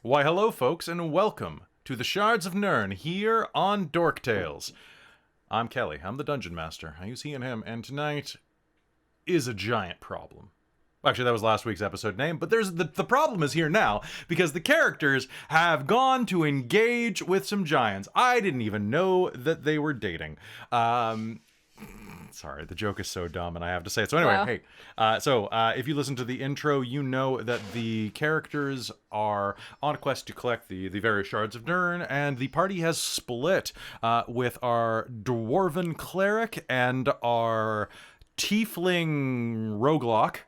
Why, hello, folks, and welcome to the Shards of Nyrn here on Dork Tales. I'm Kelly. I'm the Dungeon Master. I use he and him, and tonight is a giant problem. Actually, that was last week's episode name, but there's the problem is here now, because the characters have gone to engage with some giants. I didn't even know that they were dating. Sorry, the joke is so dumb, and I have to say it. So anyway, wow. If you listen to the intro, you know that the characters are on a quest to collect the various Shards of Nyrn, and the party has split with our Dwarven Cleric and our Tiefling Roguelock,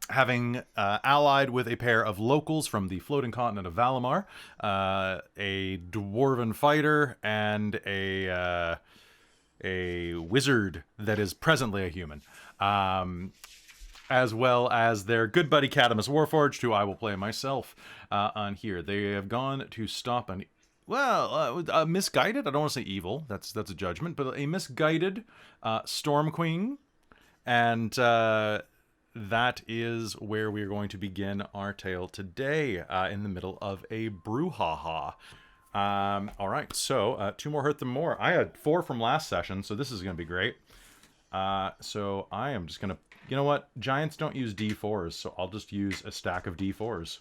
having allied with a pair of locals from the floating continent of Valimar, a Dwarven Fighter, and a wizard that is presently a human, as well as their good buddy Kadamus Warforged, who I will play myself on here. They have gone to stop a misguided, I don't want to say evil, that's a judgment, but a misguided Storm Queen, and that is where we are going to begin our tale today, in the middle of a brouhaha. All right, so 2 more hurt them more. I had 4 from last session, so this is going to be great. So I am just going to, you know what? Giants don't use D4s, so I'll just use a stack of D4s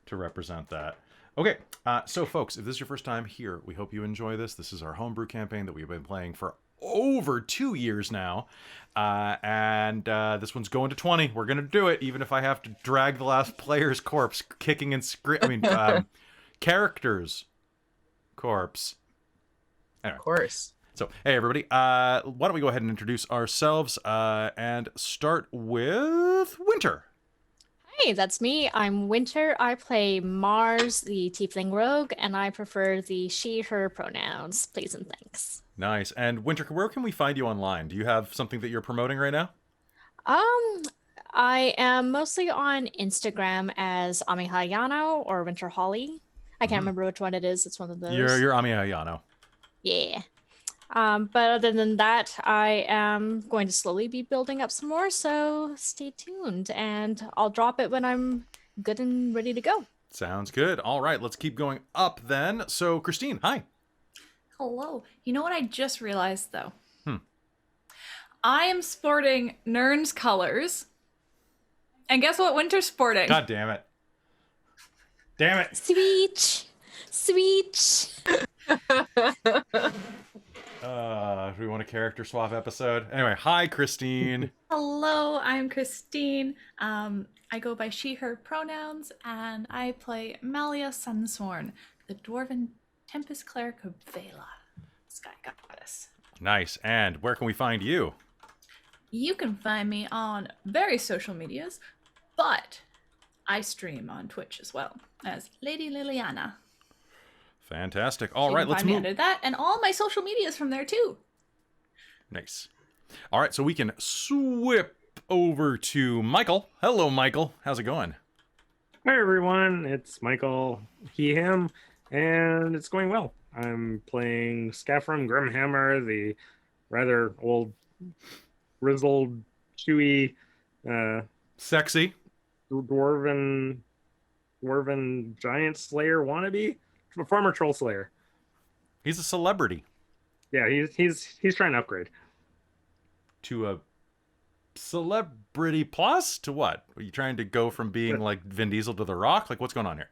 to represent that. Okay, so folks, if this is your first time here, we hope you enjoy this. This is our homebrew campaign that we've been playing for over 2 years now, and this one's going to 20. We're going to do it, even if I have to drag the last player's corpse kicking and screaming. Characters corpse. Anyway. Of course. So, hey everybody, why don't we go ahead and introduce ourselves and start with Winter. Hey, that's me. I'm Winter. I play Mars, the Tiefling Rogue, and I prefer the she, her pronouns. Please and thanks. Nice. And Winter, where can we find you online? Do you have something that you're promoting right now? I am mostly on Instagram as Amihayano or Winter Holly. I can't remember which one it is. It's one of those. You're Amihayano. Yeah. But other than that, I am going to slowly be building up some more, so stay tuned, and I'll drop it when I'm good and ready to go. Sounds good. All right, let's keep going up then. So, Christine, hi. Hello. You know what I just realized, though? I am sporting Nyrn's colors, and guess what Winter's sporting? God damn it. Damn it. Sweet. Do we want a character swap episode? Anyway, hi, Christine. Hello, I'm Christine. I go by she, her pronouns, and I play Malia Sunsworn, the Dwarven Tempest Cleric of Vela, Sky Goddess. Nice. And where can we find you? You can find me on various social medias, but I stream on Twitch as well as Lady Liliana. Fantastic. All right, let's move. Under that, and all my social medias from there too. Nice. All right, so we can swip over to Michael. Hello, Michael. How's it going? Hi, everyone. It's Michael, he, him, and it's going well. I'm playing Skafrem Grimhammer, the rather old, grizzled, chewy, sexy dwarven giant slayer wannabe, former troll slayer. He's a celebrity. Yeah, he's trying to upgrade to a celebrity plus. To what? Are you trying to go from being like Vin Diesel to The Rock? Like, what's going on here?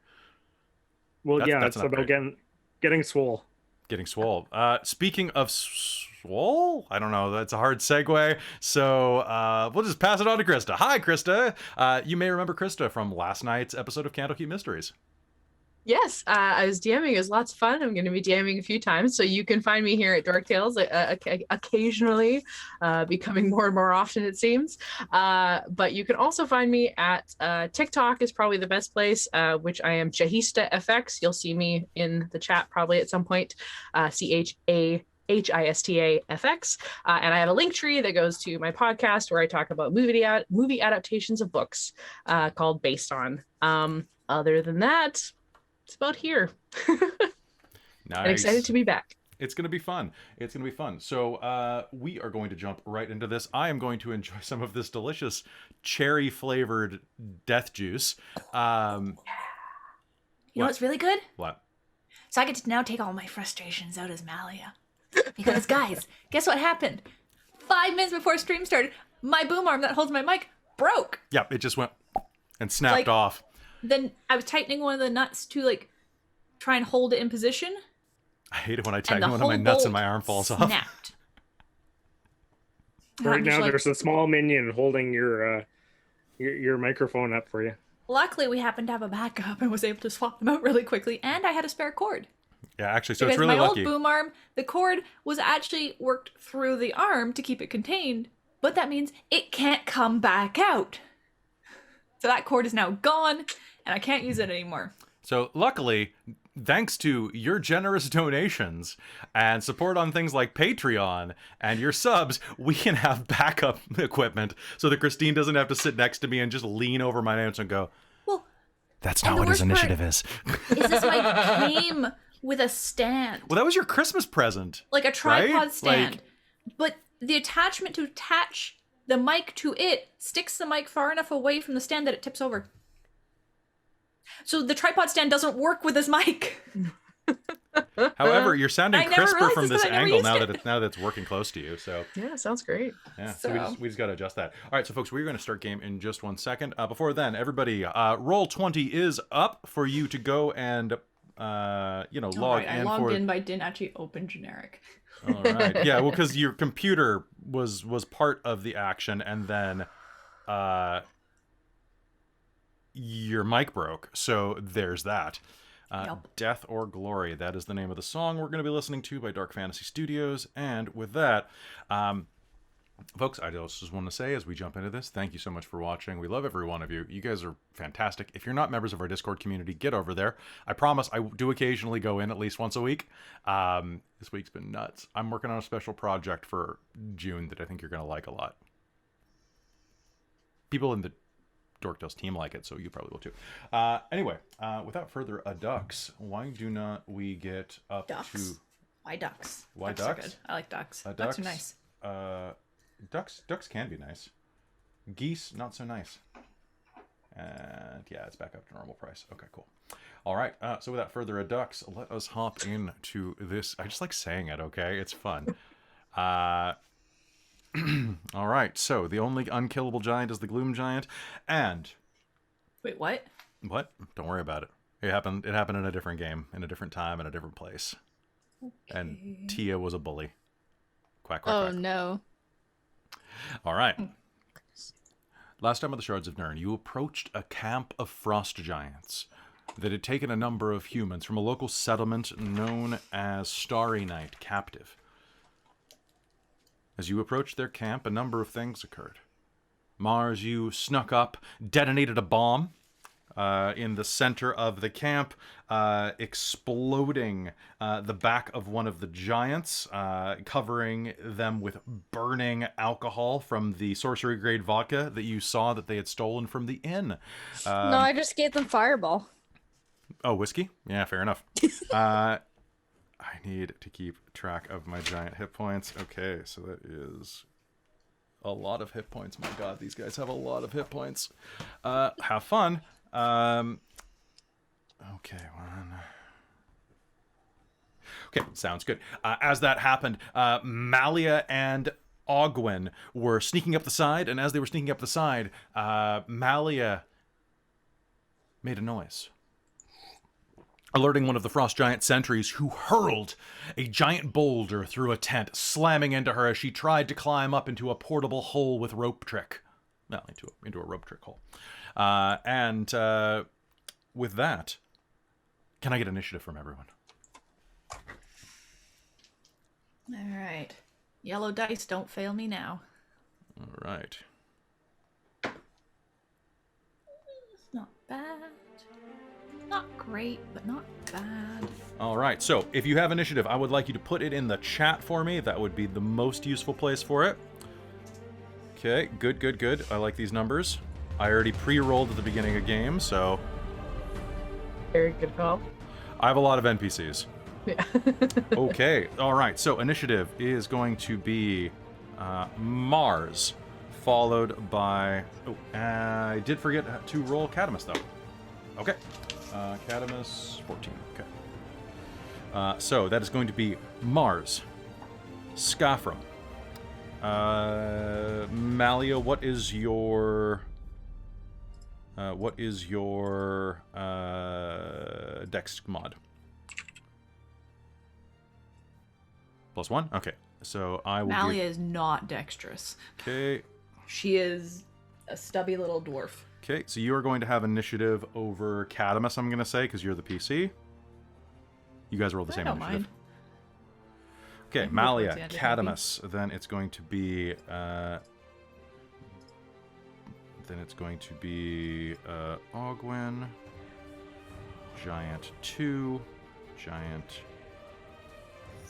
Well, that's it's about getting swole. Getting swole. Speaking of swole, I don't know. That's a hard segue. So we'll just pass it on to Krista. Hi, Krista. You may remember Krista from last night's episode of Candlekeep Mysteries. Yes, I was DMing. It was lots of fun. I'm going to be DMing a few times, so you can find me here at Dork Tales occasionally, becoming more and more often, it seems. But you can also find me at TikTok is probably the best place, which I am Chahista FX. You'll see me in the chat probably at some point. CHAHISTA FX, and I have a link tree that goes to my podcast where I talk about movie adaptations of books called Based On. Other than that, it's about here. Nice. And excited to be back. It's going to be fun. It's going to be fun. So we are going to jump right into this. I am going to enjoy some of this delicious cherry-flavored death juice. You know what's really good? What? So I get to now take all my frustrations out as Malia. Because guys, guess what happened? 5 minutes before stream started, my boom arm that holds my mic broke. Yeah, it just went and snapped off. Then I was tightening one of the nuts to like try and hold it in position. I hate it when I And tighten the one of my whole nuts and bolt my arm falls off. snapped. And Right I'm just now, like, there's a small minion holding your microphone up for you. luckily, we happened to have a backup and was able to swap them out really quickly, and I had a spare cord. Yeah, actually, so Because it's really my lucky. old boom arm, the cord was actually worked through the arm to keep it contained, but that means it can't come back out. So that cord is now gone, and I can't use it anymore. So luckily, thanks to your generous donations and support on things like Patreon and your subs, we can have backup equipment so that Christine doesn't have to sit next to me and just lean over my notes and go, Well, that's and not the what his worst part initiative is. is this mic came with a stand, Well, that was your Christmas present. like a tripod right? stand, but the attachment to attach the mic to it sticks the mic far enough away from the stand that it tips over. So the tripod stand doesn't work with this mic. However, you're sounding I never crisper realized from this this 'cause I never angle used now that it's working close to you. So Yeah, sounds great. yeah, So- we just got to adjust that. All right, so folks, we're going to start game in just 1 second. Before then, everybody, roll 20 is up for you to go and log Alright, I in logged for. in, but I didn't actually open generic. All right, yeah, well, because your computer was part of the action, and then your mic broke. So there's that. Yep. Death or Glory, that is the name of the song we're going to be listening to by Dark Fantasy Studios. And with that, folks, I just want to say as we jump into this, thank you so much for watching. We love every one of you. You guys are fantastic. If you're not members of our Discord community, get over there. I promise I do occasionally go in at least once a week. This week's been nuts. I'm working on a special project for June that I think you're going to like a lot. People in the Dork Tales team like it, so you probably will too. Anyway, without further ado, why do not we get up Ducks. to Why ducks? Why Ducks are ducks? good. I like ducks. Ducks Ducks are nice. Ducks can be nice. Geese, not so nice. And yeah, it's back up to normal price. Okay, cool. All right. So without further ado, let us hop into this. I just like saying it. Okay, it's fun. All right. So the only unkillable giant is the Gloom Giant, and Wait, what? what? Don't worry about it. It happened in a different game, in a different time, in a different place. And Tia was a bully. Quack, quack, Oh quack. no. All right. Last time on the Shards of Nyrn, you approached a camp of frost giants that had taken a number of humans from a local settlement known as Starry Night captive. As you approached their camp, a number of things occurred. Mars, you snuck up, detonated a bomb in the center of the camp, exploding the back of one of the giants, covering them with burning alcohol from the sorcery-grade vodka that you saw that they had stolen from the inn. No, I just gave them fireball. Oh, whiskey? Yeah, fair enough. I need to keep track of my giant hit points. Okay, so that is a lot of hit points. My god, these guys have a lot of hit points. Have fun. Okay, one. Okay, sounds good. As that happened, Malia and Ogwyn were sneaking up the side, and as they were sneaking up the side, Malia made a noise, alerting one of the frost giant sentries, who hurled a giant boulder through a tent, slamming into her as she tried to climb up into a portable hole with rope trick. Well, into a rope trick hole. And with that, can I get initiative from everyone? All right. Yellow dice, don't fail me now. All right. It's not bad. Not great, but not bad. All right, so if you have initiative, I would like you to put it in the chat for me. That would be the most useful place for it. Okay, good, good, good. I like these numbers. I already pre-rolled at the beginning of game, so Very good call. I have a lot of NPCs. Yeah. Okay. All right. So initiative is going to be Mars, followed by. Oh, I did forget to roll Kadamus though. Okay. Kadamus 14. Okay. So that is going to be Mars, Skafrem. Malia, what is your Dex mod? +1? Okay. So I will Malia is not dexterous. Okay. She is a stubby little dwarf. Okay, so you are going to have initiative over Kadamus, I'm going to say, because you're the PC. You guys roll the same I don't initiative. mind. Okay, can go Malia, towards the end if need be. Kadamus. Then it's going to be Ogwyn, Giant 2, Giant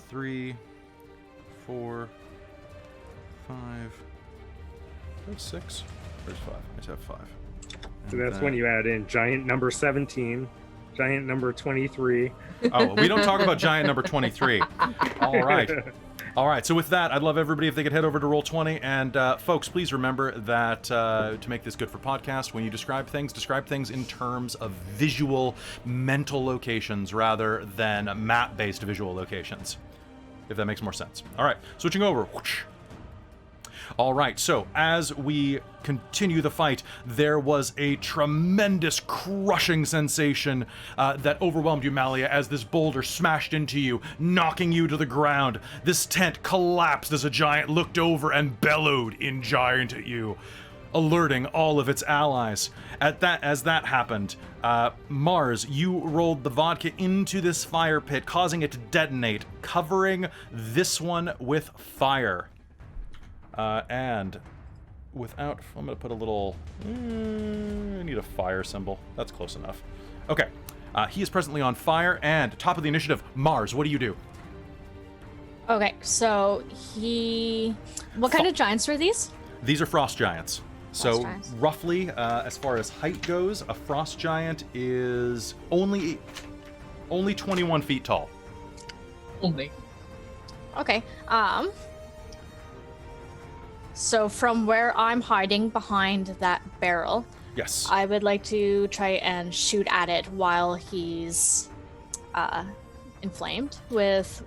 3, 4, 5. There's 6. There's 5. I just have 5. So that's when you add in giant number 17, giant number 23. Oh, we don't talk about giant number 23. All right. All right, so with that, I'd love everybody if they could head over to Roll20. And folks, please remember that to make this good for podcast, when you describe things in terms of visual mental locations rather than map-based visual locations, if that makes more sense. All right, switching over. Whoosh. All right, so as we continue the fight, there was a tremendous crushing sensation that overwhelmed you, Malia, as this boulder smashed into you, knocking you to the ground. This tent collapsed as a giant looked over and bellowed in giant at you, alerting all of its allies. As that happened, Mars, you rolled the vodka into this fire pit, causing it to detonate, covering this one with fire. And without, I'm going to put a little, I need a fire symbol. That's close enough. Okay. He is presently on fire, and top of the initiative, Mars, what do you do? Okay, so what kind of giants are these? These are frost giants. So giants. roughly, as far as height goes, a frost giant is only 21 feet tall. Only. Okay, so from where I'm hiding behind that barrel, Yes. I would like to try and shoot at it while he's inflamed with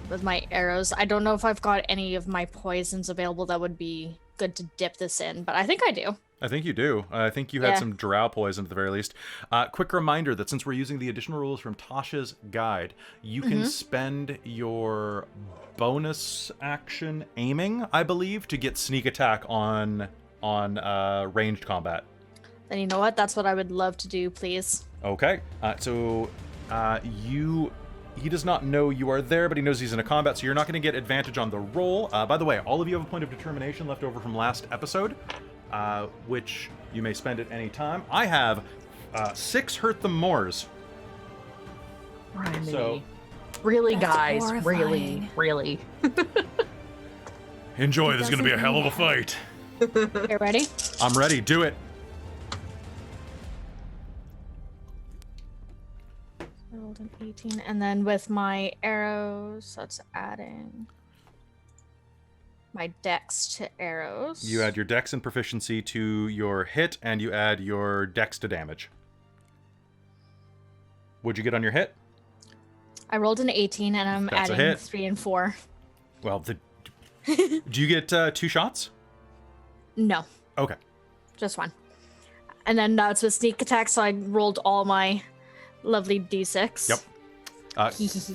with my arrows. I don't know if I've got any of my poisons available that would be good to dip this in, but I think I do. I think you do. I think you had Yeah. some drow poison at the very least. Quick reminder that since we're using the additional rules from Tasha's guide, you can spend your bonus action aiming, I believe, to get sneak attack on ranged combat. Then you know what? That's what I would love to do, please. Okay. He does not know you are there, but he knows he's in a combat, so you're not going to get advantage on the roll. By the way, all of you have a point of determination left over from last episode, which you may spend at any time. I have 6 hurt the Moors. Really? So Really, That's guys? horrifying. Really? enjoy. It This is going to be a doesn't hell of a fight. You ready? I'm ready. Do it. I rolled an 18, and then with my arrows, that's adding my dex to arrows. You add your dex and proficiency to your hit, and you add your dex to damage. What'd you get on your hit? I rolled an 18, and I'm That's a adding hit. 3 and 4. Well, do you get 2 shots? No, Okay. just 1. And then now it's with sneak attack, so I rolled all my lovely d6. Yep.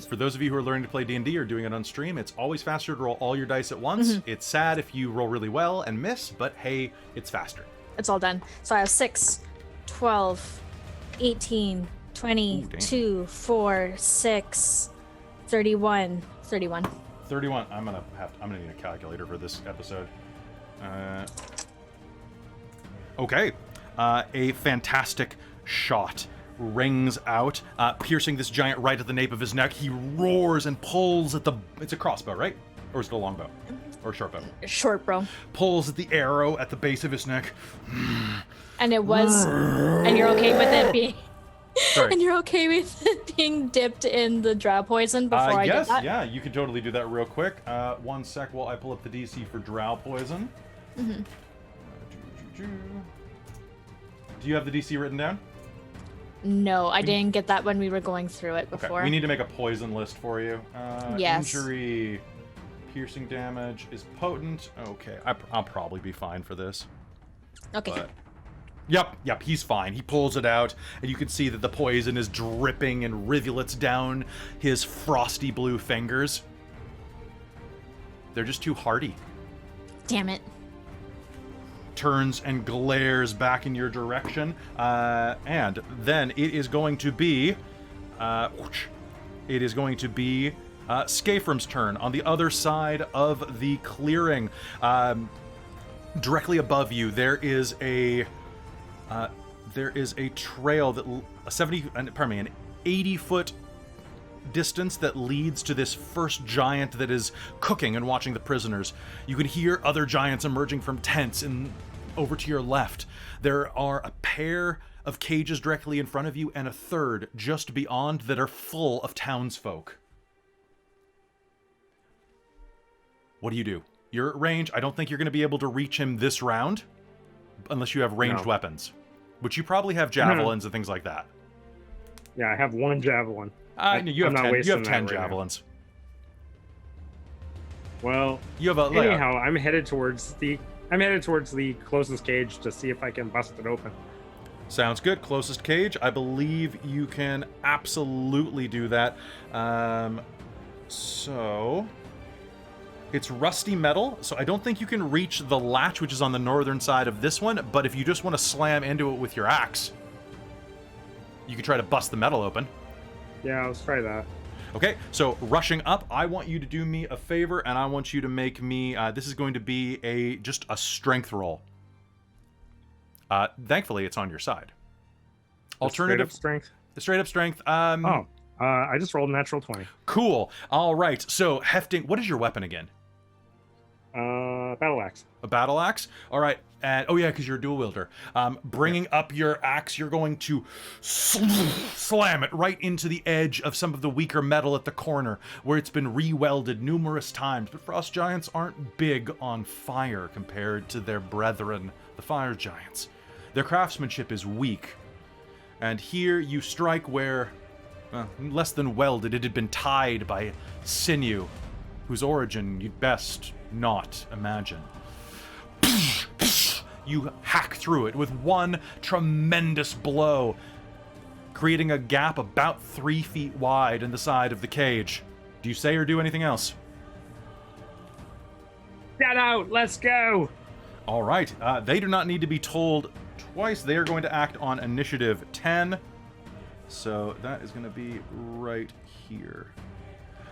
For those of you who are learning to play D&D or doing it on stream, it's always faster to roll all your dice at once. It's sad if you roll really well and miss, but hey, it's faster. It's all done. So I have 6, 12, 18, 22, 4, 6, 31. 31. I'm gonna need a calculator for this episode. Okay. A fantastic shot rings out, piercing this giant right at the nape of his neck. He roars and pulls at the... It's a crossbow, right? Or is it a longbow? Or a short bow? Short, bro. Pulls at the arrow at the base of his neck. And it was... And you're okay with it being... Sorry. And you're okay with it being dipped in the drow poison before I yes, do that? yeah, you can totally do that real quick. 1 sec while I pull up the DC for drow poison. Mm-hmm. Do you have the DC written down? No, I didn't get that when we were going through it Okay, before. we need to make a poison list for you. Yes. Injury, piercing damage is potent. Okay, I'll probably be fine for this. Okay. But... Yep, he's fine. He pulls it out, and you can see that the poison is dripping in rivulets down his frosty blue fingers. They're just too hardy. Damn it. Turns and glares back in your direction, and then it is going to be Skafrem's turn on the other side of the clearing. Directly above you there is a trail that an 80-foot distance that leads to this first giant that is cooking and watching the prisoners. You can hear other giants emerging from tents, and over to your left there are a pair of cages directly in front of you and a third just beyond that are full of townsfolk. What do you do? You're at range. I don't think you're going to be able to reach him this round unless you have ranged weapons, which you probably have javelins and things like that. Yeah, I have 1 javelin. You have I'm not 10, wasting you have that 10 right now. javelins. Well, You have a anyhow, I'm headed towards the closest cage to see if I can bust it open. Sounds good. Closest cage. I believe you can absolutely do that. So it's rusty metal, so I don't think you can reach the latch, which is on the northern side of this one, but if you just want to slam into it with your axe, you can try to bust the metal open. Yeah, let's try that. Okay, so rushing up, I want you to do me a favor, and I want you to make me, this is going to be just a strength roll. Thankfully, it's on your side. Alternative Straight up strength. strength. I just rolled a natural 20. Cool. All right. So hefting. What is your weapon again? Battle axe. A battle axe. All right. And oh yeah, because you're a dual wielder. Bringing up your axe, you're going to slam it right into the edge of some of the weaker metal at the corner, where it's been re-welded numerous times. But frost giants aren't big on fire compared to their brethren, the fire giants. Their craftsmanship is weak. And here you strike where, less than welded, it had been tied by sinew, whose origin you'd best not imagine. You hack through it with one tremendous blow, creating a gap about 3 feet wide in the side of the cage. Do you say or do anything else? Get out! Let's go! All right. They do not need to be told twice. They are going to act on initiative 10. So that is going to be right here.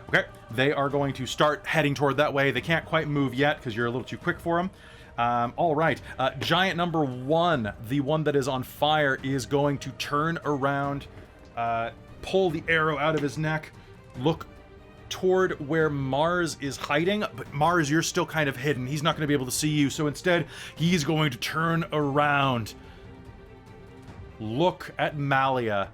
Okay. They are going to start heading toward that way. They can't quite move yet because you're a little too quick for them. All right. Giant number 1, the one that is on fire, is going to turn around, pull the arrow out of his neck, look toward where Mars is hiding. But Mars, you're still kind of hidden. He's not going to be able to see you. So instead, he's going to turn around, look at Malia,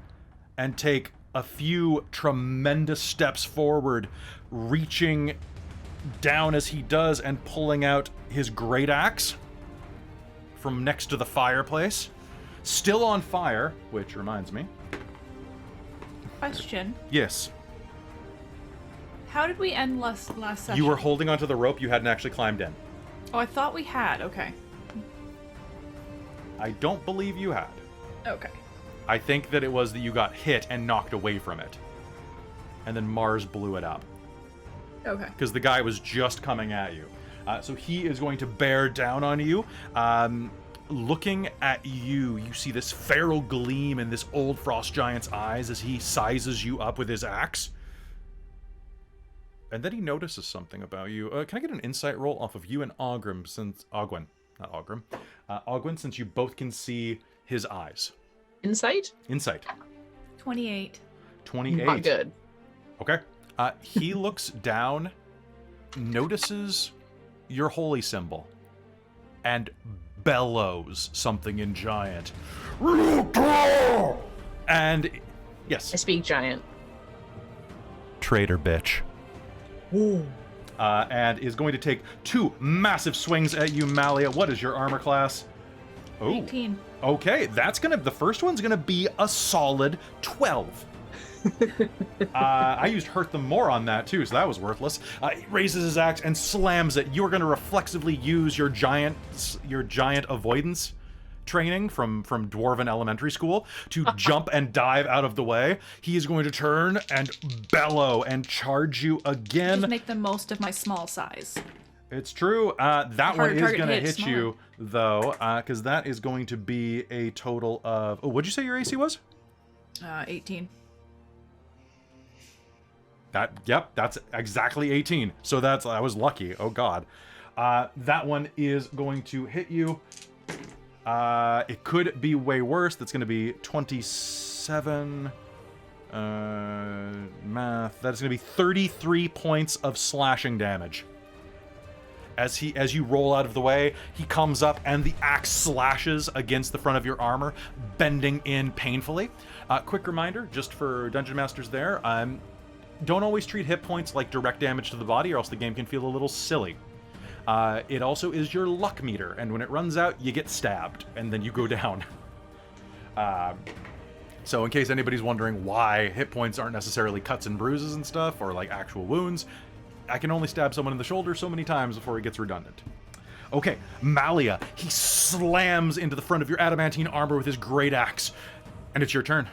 and take a few tremendous steps forward, reaching down as he does and pulling out his great axe from next to the fireplace. Still on fire, which reminds me. Question. Yes. How did we end last session? You were holding onto the rope, you hadn't actually climbed in. Oh, I thought we had. Okay. I don't believe you had. Okay. I think that it was that you got hit and knocked away from it. And then Mars blew it up. Okay. Because the guy was just coming at you. So he is going to bear down on you. Looking at you, you see this feral gleam in this old frost giant's eyes as he sizes you up with his axe. And then he notices something about you. Can I get an insight roll off of you and Ogwyn, Ogwyn, since you both can see his eyes? Insight? Insight. 28. 28. Not good. Okay. He looks down, notices your holy symbol, and bellows something in giant. And Yes. I speak giant. Traitor bitch. And is going to take 2 massive swings at you, Malia. What is your armor class? Oh, 18. okay. The first one's gonna be a solid 12. I used hurt them more on that too, so that was worthless. He raises his axe and slams it. You're gonna reflexively use your giant avoidance training from Dwarven Elementary School to jump and dive out of the way. He is going to turn and bellow and charge you again. Just make the most of my small size. It's true. That one is target going to hit hit you, though, because that is going to be a total of... Oh, what'd you say your AC was? 18. Yep, that's exactly 18. So I was lucky. Oh, God. That one is going to hit you. It could be way worse. That's going to be 27... math. That is going to be 33 points of slashing damage. As you roll out of the way, he comes up and the axe slashes against the front of your armor, bending in painfully. Quick reminder, just for Dungeon Masters there, don't always treat hit points like direct damage to the body, or else the game can feel a little silly. It also is your luck meter, and when it runs out, you get stabbed, and then you go down. So in case anybody's wondering why hit points aren't necessarily cuts and bruises and stuff, or like actual wounds, I can only stab someone in the shoulder so many times before it gets redundant. Okay, Malia, he slams into the front of your adamantine armor with his great axe, and it's your turn.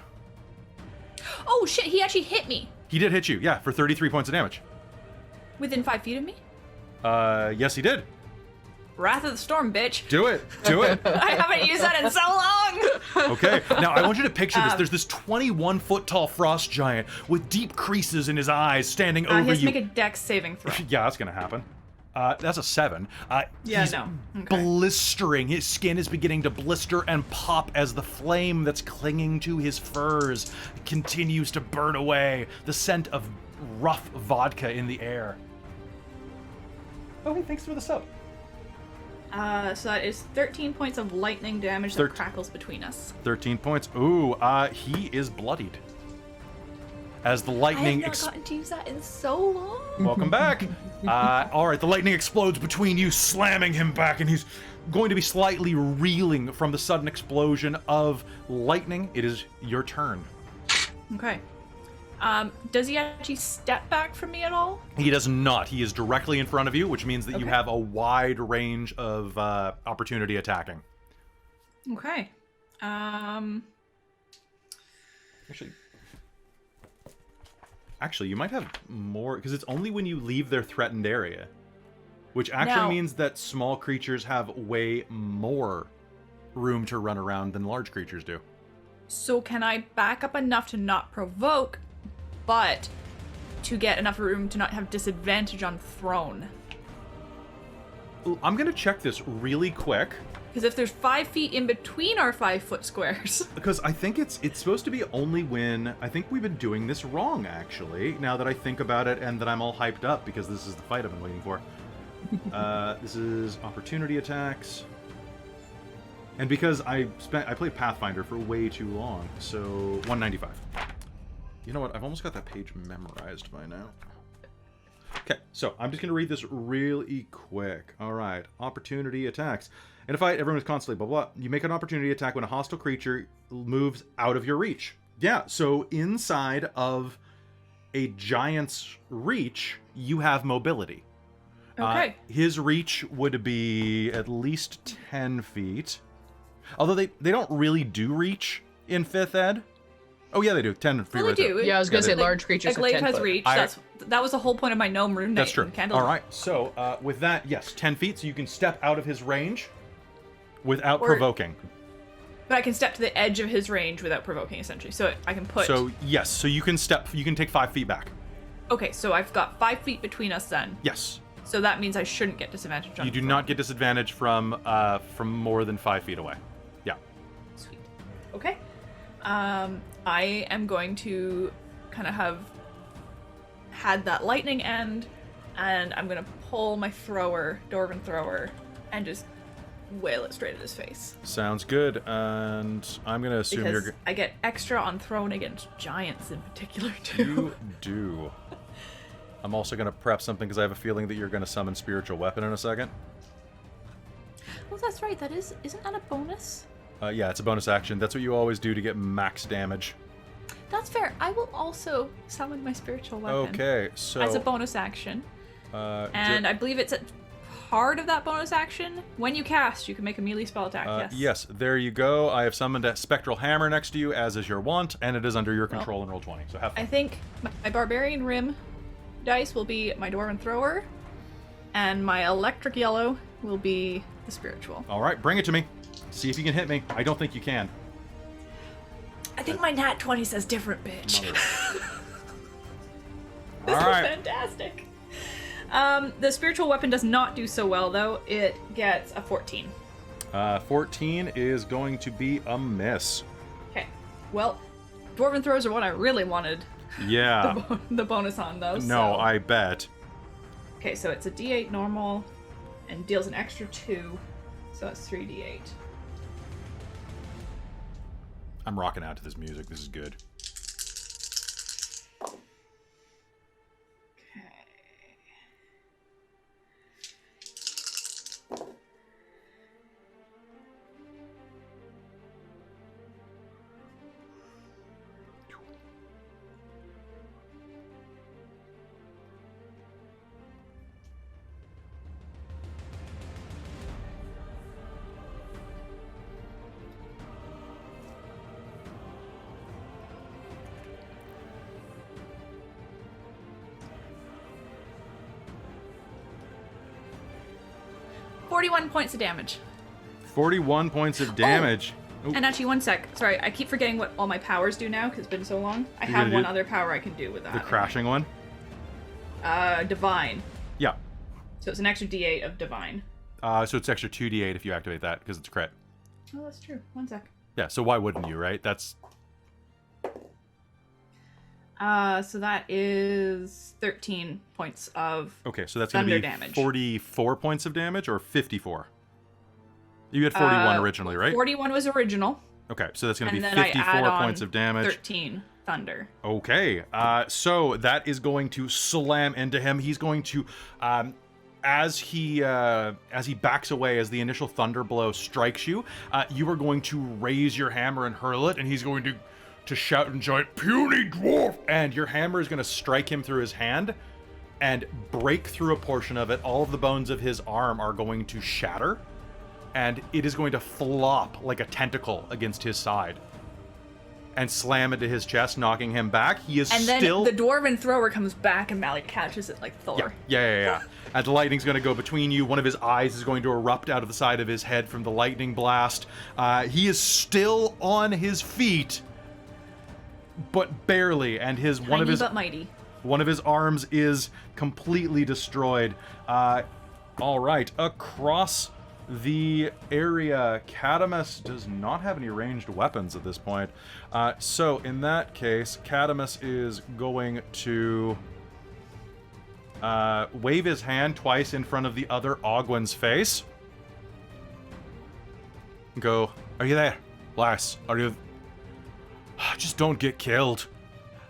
Oh shit, he actually hit me. He did hit you, yeah, for 33 points of damage. Within 5 feet of me? Yes, he did. Wrath of the Storm, bitch. Do it. I haven't used that in so long. Okay, now I want you to picture this. There's this 21-foot tall frost giant with deep creases in his eyes standing over He has to you. make a dex saving throw. Yeah, that's gonna happen. That's a 7. He's no. Okay. blistering. His skin is beginning to blister and pop as the flame that's clinging to his furs continues to burn away. The scent of rough vodka in the air. Oh, hey, thanks for the sub. So that is 13 points of lightning damage that crackles between us. 13 points. Ooh, he is bloodied. As the lightning... I have not gotten to use that in so long. Welcome back. All right, the lightning explodes between you, slamming him back, and he's going to be slightly reeling from the sudden explosion of lightning. It is your turn. Okay. Does he actually step back from me at all? He does not. He is directly in front of you, which means that you have a wide range of opportunity attacking. Okay. Actually, you might have more, because it's only when you leave their threatened area, which actually means that small creatures have way more room to run around than large creatures do. So can I back up enough to not provoke, but to get enough room to not have disadvantage on thrown? I'm going to check this really quick. Because if there's 5 feet in between our 5-foot squares. Because I think it's supposed to be only when... I think we've been doing this wrong, actually, now that I think about it and that I'm all hyped up, because this is the fight I've been waiting for. This is opportunity attacks. And because I played Pathfinder for way too long, so 195. You know what? I've almost got that page memorized by now. Okay, so I'm just going to read this really quick. All right, opportunity attacks. In a fight, everyone is constantly blah, blah. You make an opportunity attack when a hostile creature moves out of your reach. Yeah, so inside of a giant's reach, you have mobility. Okay. His reach would be at least 10 feet. Although they don't really do reach in 5th ed. Oh, yeah, they do. 10 feet right there. Yeah, I was going to say large creatures a glaive have 10 has foot. reach. That was the whole point of my gnome rune. That's true. Candle. All right, so with that, yes, 10 feet, so you can step out of his range without provoking. But I can step to the edge of his range without provoking, essentially. So I can put... So, yes, so you can take 5 feet back. Okay, so I've got 5 feet between us then. Yes. So that means I shouldn't get disadvantage on You do not get disadvantage from more than 5 feet away. Yeah. Sweet. Okay. I am going to kind of have had that lightning end, and I'm going to pull my thrower, Dwarven thrower, and just wail it straight at his face. Sounds good. And I'm gonna assume Because you're. I get extra on throwing against giants in particular too. You do. I'm also gonna prep something because I have a feeling that you're gonna summon spiritual weapon in a second. Oh, that's right. Isn't that a bonus? Yeah, it's a bonus action. That's what you always do to get max damage. That's fair. I will also summon my spiritual weapon. Okay, so As a bonus action. And I believe it's a part of that bonus action. When you cast, you can make a melee spell attack. Yes. Yes, there you go. I have summoned a spectral hammer next to you, as is your wont, and it is under your control and roll 20. So have fun. I think my barbarian rim dice will be my dwarven thrower, and my electric yellow will be the spiritual. All right, bring it to me. See if you can hit me. I don't think you can. I think my nat 20 says different, bitch. This All is right. fantastic. The spiritual weapon does not do so well, though. It gets a 14. 14 is going to be a miss. Okay. Well, dwarven throws are what I really wanted Yeah. the bonus on, though. No, so. I bet. Okay, so it's a d8 normal and deals an extra 2. So that's 3d8. I'm rocking out to this music. This is good. Okay. 41 points of damage. 41 points of damage. Ooh. And actually, one sec. Sorry, I keep forgetting what all my powers do now because it's been so long. I You're have gonna one do other power I can do with that. The crashing one? Divine. Yeah. So it's an extra d8 of divine. So it's extra 2d8 if you activate that, because it's crit. Oh, that's true. One sec. Yeah, so why wouldn't you, right? That's... So that is 13 points of Okay, so that's going to thunder be damage. 44 points of damage, or 54? You had 41 originally, right? 41 was original. Okay, so that's going to And be then I 54 add on points of damage. 13 thunder. Okay, so that is going to slam into him. He's going to, as he backs away, as the initial thunder blow strikes you, you are going to raise your hammer and hurl it, and he's going to shout and giant, "Puny dwarf!" And your hammer is going to strike him through his hand and break through a portion of it. All of the bones of his arm are going to shatter, and it is going to flop like a tentacle against his side and slam into his chest, knocking him back. He is And then still... the dwarven thrower comes back and Malia catches it like Thor. Yeah. And the lightning's going to go between you. One of his eyes is going to erupt out of the side of his head from the lightning blast. He is still on his feet, but barely. And Tiny but mighty. one of his arms is completely destroyed. All right, across the area, Kadamus does not have any ranged weapons at this point. So in that case, Kadamus is going to wave his hand twice in front of the other Ogwyn's face. Go, "Are you there, Lars? Are you... Just don't get killed."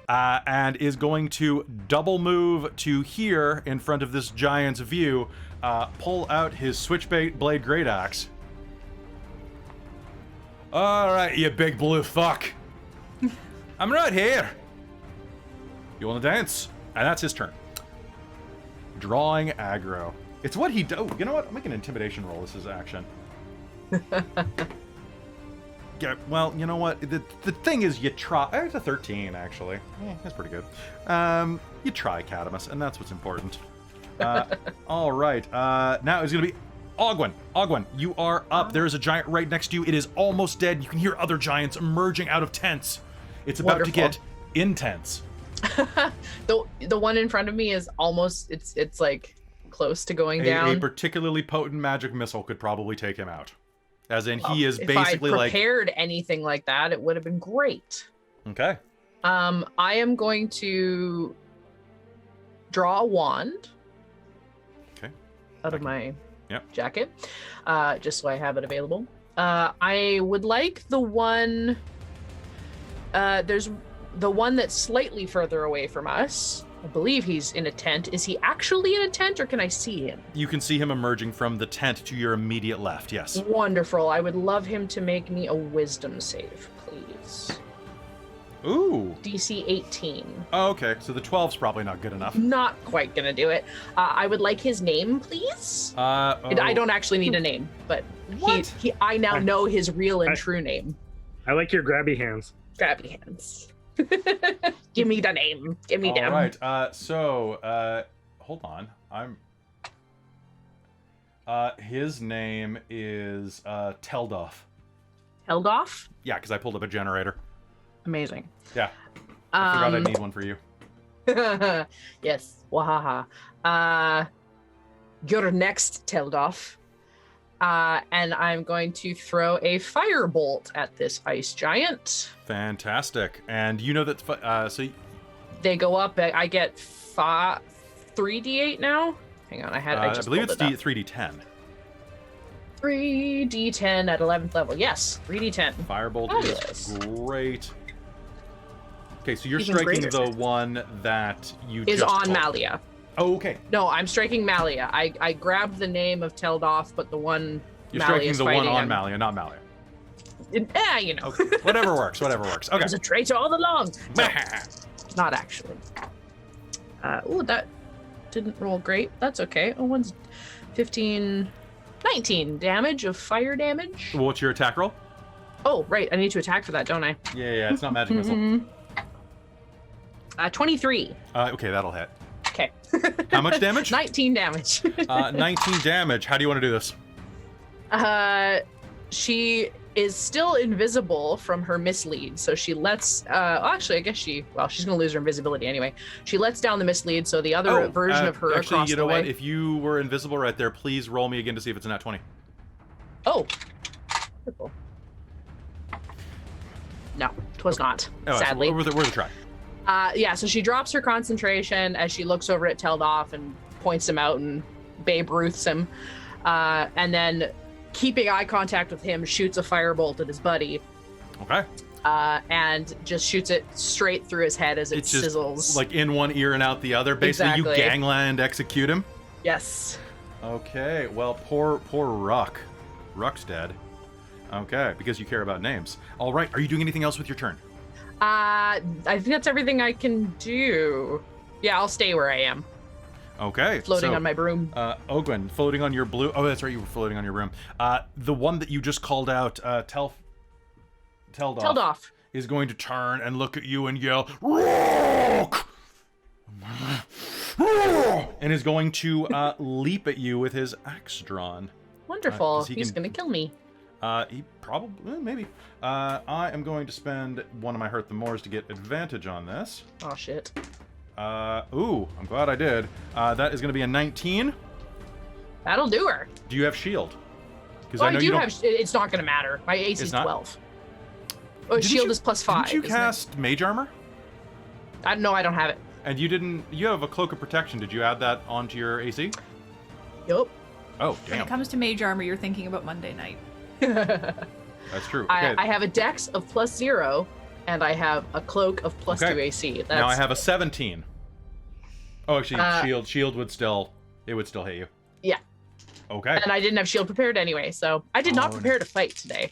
And is going to double move to here in front of this giant's view, pull out his switchblade great axe. "All right, you big blue fuck. I'm right here. You want to dance?" And that's his turn. Drawing aggro. It's what he does. Oh, you know what? I'll make an intimidation roll. This is action. Yeah, well, you know what? The thing is, you try. It's a 13, actually. Yeah, that's pretty good. You try, Kadamus, and that's what's important. All right. Now it's going to be Ogwyn. Ogwyn, you are up. There is a giant right next to you. It is almost dead. You can hear other giants emerging out of tents. It's about to get intense. The one in front of me is almost, it's like close to going down. A particularly potent magic missile could probably take him out. As in, he is if basically I'd like... prepared anything like that, it would have been great. Okay. I am going to draw a wand. Okay. Out of my Yep. jacket, just so I have it available. I would like the one. There's the one that's slightly further away from us. I believe he's in a tent. Is he actually in a tent, or can I see him? You can see him emerging from the tent to your immediate left, yes. Wonderful. I would love him to make me a wisdom save, please. Ooh. DC 18. Oh, okay, so the 12's probably not good enough. Not quite gonna do it. I would like his name, please. I don't actually need a name, but What? I now know his real and I- true name. I like your grabby hands. Grabby hands. Give me the name. Give me them. All right, so, hold on. His name is, Teldoff. Held off. Yeah, because I pulled up a generator. Amazing. Yeah, I forgot I need one for you. Yes. Wahaha. You're next, Teldoff. And I'm going to throw a firebolt at this ice giant. Fantastic. And you know that, so They go up. I get 3d8 now. Hang on, I just believe it's pulled it up. 3d10. 3d10 at 11th level. Yes, 3d10. Firebolt Fabulous. is great. Okay, so you're Even striking greater. the one that you Is just on pulled. Malia. Oh, okay. No, I'm striking Malia. I grabbed the name of Teldoff, but the one You're Malia's striking the one fighting on him. Malia, not Malia. You know. Okay, whatever works, whatever works. I Okay. was a traitor all along. No, not actually. Ooh, that didn't roll great. That's okay. Oh, one's 15, 19 damage of fire damage. What's your attack roll? Oh, right. I need to attack for that, don't I? Yeah, it's not magic missile. 23. Okay, that'll hit. Okay. How much damage? 19 damage. 19 damage. How do you want to do this? She is still invisible from her mislead, so she lets actually I guess she's gonna lose her invisibility anyway. She lets down the mislead, so the other version of her actually, across you the know way. what? If you were invisible right there, please roll me again to see if it's a nat 20. Oh. Wonderful. No, 'twas not. Oh, sadly. Worth a try. Yeah, so she drops her concentration as she looks over at Teldoff and points him out and Babe Ruths him. And then, keeping eye contact with him, shoots a firebolt at his buddy. Okay. And just shoots it straight through his head as it It's just sizzles. like in one ear and out the other. Basically, you Exactly. gangland execute him. Yes. Okay, well, poor Ruck. Ruck's dead. Okay, because you care about names. All right, are you doing anything else with your turn? I think that's everything I can do. Yeah, I'll stay where I am, Okay. floating so, on my broom. Ogwyn, floating on your blue... Oh, that's right, you were floating on your room. The one that you just called out, Teldoff, Teldoff. is going to turn and look at you and yell, Rock! And is going to leap at you with his axe drawn. Wonderful. 'cause he He's can- gonna kill me. He probably, maybe. I am going to spend one of my Hurt the Mores to get advantage on this. Oh shit. Ooh, I'm glad I did. That is going to be a 19. That'll do her. Do you have shield? Because Oh, I do have. It's not gonna matter. My AC It's is not? 12. Oh, Didn't shield you- is +5. Didn't you isn't it? cast mage armor? No, I don't have it. And you didn't. You have a cloak of protection. Did you add that onto your AC? Yup. Oh, When damn. it comes to mage armor, you're thinking about Monday night. That's true. Okay. I have a dex of +0, and I have a cloak of +2 Okay. AC. That's, Now I have a 17. Oh, actually, shield would still. It would still hit you. Yeah. Okay. And I didn't have shield prepared anyway, so I did not Oh, prepare to fight today.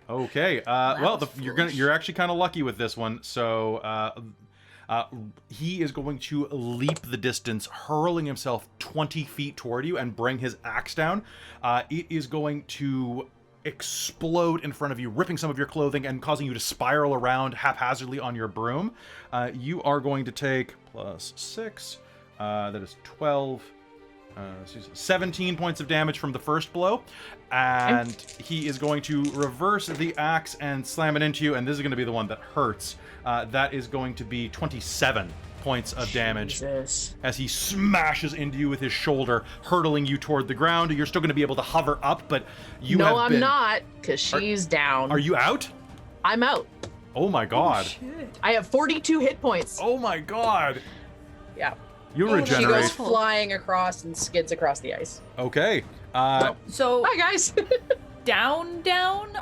Okay. Well, you're actually kind of lucky with this one. So he is going to leap the distance, hurling himself 20 feet toward you and bring his axe down. It is going to explode in front of you, ripping some of your clothing and causing you to spiral around haphazardly on your broom. You are going to take +6. That is 12. 17 points of damage from the first blow, and he is going to reverse the axe and slam it into you, and this is going to be the one that hurts. That is going to be 27 points of damage Jesus. as he smashes into you with his shoulder, hurtling you toward the ground. You're still going to be able to hover up, but you No, have I'm been... not, because she's down. Are you out? I'm out. Oh my god. Shit. I have 42 hit points. Oh my god. Yeah. You Oh, She regenerate. goes flying across and skids across the ice. Okay. So Hi, guys. down,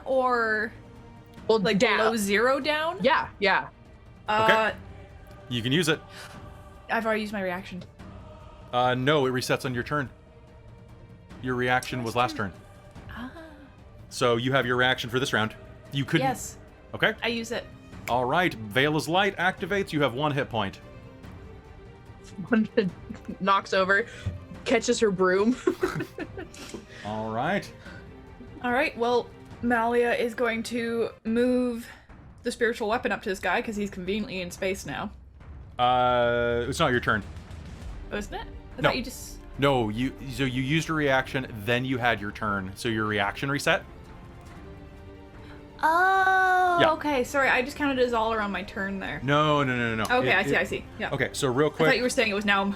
Well, like down. below 0 down. Yeah, yeah. Okay. You can use it. I've already used my reaction. No, it resets on your turn. Your reaction was last turn. Ah. So you have your reaction for this round. You couldn't. Yes, Okay. I use it. All right. Vela's Light activates. You have 1 hit point. One knocks over, catches her broom. All right. All right. Well, Malia is going to move the spiritual weapon up to this guy because he's conveniently in space now. It's not your turn. Oh, isn't it? I No. thought you just. No, you used a reaction, then you had your turn. So your reaction reset. Oh. Yeah. Okay. Sorry, I just counted it as all around my turn there. No. Okay, It- I see. Yeah. Okay, so real I quick. thought you were saying it was now.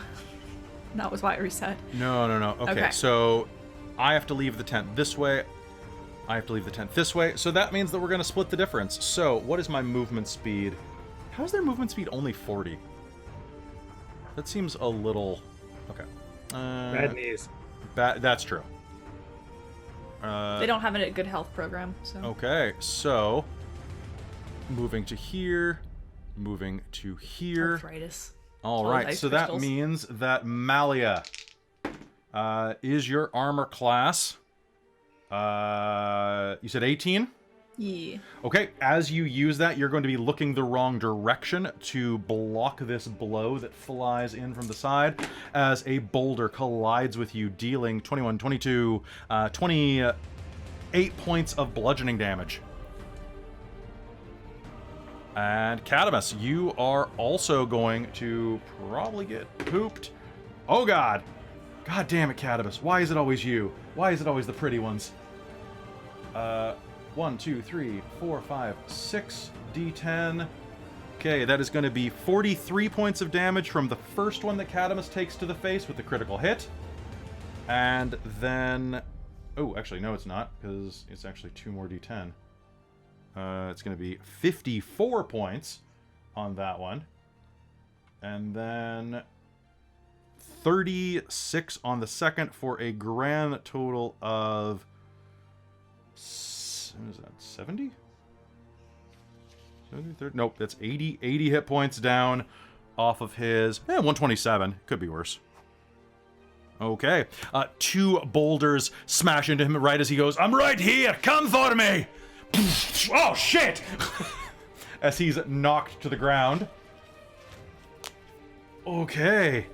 That was why it reset. No. Okay, Okay. so I have to leave the tent this way. I have to leave the tent this way. So that means that we're going to split the difference. So what is my movement speed? How is their movement speed only 40? That seems a little... Okay. Bad knees. That's true. They don't have a good health program, so. Okay, so... Moving to here. Moving to here. Arthritis. All All right, ice so that crystals. means that Malia is your armor class. You said 18? Yeah. Okay, as you use that, you're going to be looking the wrong direction to block this blow that flies in from the side as a boulder collides with you, dealing 21, 22, 28 points of bludgeoning damage. And Kadamus, you are also going to probably get pooped. Oh god! God damn it, Kadamus. Why is it always you? Why is it always the pretty ones? 1, 2, 3, 4, 5, 6 D10. Okay, that is going to be 43 points of damage from the first one that Kadamus takes to the face with the critical hit. And then... Oh, actually, no, it's not, because it's actually 2 more D10. It's going to be 54 points on that one. And then 36 on the second for a grand total of... Is that 70? 70, 30? Nope, that's 80 hit points down off of his... 127. Could be worse. Okay. 2 boulders smash into him right as he goes, "I'm right here! Come for me!" Oh, shit! As he's knocked to the ground. Okay.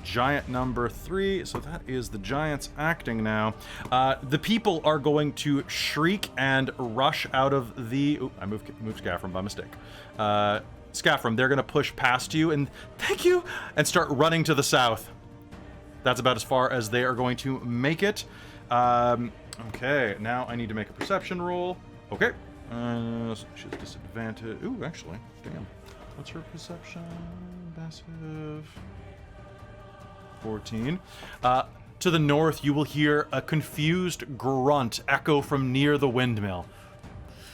Giant number 3. So that is the giants acting now. The people are going to shriek and rush out of the... Ooh, I moved Skafrem by mistake. Skafrem, they're going to push past you and thank you and start running to the south. That's about as far as they are going to make it. Okay, now I need to make a perception roll. Okay. She's disadvantage. Ooh, actually, damn. What's her perception? Passive. 14. To the north, you will hear a confused grunt echo from near the windmill.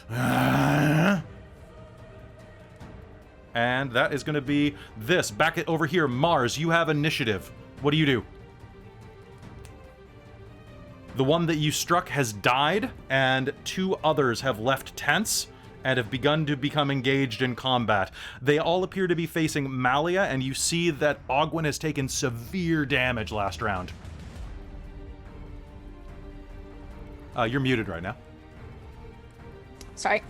And that is going to be this. Back over here, Mars, you have initiative. What do you do? The one that you struck has died, and 2 others have left tents and have begun to become engaged in combat. They all appear to be facing Malia, and you see that Ogwyn has taken severe damage last round. You're muted right now. Sorry.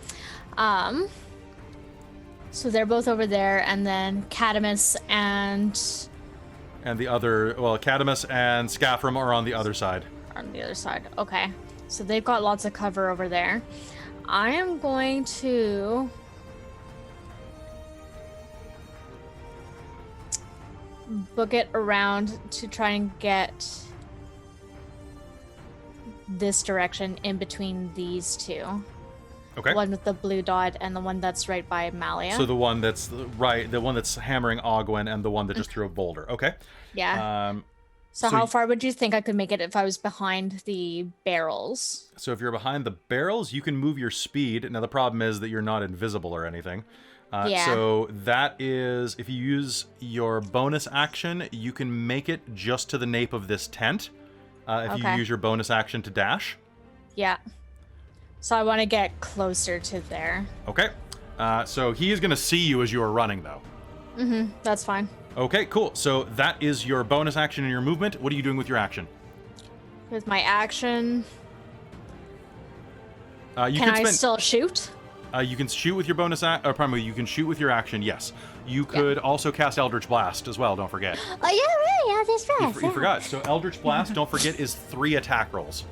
So they're both over there, and then Kadamus and And the other, well, Kadamus and Skafrem are on the other side. on the other side. Okay. So they've got lots of cover over there. I am going to book it around to try and get this direction in between these 2. Okay. One with the blue dot and the one that's right by Malia. So the one that's right, the one that's hammering Ogwyn, and the one that just threw a boulder. Okay. Yeah. So, So how y- far would you think I could make it if I was behind the barrels? So if you're behind the barrels, you can move your speed. Now the problem is that you're not invisible or anything. Yeah. So that is, if you use your bonus action, you can make it just to the nape of this tent. If you Okay. use your bonus action to dash. Yeah. So I want to get closer to there. Okay. So he is going to see you as you are running, though. Mm-hmm. That's fine. Okay, cool. So that is your bonus action and your movement. What are you doing with your action? With my action, You can I spend. still shoot? You can shoot with your bonus action. Primarily, you can shoot with your action. Yes. You could also cast Eldritch Blast as well. Don't forget. Oh yeah, right. Yeah, that's right. You forgot. So Eldritch Blast, don't forget, is 3 attack rolls.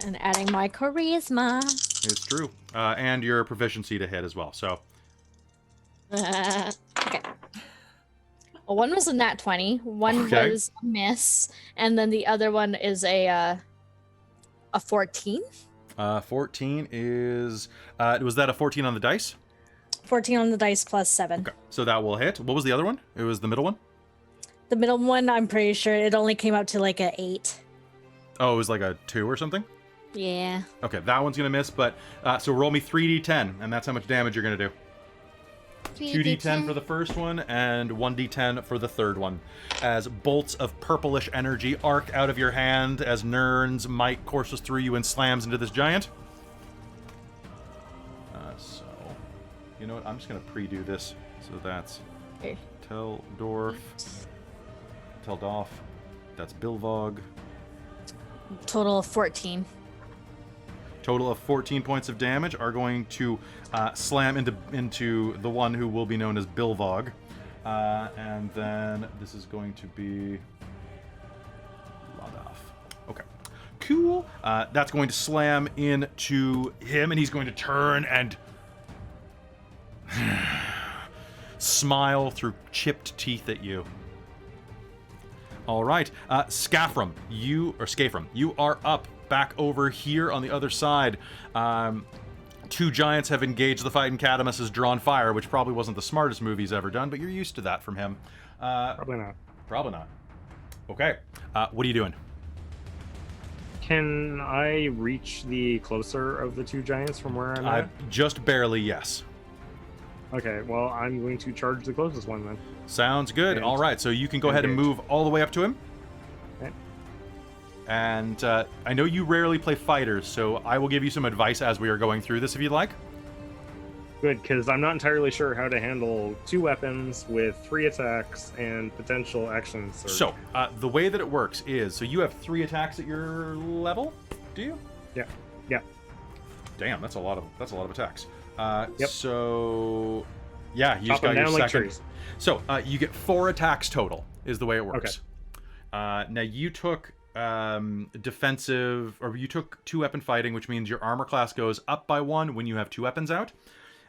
And adding my charisma. It's true. And your proficiency to hit as well. So Okay. Well, one was a nat 20, one Okay. was a miss, and then the other one is a 14. 14 is. Was that a 14 on the dice? 14 on the dice plus 7. Okay. So that will hit. What was the other one? It was the middle one? The middle one, I'm pretty sure it only came out to like a 8. Oh, it was like a 2 or something? Yeah. Okay, that one's going to miss, but. So roll me 3d10, and that's how much damage you're going to do. 2d10 for the first one, and 1d10 for the third one. As bolts of purplish energy arc out of your hand as Nyrn's might courses through you and slams into this giant. So, you know what? I'm just going to pre-do this. So that's Okay. Tell Dorf. Tell Doff. That's Bilvog. Total of 14. Total of 14 points of damage are going to slam into the one who will be known as Bilvog. And then this is going to be Ladaf. Okay. Cool. That's going to slam into him, and he's going to turn and smile through chipped teeth at you. All right. Skafrem, you are up. Back over here on the other side. 2 giants have engaged the fight, and Kadamus has drawn fire, which probably wasn't the smartest move he's ever done, but you're used to that from him. Probably not. Probably not. Okay. What are you doing? Can I reach the closer of the 2 giants from where I'm at? Just barely, yes. Okay, well, I'm going to charge the closest one then. Sounds good. And All right, so you can go ahead and engage. move all the way up to him. Okay. And I know you rarely play fighters, so I will give you some advice as we are going through this if you'd like. Good, because I'm not entirely sure how to handle 2 weapons with 3 attacks and potential action surge. So, the way that it works is, so you have 3 attacks at your level, do you? Yeah. Yeah. Damn, that's a lot of attacks. Yep. So, yeah, you Chop just got them your down like second. trees. So, you get 4 attacks total, is the way it works. Now, you took defensive, or you took 2 weapon fighting, which means your armor class goes up by 1 when you have 2 weapons out.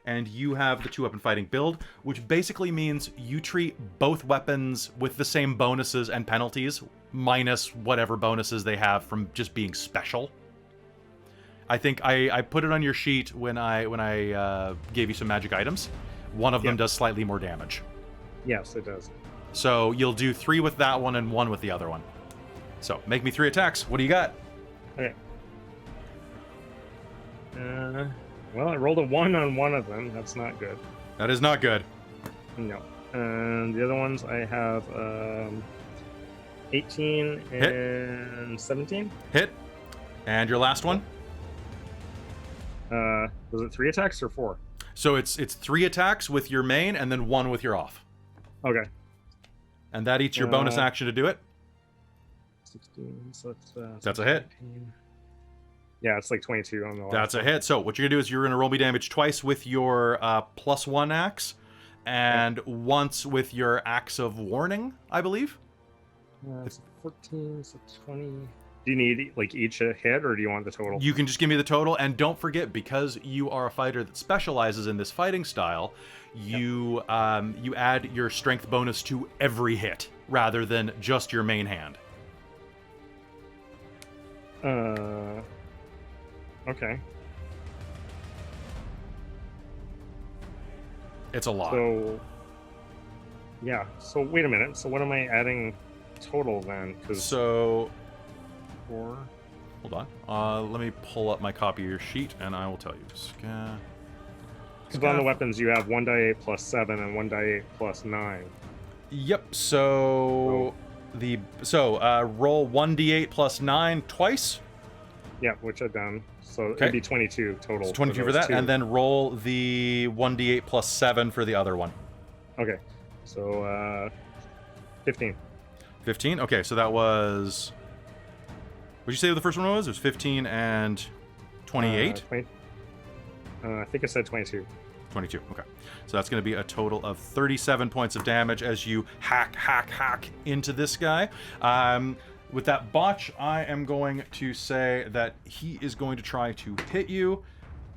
And you have the 2 weapon fighting build, which basically means you treat both weapons with the same bonuses and penalties, minus whatever bonuses they have from just being special. I think I put it on your sheet when I gave you some magic items. One of them does slightly more damage. Yes, it does. So you'll do 3 with that one and 1 with the other one. So make me 3 attacks. What do you got? Okay. Well, I rolled a 1 on one of them. That's not good. That is not good. No. And the other ones I have 18 and 17. Hit. And your last one? Was it 3 attacks or 4? So it's 3 attacks with your main and then 1 with your off. Okay. And that eats your bonus action to do it. 16, so That's a hit. 17. Yeah, it's like 22 on the last That's a one. hit. So what you're going to do is you're going to roll me damage twice with your +1 axe and once with your axe of warning, I believe. It's 14, so 20. Do you need like each a hit, or do you want the total? You can just give me the total, and don't forget, because you are a fighter that specializes in this fighting style, you you add your strength bonus to every hit rather than just your main hand. Okay. It's a lot. So Yeah. So wait a minute. So what am I adding total then? Because So, 4. hold on. Let me pull up my copy of your sheet, and I will tell you. Because on the weapons you have 1d8 plus 7 and 1d8 plus 9. Yep. So roll 1d8 plus 9 twice. Yeah, which I've done. So Okay. it'd be 22 total. So 22 for those that, two. and then roll the 1d8 plus 7 for the other one. Okay. So 15. 15. Okay, so that was. What'd you say the first one was? It was 15 and 28. 20, I think I said 22. 22. Okay. So that's going to be a total of 37 points of damage as you hack into this guy. With that botch, I am going to say that he is going to try to hit you,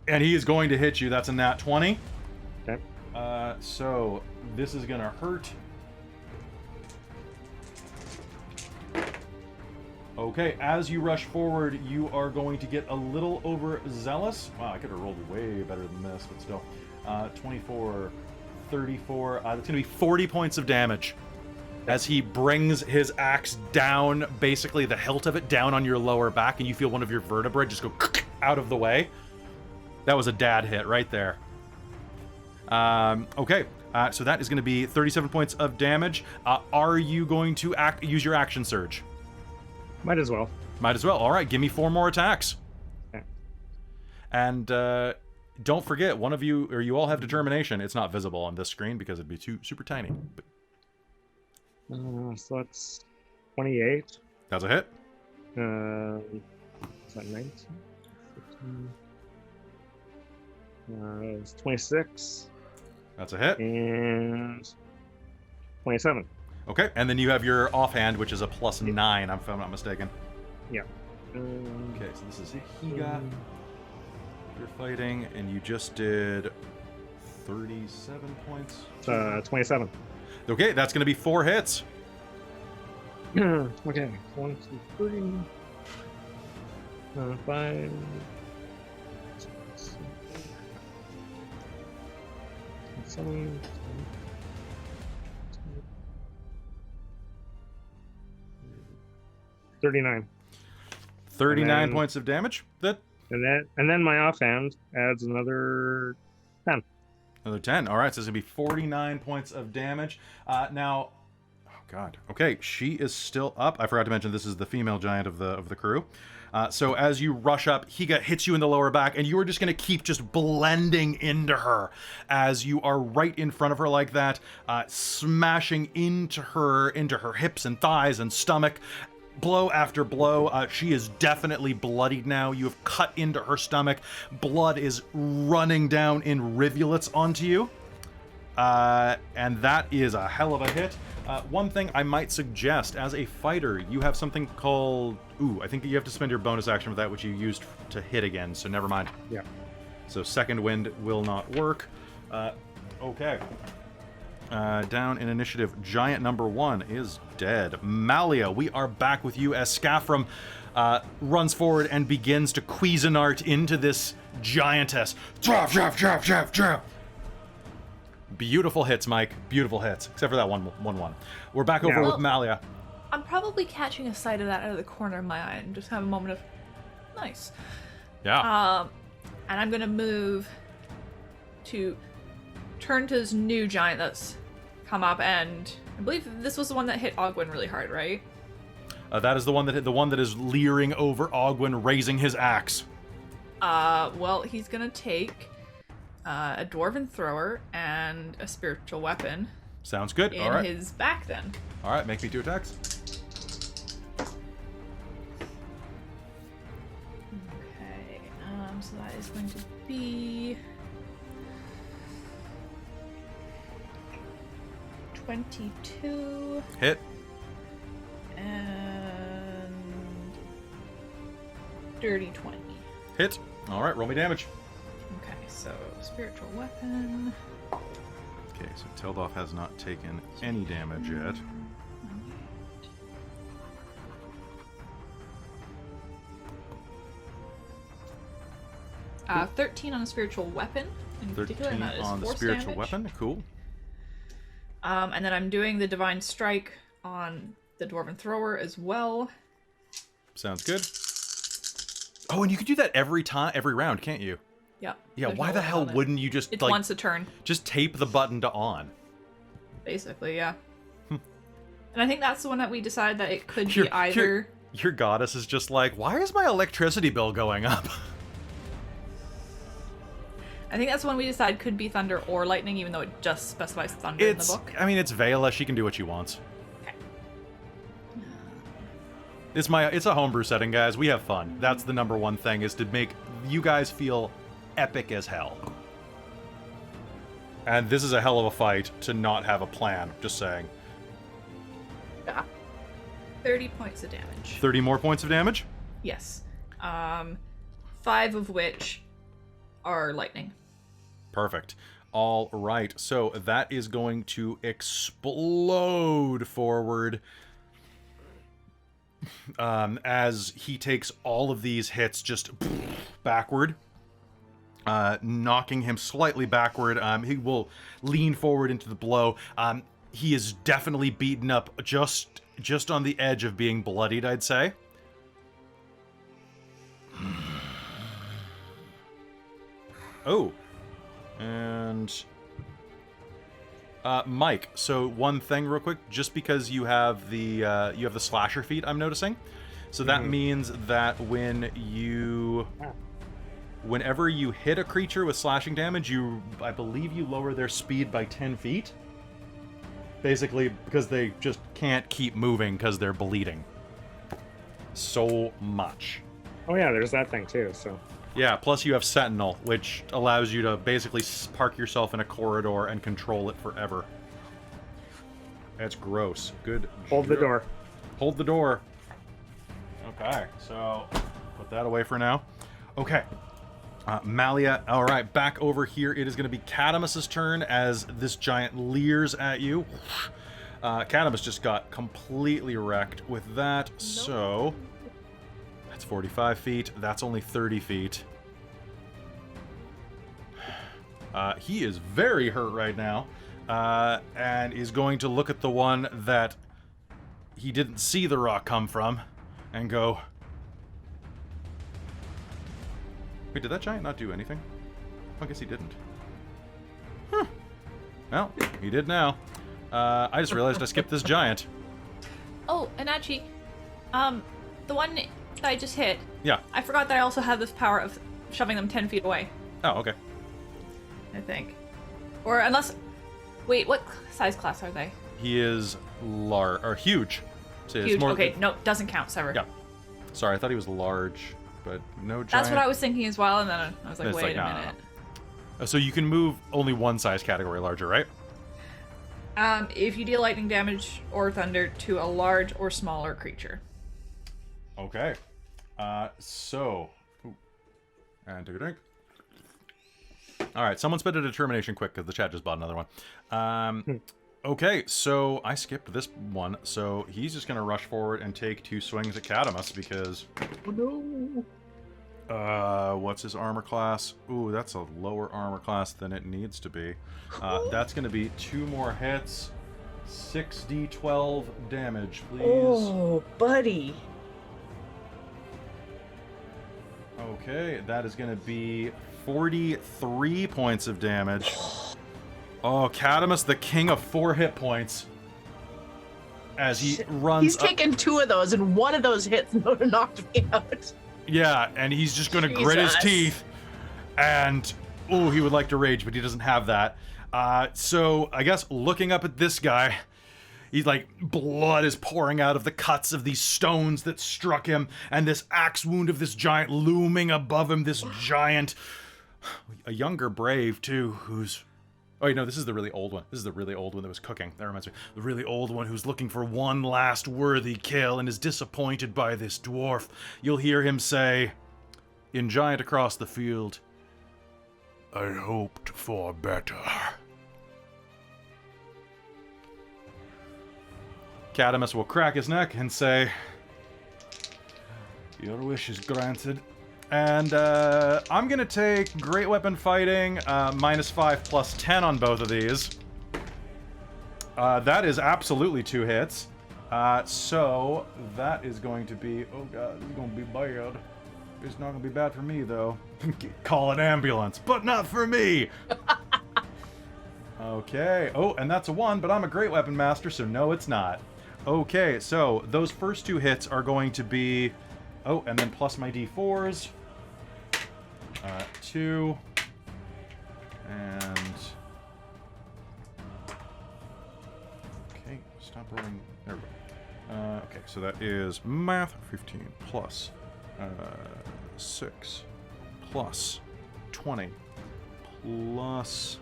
and he is going to hit you. That's a nat 20. Okay. So this is going to hurt. Okay, as you rush forward, you are going to get a little overzealous. Wow, I could have rolled way better than this, but still. 24, 34. That's going to be 40 points of damage as he brings his axe down, basically the hilt of it down on your lower back, and you feel one of your vertebrae just go out of the way. That was a dad hit right there. Okay, so that is going to be 37 points of damage. Are you going to use your action surge? Might as well. Might as well. All right, give me 4 more attacks. Okay. And don't forget, one of you, or you all have determination. It's not visible on this screen because it'd be super tiny. But So that's 28. that's a hit. Is that 19? 15. It's 26. That's a hit. And 27. Okay, and then you have your offhand, which is a +9, if I'm not mistaken. Yeah. Okay, so this is Higa. You're fighting, and you just did 37 points. 27. Okay, that's going to be 4 hits. Okay. 1, 2, 3. 5. 6, 7. 39. 39 then- points of damage. That And then my offhand adds another 10. Another 10. All right, so it's going to be 49 points of damage. Now, oh god. Okay, she is still up. I forgot to mention this is the female giant of the crew. So as you rush up, Higa hits you in the lower back, and you are just going to keep just blending into her as you are right in front of her like that, smashing into her hips and thighs and stomach. Blow after blow. She is definitely bloodied now. You have cut into her stomach. Blood is running down in rivulets onto you. And that is a hell of a hit. One thing I might suggest, as a fighter, you have something called... Ooh, I think you have to spend your bonus action with that, which you used to hit again, so never mind. Yeah. So second wind will not work. Okay. Down in initiative, giant number 1 is dead. Malia, we are back with you as Skafrem runs forward and begins to Cuisinart into this giantess. Drop. Beautiful hits, Mike. Beautiful hits. Except for that 1-1. We're back over Yeah. with Malia. I'm probably catching a sight of that out of the corner of my eye and just have a moment of nice. Yeah. And I'm gonna move to turn to this new giant that's come up, and I believe this was the one that hit Ogwyn really hard, right? That is the one that hit, the one that is leering over Ogwyn, raising his axe. Well, he's gonna take a dwarven thrower and a spiritual weapon Sounds good. in All right. his back then. All right, make me 2 attacks. Okay, so that is going to be 22 Hit. and dirty 20. Hit. All right, roll me damage. Okay, so spiritual weapon. Okay, so Teldoff has not taken any damage yet. 13 on a spiritual weapon in particular, and 13 that is on the force spiritual damage. weapon. Cool. And then I'm doing the Divine Strike on the Dwarven Thrower as well. Sounds good. Oh, and you can do that every round, can't you? Yeah. Yeah, there's why no the limit hell on it. wouldn't you just, It's like, once a turn, just tape the button to on? basically, yeah. And I think that's the one that we decided that it could Your- be either... Your goddess is just like, why is my electricity bill going up? I think that's the one we decided could be thunder or lightning, even though it just specifies thunder in the book. I mean, it's Vela. She can do what she wants. Okay. It's a homebrew setting, guys. We have fun. That's the number one thing, is to make you guys feel epic as hell. And this is a hell of a fight to not have a plan, just saying. Yeah. 30 points of damage. 30 more points of damage? Yes. 5 of which are lightning. Perfect. All right. So that is going to explode forward as he takes all of these hits just backward, knocking him slightly backward. He will lean forward into the blow. He is definitely beaten up, just on the edge of being bloodied, I'd say. Oh. And Mike, so one thing real quick, just because you have the slasher feat, I'm noticing. So that means that whenever you hit a creature with slashing damage, I believe you lower their speed by 10 feet. Basically, because they just can't keep moving because they're bleeding so much. Oh yeah, there's that thing too. So Yeah, plus you have Sentinel, which allows you to basically park yourself in a corridor and control it forever. That's gross. Good. hold the door. Hold the door. Okay, so put that away for now. Okay. Malia, all right, back over here. It is going to be Kadamus' turn as this giant leers at you. Kadamus just got completely wrecked with that, so that's 45 feet. That's only 30 feet. He is very hurt right now, and is going to look at the one that he didn't see the rock come from and go... Wait, did that giant not do anything? I guess he didn't. Huh. Well, he did now. I just realized I skipped this giant. Oh, and actually, the one that I just hit, Yeah. I forgot that I also have this power of shoving them 10 feet away, Oh, okay. I think. Or unless... Wait, what size class are they? He is huge. So it's Huge. more- Okay, no, doesn't count, sever. Yeah. Sorry, I thought he was large, but no giant. That's what I was thinking as well, and then I was like, It's wait like, a no, no, minute. So you can move only one size category larger, right? If you deal lightning damage or thunder to a large or smaller creature. Okay. So... Ooh. And take a drink. Alright, someone spit a determination quick, because the chat just bought another one. Okay, so I skipped this one, so he's just going to rush forward and take 2 swings at Kadamus, because... Oh no. What's his armor class? Ooh, that's a lower armor class than it needs to be. That's going to be 2 more hits. 6d12 damage, please. Oh, buddy. Okay, that is going to be 43 points of damage. Oh, Kadamus, the king of 4 hit points. As he runs He's up. taken 2 of those, and one of those hits knocked me out. Yeah, and he's just going to grit his Jesus. teeth. And, oh, he would like to rage, but he doesn't have that. So, I guess looking up at this guy, he's like, blood is pouring out of the cuts of these stones that struck him, and this axe wound of this giant looming above him, this giant, a younger brave, too, who's... Oh, wait, no, this is the really old one. This is the really old one that was cooking. That reminds me. The really old one who's looking for one last worthy kill and is disappointed by this dwarf. You'll hear him say, in giant across the field, I hoped for better. Kadamus will crack his neck and say, your wish is granted. And I'm going to take Great Weapon Fighting, -5 +10 on both of these. That is absolutely 2 hits. So that is going to be... Oh god, this is going to be bad. It's not going to be bad for me, though. Call an ambulance, but not for me! Okay. Oh, and that's a 1, but I'm a great weapon master, so no, it's not. Okay, so those first 2 hits are going to be... Oh, and then plus my d4s. 2. And... Okay, stop rolling. There we go. Okay, so that is math 15 plus 6 plus 20 plus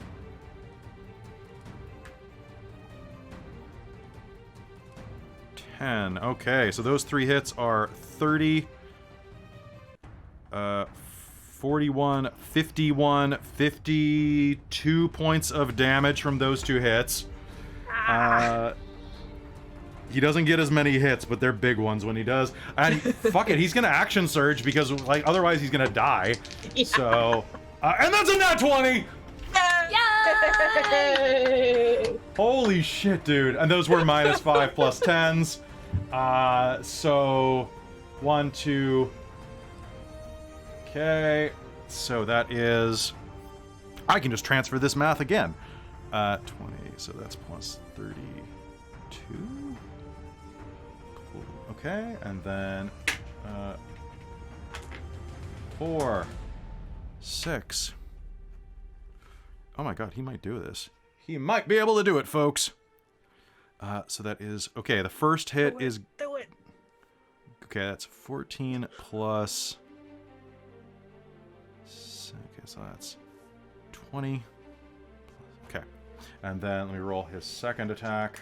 10. Okay, so those 3 hits are 30, 41, 51, 52 points of damage from those 2 hits. He doesn't get as many hits, but they're big ones when he does. And fuck it, he's gonna action surge because, like, otherwise he's gonna die. Yeah. So, and that's a nat 20! Yay! Holy shit, dude. And those were minus 5 plus 10s. So 1, 2. Okay. So that is... I can just transfer this math again. 20, so that's plus 32. Cool. Okay, and then 4, 6. Oh my god, he might do this. He might be able to do it, folks. So that is... Okay, the first hit is... Do it! Okay, that's 14 plus... Okay, so that's 20. Okay. And then let me roll his second attack.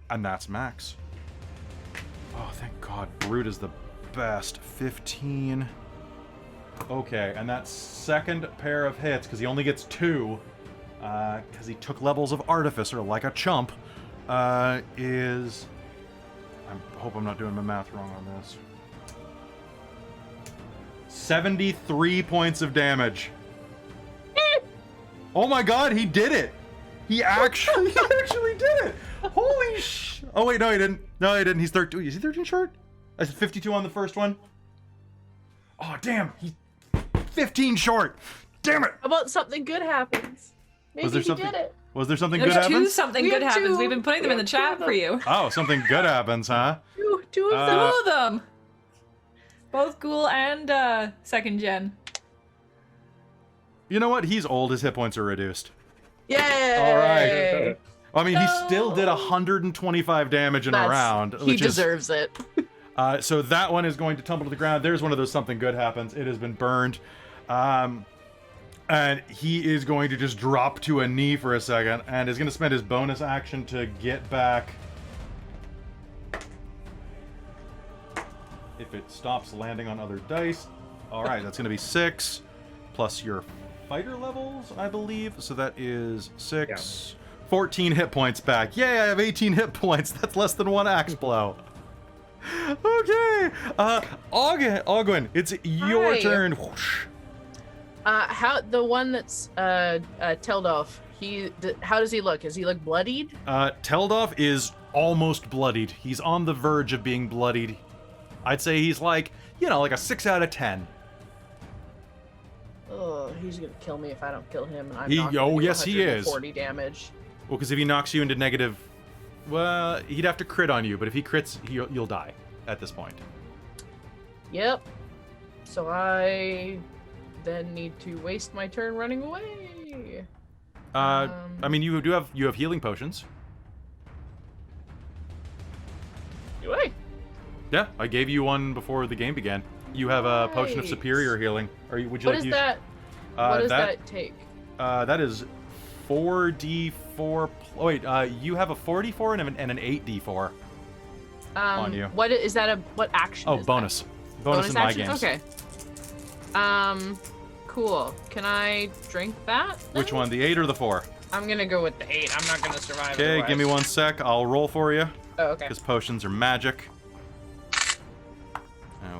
And that's max. Oh, thank God. Brute is the best. 15. Okay, and that second pair of hits, because he only gets 2, because he took levels of Artificer like a chump, is... I hope I'm not doing my math wrong on this. 73 points of damage. Oh my god, he did it! He actually did it! Holy sh... Oh wait, no he didn't. No he didn't. He's 13. Is he 13 short? I said 52 on the first one. Oh damn, he's 15 short. Damn it! How about something good happens? Maybe Was there he something? did it. Was there something There's good 2 happens? something We good have happens. 2. We've been putting them We in the have chat 2 for you. Oh, something good happens, huh? Two of them. 2 of them. Both Ghoul and second gen. You know what? He's old. His hit points are reduced. Yay! All right. I mean, he still did 125 damage in a round. He deserves it. So that one is going to tumble to the ground. There's one of those something good happens. It has been burned. And he is going to just drop to a knee for a second and is going to spend his bonus action to get back. If it stops landing on other dice. All right, that's going to be 6 plus your fighter levels, I believe. So that is 6. Yeah. 14 hit points back. Yay, I have 18 hit points. That's less than 1 axe blow. Okay. Ogwyn, it's your turn. Whoosh. How the one that's Teldolf, how does he look? Does he look bloodied? Teldolf is almost bloodied. He's on the verge of being bloodied. I'd say he's like, like a 6 out of 10. Oh, he's gonna kill me if I don't kill him. And I'm yes, he is. 40 damage. Well, because if he knocks you into negative, well, he'd have to crit on you. But if he crits, you'll die at this point. Yep. So I then need to waste my turn running away. I mean, you have healing potions. Do I? Yeah, I gave you one before the game began. You have a potion of superior healing. Would you what like to use? That? What does that take? That is 4d4. Wait, you have a 4d4 and an 8d4 on you. What is that? What action? Oh, is bonus. That? Bonus in action? my games. Okay. Cool. Can I drink that? Then? Which one, the 8 or the 4? I'm gonna go with the 8. I'm not gonna survive. Okay, otherwise. give me 1 sec. I'll roll for you. Oh, okay. Because potions are magic.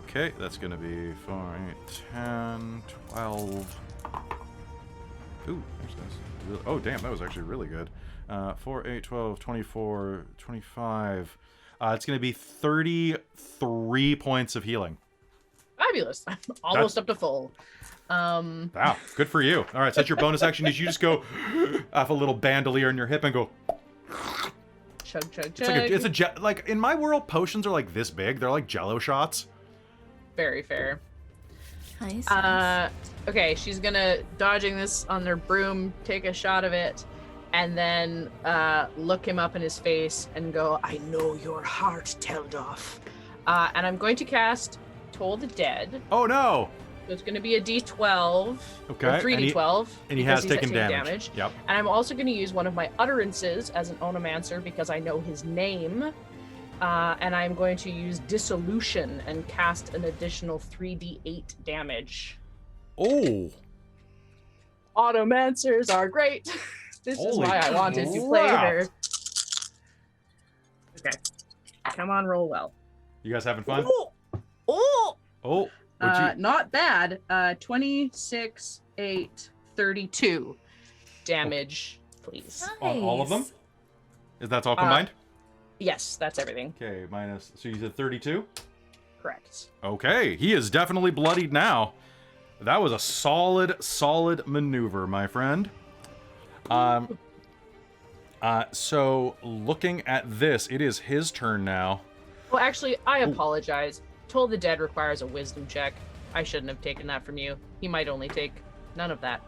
Okay, that's gonna be 4, 8, 10, 12. Ooh, oh, damn, that was actually really good. 4, 8, 12, 24, 25. It's going to be 33 points of healing. Fabulous. I'm almost up to full. Wow, good for you. All right, so that's your bonus action. Is you just go off a little bandolier in your hip and go. Chug, chug, It's chug. like in my world, potions are like this big. They're like Jello shots. Very fair. Nice. Okay, she's gonna dodging this on their broom, take a shot of it, and then look him up in his face and go, "I know your heart, Teldoff." And I'm going to cast Toll the Dead. Oh no! So it's going to be a D12. Okay. Or 3D12. And he because has he's taken damage. Yep. And I'm also going to use one of my utterances as an onomancer because I know his name. And I'm going to use Dissolution and cast an additional 3d8 damage. Oh! Onomancers are great. This is Holy why I wanted to play crap. her. Okay. Come on, roll well. You guys having fun? Oh! Oh! Would you... Not bad. 26, 8, 32 damage, please. On all of them? Nice. Is that all combined? Yes, that's everything. Okay, minus... So you said 32? Correct. Okay, he is definitely bloodied now. That was a solid maneuver, my friend. So looking at this, it is his turn now. Well, actually, I apologize. Toll the Dead requires a wisdom check. I shouldn't have taken that from you. He might only take none of that.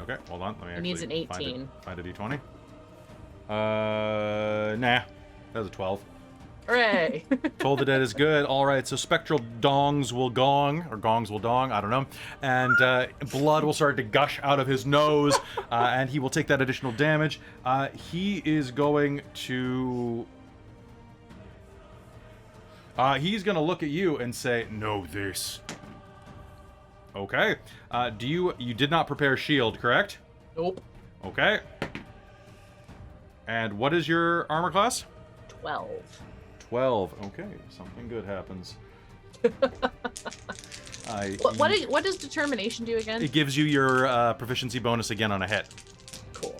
Okay, hold on. Let me He needs actually an 18. Find a d20. Nah. That was a 12. Hooray! Toll the Dead is good. All right, so spectral dongs will gong, or gongs will dong, I don't know. And blood will start to gush out of his nose, and he will take that additional damage. He is going to... he's going to look at you and say, "Know this." Okay. You did not prepare shield, correct? Nope. Okay. And what is your armor class? 12. 12. Okay, something good happens. What does determination do again? It gives you your proficiency bonus again on a hit. Cool.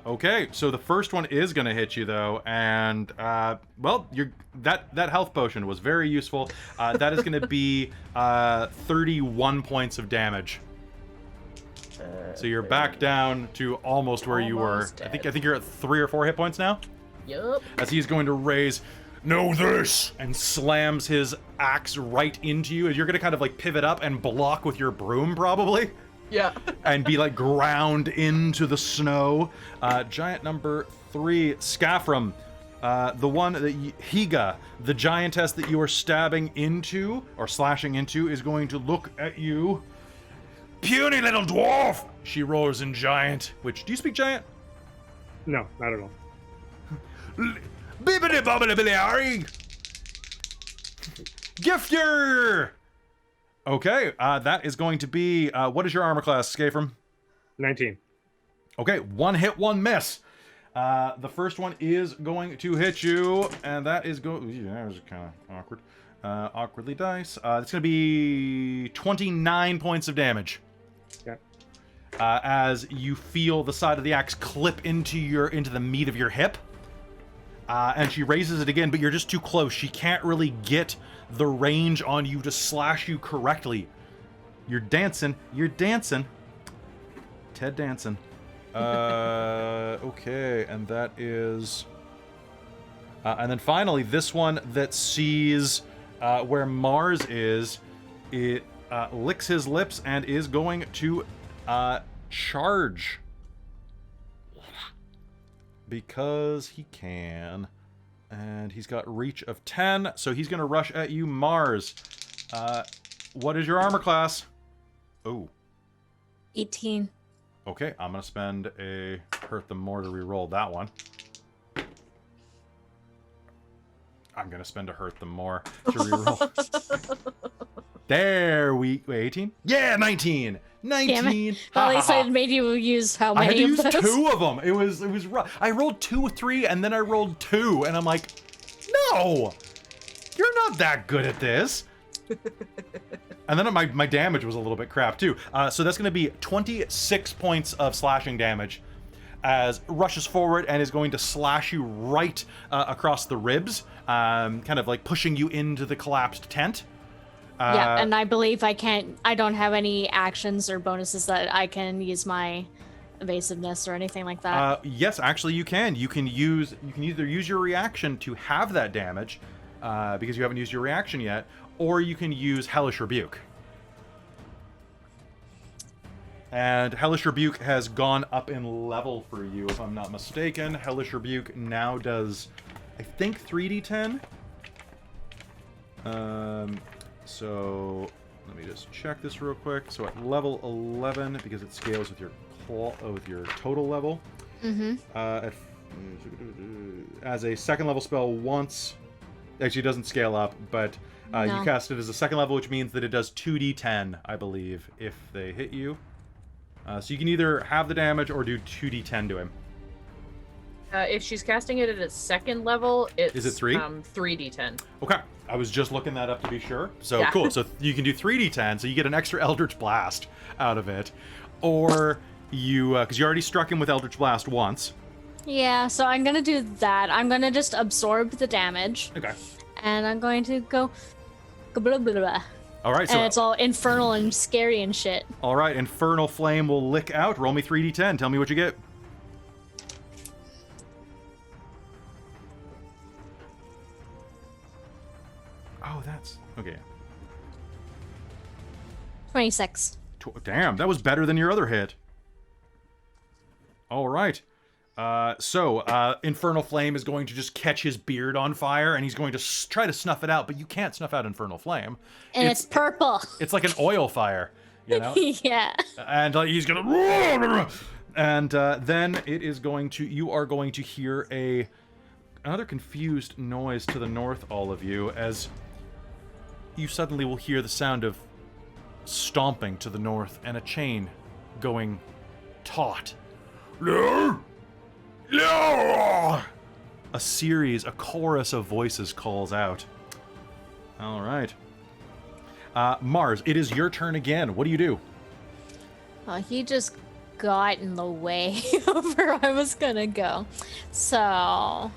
Okay, so the first one is going to hit you though, and well, that health potion was very useful. That is going to be 31 points of damage. So you're back down to almost where you were. Almost I think dead. you're at 3 or 4 hit points now. Yup. As he's going to raise, "Know this," and slams his axe right into you. As you're going to kind of like pivot up and block with your broom, probably. Yeah. And be like ground into the snow. Giant number 3, Skafrem. The one that Higa, the giantess that you are stabbing into or slashing into, is going to look at you. "Puny little dwarf!" she roars in giant. Which, do you speak giant? No, not at all. Bibbidi bobbidi billy harry! Gifter! Okay, that is going to be, what is your armor class, Skafrem? 19. Okay, 1 hit, 1 miss. The first one is going to hit you, and that is that was kind of awkward. Awkwardly dice. It's going to be 29 points of damage. Okay. As you feel the side of the axe clip into the meat of your hip. And she raises it again, but you're just too close. She can't really get the range on you to slash you correctly. You're dancing. Ted dancing. Okay, and that is... and then finally, this one that sees where Mars is, it licks his lips and is going to charge. Because he can. And he's got reach of 10, so he's going to rush at you, Mars. What is your armor class? Oh. 18. Okay, I'm going to spend a hurt them more to reroll that one. I'm going to spend a hurt them more to reroll. There we... Wait, 18? Yeah, 19! 19! Damn it. Well, at least I made you use how I had many to of use those? 2 of them. It was rough. I rolled 2, 3, and then I rolled 2, and I'm like, no! You're not that good at this! And then my damage was a little bit crap too. So that's going to be 26 points of slashing damage as rushes forward and is going to slash you right across the ribs, kind of like pushing you into the collapsed tent. Yeah, and I believe I don't have any actions or bonuses that I can use my evasiveness or anything like that. Yes, actually you can. You can either use your reaction to have that damage, because you haven't used your reaction yet, or you can use Hellish Rebuke. And Hellish Rebuke has gone up in level for you, if I'm not mistaken. Hellish Rebuke now does, I think, 3d10. So let me just check this real quick. So at level 11, because it scales with your total level. As a second level spell once, actually it doesn't scale up, but you cast it as a second level, which means that it does 2d10, I believe, if they hit you. So you can either have the damage or do 2d10 to him. If she's casting it at its second level, it's Is it 3? 3d10. Okay, I was just looking that up to be sure. So Yeah. cool. So you can do 3d10, so you get an extra Eldritch Blast out of it, or you because you already struck him with Eldritch Blast once. Yeah, so I'm gonna do that. I'm gonna just absorb the damage, Okay. and I'm going to go blah, blah, blah. All right. So And it's all infernal and scary and shit. all right, Infernal Flame will lick out. Roll me 3d10. Tell me what you get. Oh, that's okay. 26. Damn, that was better than your other hit. All right. So Infernal Flame is going to just catch his beard on fire, and he's going to try to snuff it out, but you can't snuff out Infernal Flame. And it's purple. It's like an oil fire, you know? Yeah. And he's gonna... And then it is going to... You are going to hear another confused noise to the north, all of you, as you suddenly will hear the sound of stomping to the north and a chain going taut. A chorus of voices calls out. All right. Mars, it is your turn again. What do you do? He just got in the way of where I was gonna go. So...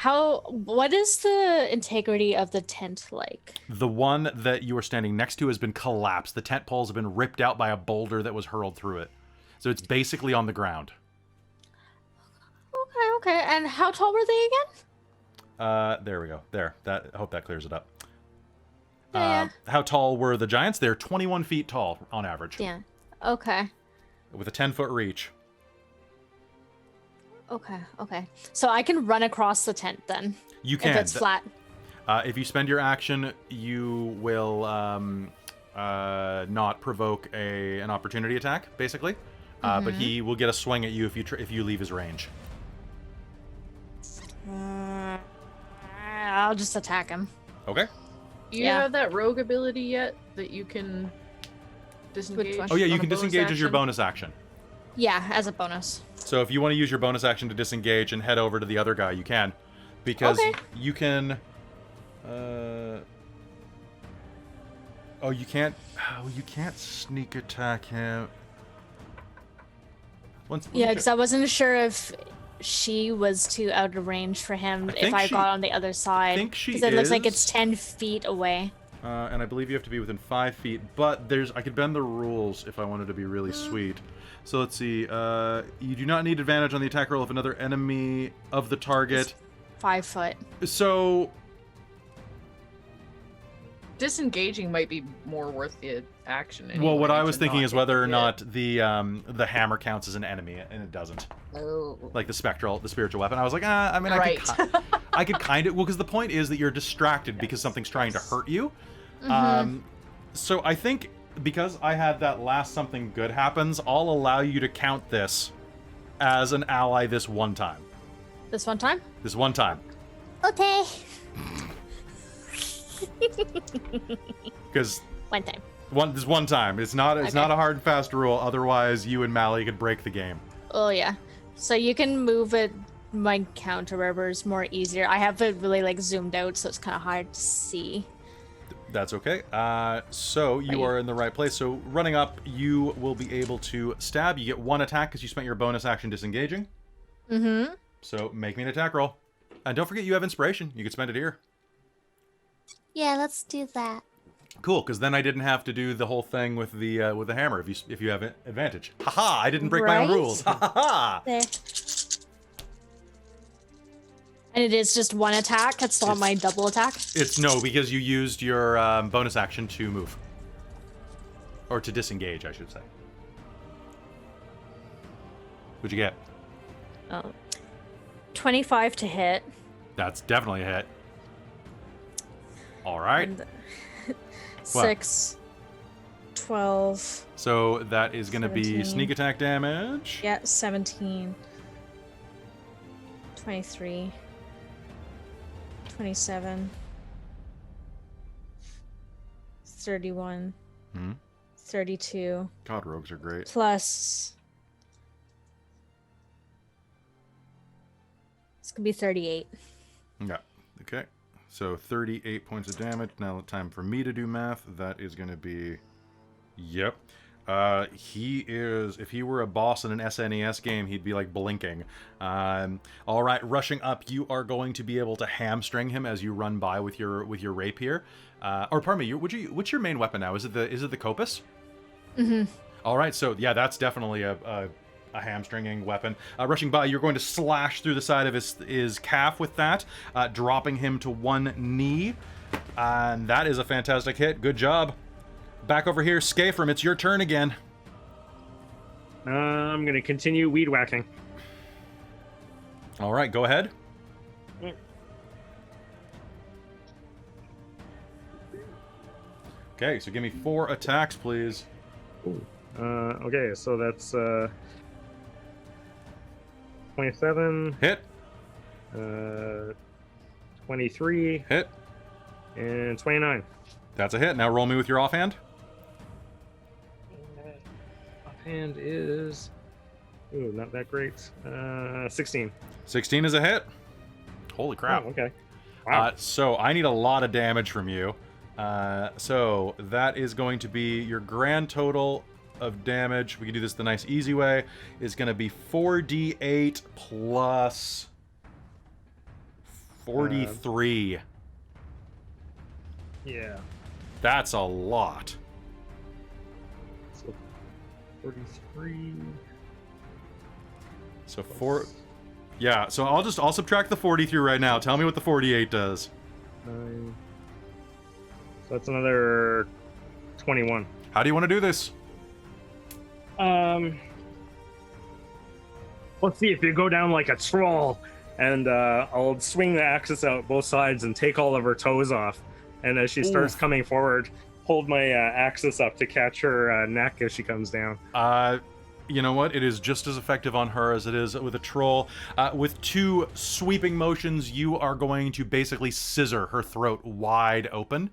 What is the integrity of the tent like? The one that you are standing next to has been collapsed. The tent poles have been ripped out by a boulder that was hurled through it. So it's basically on the ground. Okay. And how tall were they again? There we go. There. I hope that clears it up. Yeah. How tall were the giants? They're 21 feet tall on average. Yeah. Okay. With a 10-foot reach. Okay. So I can run across the tent then. You can. If it's flat. If you spend your action, you will not provoke an opportunity attack, basically. But he will get a swing at you if you leave his range. I'll just attack him. Okay. Do you Yeah. have that rogue ability yet that you can disengage? one? Oh yeah, you on a can bonus disengage as your action? bonus action. Yeah, as a bonus. So if you want to use your bonus action to disengage and head over to the other guy, you can. Because Okay. you can... you can't sneak attack him. Yeah, because I wasn't sure if she was too out of range for him if I got on the other side. I think she Because it looks like it's is. 10 feet away. And I believe you have to be within 5 feet, but I could bend the rules if I wanted to be really sweet. So let's see. You do not need advantage on the attack roll if another enemy of the target. 5 foot. So Disengaging might be more worth the action. well, what anyway I was to thinking not is whether or hit. not the hammer counts as an enemy, and it doesn't. Oh. Like the spiritual weapon. I was like, I mean, Right. I could kind of, well, because the point is that you're distracted because something's trying to hurt you. So I think because I had that last something good happens, I'll allow you to count this as an ally this one time. This one time? This one time. Okay. Because One time. this one time. It's not Okay. not a hard and fast rule. Otherwise, you and Malia could break the game. Oh, yeah. So you can move it my counter wherever is more easier. I have it really like zoomed out, so it's kind of hard to see. That's okay. So you are in the right place. So running up, you will be able to stab. You get 1 attack because you spent your bonus action disengaging. Mm-hmm. So make me an attack roll. And don't forget you have inspiration. You can spend it here. Yeah, let's do that. Cool, because then I didn't have to do the whole thing with the hammer if you have advantage. Haha! I didn't break my own Right? rules. Ha ha ha! There. And it is just 1 attack. It's not my double attack. It's no, because you used your bonus action to move. Or to disengage, I should say. What'd you get? 25 to hit. That's definitely a hit. All right. And 6, 12. So that is going to be 17. sneak attack damage. Yeah, 17. 23. 27. 31. 32. God, rogues are great. Plus. It's going to be 38. Yeah. Okay. So 38 points of damage. Now time for me to do math. That is going to be... Yep. He is... If he were a boss in an SNES game, he'd be like blinking. All right. Rushing up, you are going to be able to hamstring him as you run by with your rapier. Or pardon me, what's your main weapon now? Is it the Copus? Mm-hmm. All right. So yeah, that's definitely a hamstringing weapon. Rushing by, you're going to slash through the side of his calf with that, dropping him to 1 knee. And that is a fantastic hit. Good job. Back over here, Skafrem, it's your turn again. I'm going to continue weed whacking. All right, go ahead. Okay, so give me 4 attacks, please. Okay, so that's 27, Hit, 23, hit. and 29. That's a hit. Now roll me with your offhand. Offhand is... Ooh, not that great. 16. 16 is a hit. Holy crap. Oh, okay. Wow. So I need a lot of damage from you. So that is going to be your grand total of damage. We can do this the nice easy way. Is going to be 4d8 plus 43. Yeah. That's a lot. So 43. So 4. Yeah. So I'll subtract the 43 right now. Tell me what the 48 does. 9. So that's another 21. How do you want to do this? Let's see if you go down like a troll, and I'll swing the axis out both sides and take all of her toes off. And as she starts coming forward, hold my axis up to catch her neck as she comes down. You know what? It is just as effective on her as it is with a troll. With 2 sweeping motions, you are going to basically scissor her throat wide open,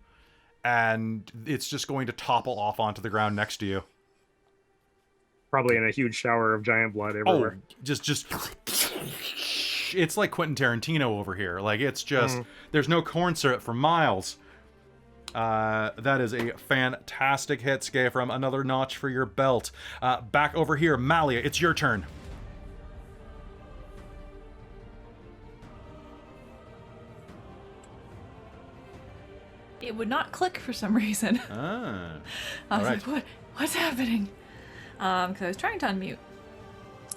and it's just going to topple off onto the ground next to you. Probably in a huge shower of giant blood everywhere. Oh, just it's like Quentin Tarantino over here. Like, it's just there's no corn syrup for miles. That is a fantastic hit, Skafrem. Another notch for your belt. Back over here, Malia, it's your turn. It would not click for some reason. Ah. I was Alright. like, what's happening? Because I was trying to unmute.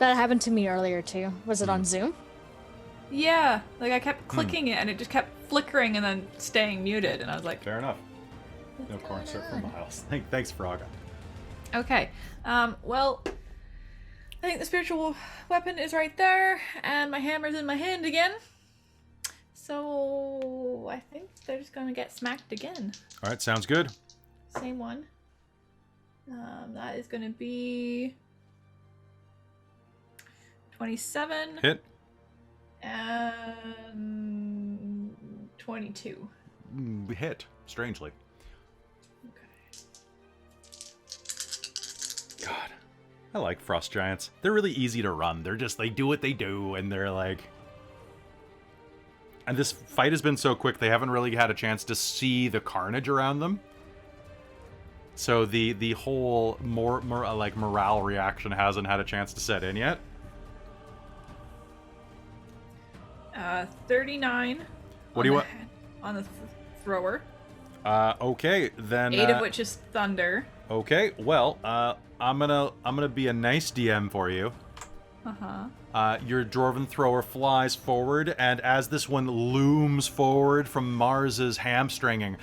That happened to me earlier too. Was it on Zoom? Yeah, like I kept clicking it and it just kept flickering and then staying muted, and I was like, Fair enough. No corn syrup for miles. Thanks, Fraga. okay. Well, I think the spiritual weapon is right there, and my hammer's in my hand again. So I think they're just gonna get smacked again. All right, sounds good. Same one. That is gonna be 27 Hit. and 22. Hit, strangely. God, I like frost giants. They're really easy to run. They do what they do, and they're like, And this fight has been so quick, they haven't really had a chance to see the carnage around them. So the whole morale reaction hasn't had a chance to set in yet. 39. What do you want? On the thrower. Okay, then 8 of which is thunder. Okay, well, I'm gonna be a nice DM for you. Your dwarven thrower flies forward, and as this one looms forward from Mars's hamstringing,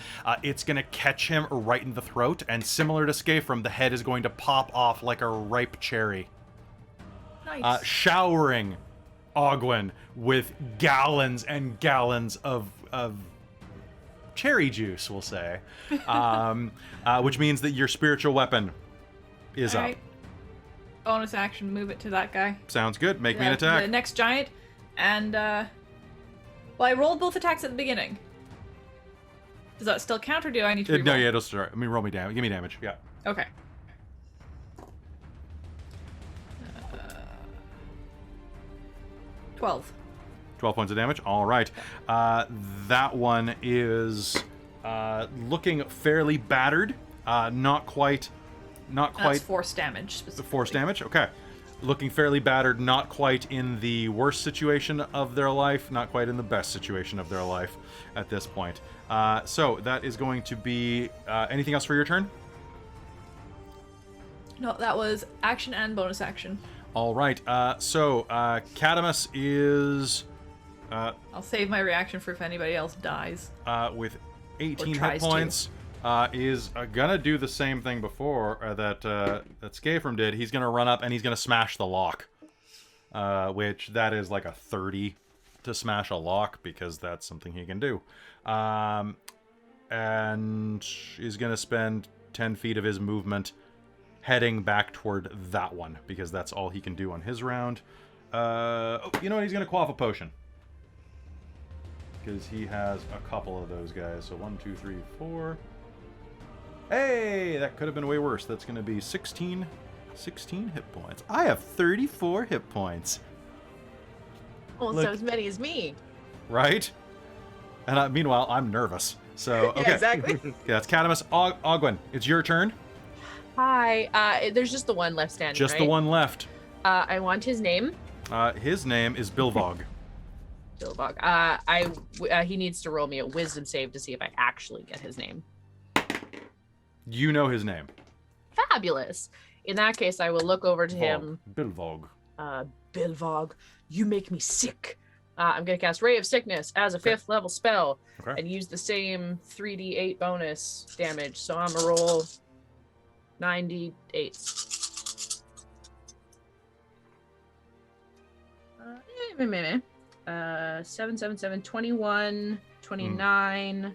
it's gonna catch him right in the throat, and similar to Skafrem, the head is going to pop off like a ripe cherry. Nice. Showering Ogwyn with gallons and gallons of cherry juice, we'll say. Which means that your spiritual weapon is All up. right. Bonus action, move it to that guy. Sounds good. Make me an The attack. next giant. And, well, I rolled both attacks at the beginning. Does that still count, or do I need to reroll? No, yeah, it'll start. I mean, roll me damage. Give me damage. Yeah. Okay. 12. 12 points of damage. All right. That one is looking fairly battered. Not quite. That's force damage specifically. Force damage. Okay. Looking fairly battered. Not quite in the worst situation of their life. Not quite in the best situation of their life at this point. So that is going to be anything else for your turn? No, that was action and bonus action. All right. So Kadamus is I'll save my reaction for if anybody else dies. with 18 Or hit tries to. points. Is gonna do the same thing before that Skafrem did. He's gonna run up and he's gonna smash the lock, which that is like a 30 to smash a lock because that's something he can do. And he's gonna spend 10 feet of his movement heading back toward that one because that's all he can do on his round. Oh, you know what? He's gonna quaff a potion. Because he has a couple of those guys. So 1, 2, 3, 4. Hey, that could have been way worse. That's going to be 16 hit points. I have 34 hit points. Almost Look. as many as me. Right? And meanwhile, I'm nervous. So, okay. Yeah, exactly. Yeah, that's Kadamus. Ogwyn, it's your turn. Hi. There's just the one left standing, Just right? the one left. I want his name. His name is Bilvog. Billbog. He needs to roll me a wisdom save to see if I actually get his name. You know his name. Fabulous. In that case, I will look over to him. Bilvog. Bilvog, you make me sick. I'm going to cast Ray of Sickness as a 5th level spell Okay. and use the same 3d8 bonus damage. So I'm going to roll 98. 7, 7, 7, 21, 29,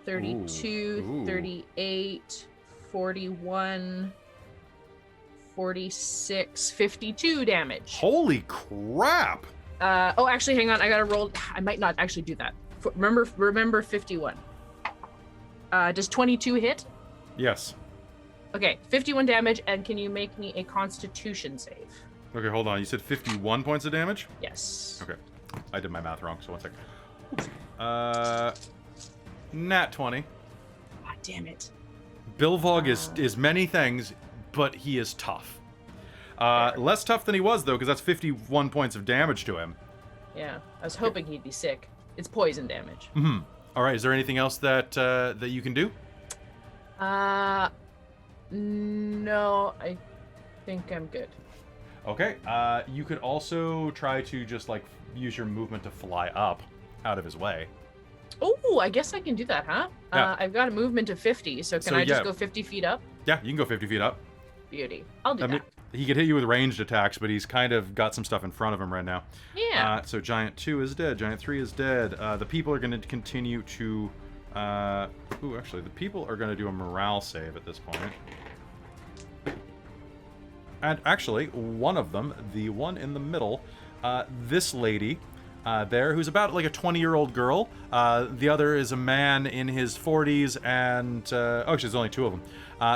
32, Ooh. 38, 41, 46, 52 damage. Holy crap! Oh, actually, hang on. I gotta roll. I might not actually do that. Remember 51. Does 22 hit? Yes. Okay, 51 damage, and can you make me a Constitution save? Okay, hold on. You said 51 points of damage? Yes. Okay. I did my math wrong, so one sec. Nat 20. God damn it. Bilvog is many things, but he is tough. Less tough than he was, though, because that's 51 points of damage to him. Yeah, I was hoping he'd be sick. It's poison damage. Mm-hmm. All right, is there anything else that that you can do? No, I think I'm good. Okay. You could also try to just, like, use your movement to fly up out of his way. Oh, I guess I can do that, huh? Yeah. I've got a movement of 50, so can So, I just yeah. go 50 feet up? Yeah, you can go 50 feet up. Beauty. I'll do I that. mean, he could hit you with ranged attacks, but he's kind of got some stuff in front of him right now. Yeah. So Giant 2 is dead. Giant 3 is dead. The people are going to continue to... actually, the people are going to do a morale save at this point. And actually, one of them, the one in the middle, this lady there, who's about like a 20-year-old girl. The other is a man in his 40s, and... actually, there's only 2 of them.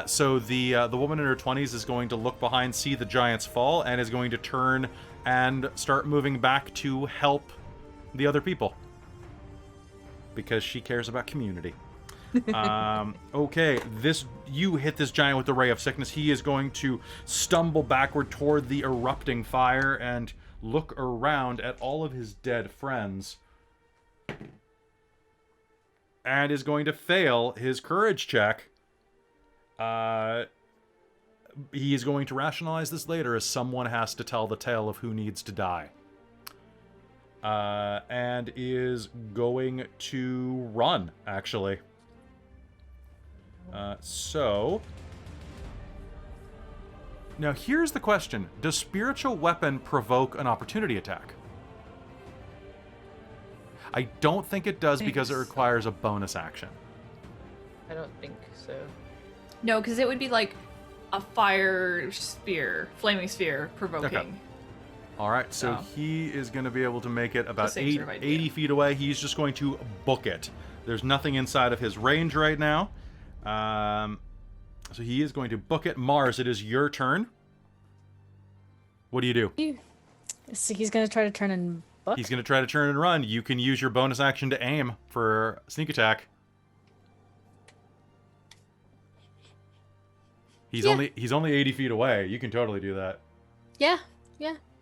So the woman in her 20s is going to look behind, see the giants fall, and is going to turn and start moving back to help the other people. because she cares about community. Okay, you hit this giant with the ray of sickness. He is going to stumble backward toward the erupting fire and look around at all of his dead friends, and is going to fail his courage check. He is going to rationalize this later as someone has to tell the tale of who needs to die. And is going to run, actually. So... Now, here's the question. Does Spiritual Weapon provoke an opportunity attack? I don't think it does because it requires a bonus action. I don't think so. No, because it would be like a fire sphere, flaming sphere provoking. Okay. All right, so he is going to be able to make it about same sort of idea. 80 feet away. He's just going to book it. There's nothing inside of his range right now. So he is going to book it. Mars, it is your turn. What do you do? So he's going to try to turn and book? He's going to try to turn and run. You can use your bonus action to aim for sneak attack. He's only 80 feet away. You can totally do that. Yeah.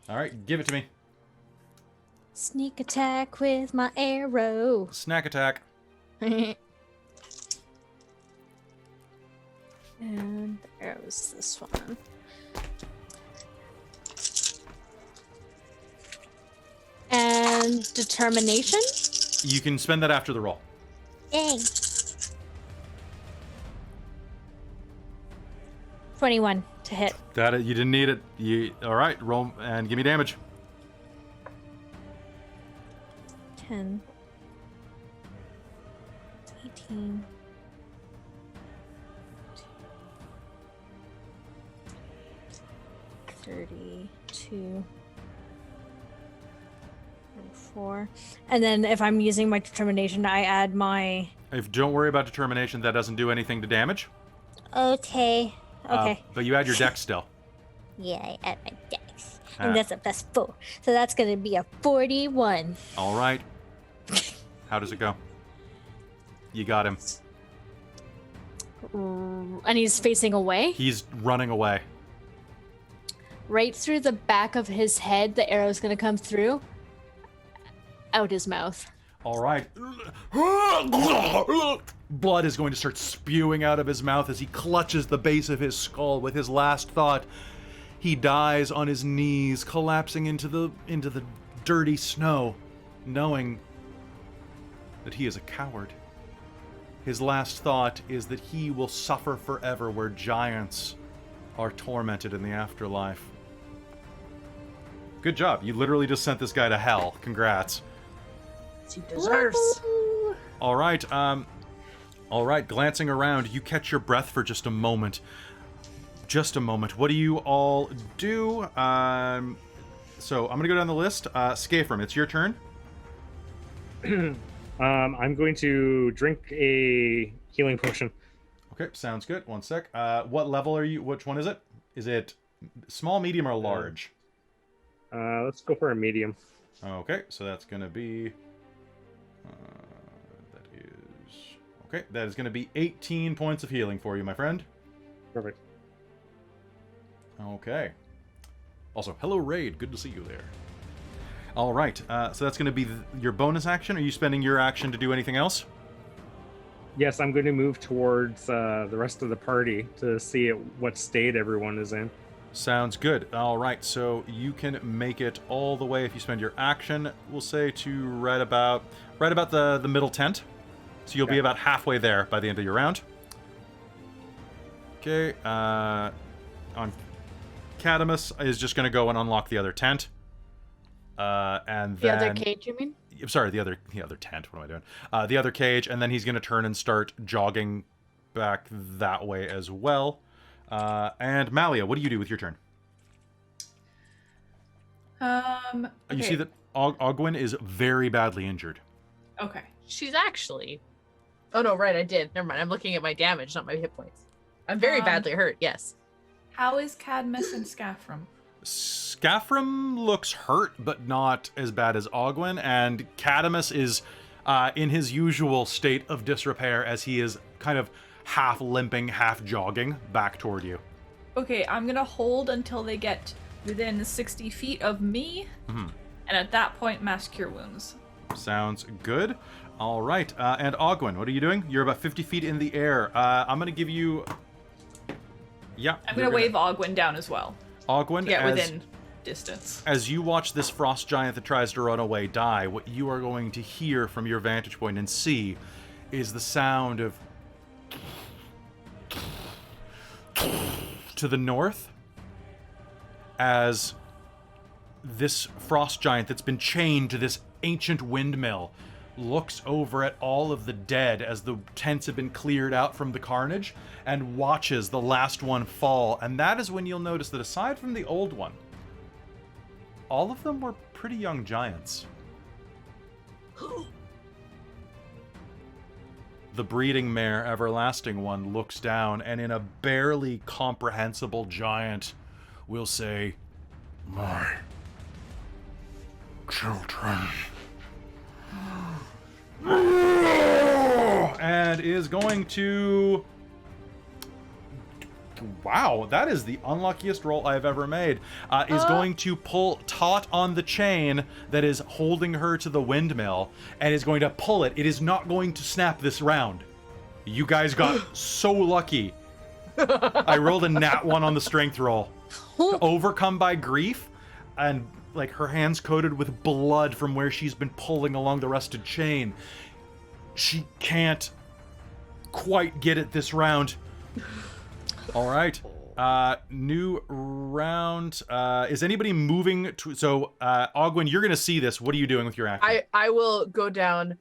All right, give it to me. Sneak attack with my arrow. Snack attack. And the arrow's this one. And determination? You can spend that after the roll. Dang. 21 to hit. You didn't need it. All right, roll and give me damage. 10. 18. 32. 4. And then if I'm using my determination, I add my... Don't worry about determination. That doesn't do anything to damage. Okay. But you add your dex still. Yeah, I add my dex. And that's a +4. So that's going to be a 41. All right. How does it go? You got him. And he's facing away? He's running away. Right through the back of his head, the arrow's going to come through. Out his mouth. All right. Blood is going to start spewing out of his mouth as he clutches the base of his skull with his last thought. He dies on his knees, collapsing into the dirty snow, knowing that he is a coward. His last thought is that he will suffer forever where giants are tormented in the afterlife. Good job. You literally just sent this guy to hell. Congrats. He deserves. All right. All right. Glancing around, you catch your breath for just a moment. Just a moment. What do you all do? So I'm gonna go down the list. Skafrem, it's your turn. I'm going to drink a healing potion. Okay, sounds good. One sec. What level are you? Which one is it? Is it small, medium, or large? Let's go for a medium. Okay, so that's gonna be. That is gonna be 18 points of healing for you, my friend. Perfect. Okay. Also, hello, Raid. Good to see you there. All right. So that's going to be your bonus action. Are you spending your action to do anything else? Yes, I'm going to move towards the rest of the party to see what state everyone is in. Sounds good. All right. So you can make it all the way if you spend your action. We'll say to right about the middle tent. So you'll be about halfway there by the end of your round. Okay. On Kadamus is just going to go and unlock the other tent. And then... The other cage, you mean? Sorry, the other tent. What am I doing? The other cage, and then he's going to turn and start jogging back that way as well. And Malia, what do you do with your turn? Okay. You see that Ogwyn is very badly injured. Okay. She's actually... Oh, no, right, I did. Never mind. I'm looking at my damage, not my hit points. I'm very badly hurt, yes. How is Kadamus and Skafrem? Skafrem looks hurt, but not as bad as Ogwyn, and Kadamus is in his usual state of disrepair as he is kind of half limping, half jogging back toward you. Okay, I'm gonna hold until they get within 60 feet of me, and at that point, mass cure wounds. Sounds good. All right, and Ogwyn, what are you doing? You're about 50 feet in the air. I'm going to give you... Yeah. I'm gonna wave Ogwyn down as well. Ogwyn, Yeah, within distance. as you watch this frost giant that tries to run away die, what you are going to hear from your vantage point and see is the sound of... to the north, as this frost giant that's been chained to this ancient windmill looks over at all of the dead as the tents have been cleared out from the carnage and watches the last one fall. And that is when you'll notice that aside from the old one, all of them were pretty young giants. The breeding mare, Everlasting One, looks down and in a barely comprehensible giant will say, "My children." And is going to... Wow, that is the unluckiest roll I've ever made. Is going to pull taut on the chain that is holding her to the windmill and is going to pull it. It is not going to snap this round. You guys got so lucky. I rolled a nat 1 on the strength roll. Overcome by grief and like her hands coated with blood from where she's been pulling along the rusted chain. She can't quite get it this round. All right. New round. Is anybody moving to... So, Ogwyn, you're going to see this. What are you doing with your action? I will go down.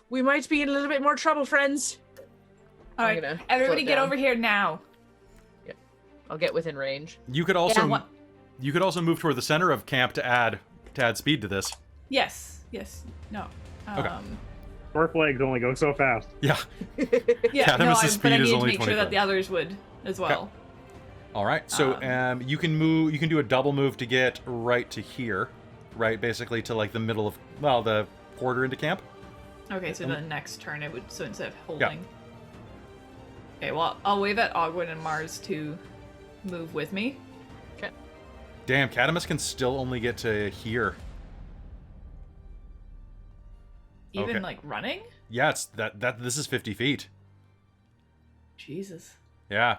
We might be in a little bit more trouble, friends. All right, everybody get over here now. Yeah, I'll get within range. You could also you could also move toward the center of camp to add speed to this. Yes. No. Okay. Dwarf legs only go so fast. Yeah. Yeah. Kadamus' But speed I is need to only make 24. sure that the others would as well. All right. So you can move. You can do a double move to get right to here, right? Basically to like the middle of the quarter into camp. Okay, so the next turn it would instead of holding. Okay, well I'll wave at Ogwyn and Mars to move with me. Okay. Damn, Kadamus can still only get to here. Even Okay. like running? Yeah, it's that. This is 50 feet. Jesus. Yeah.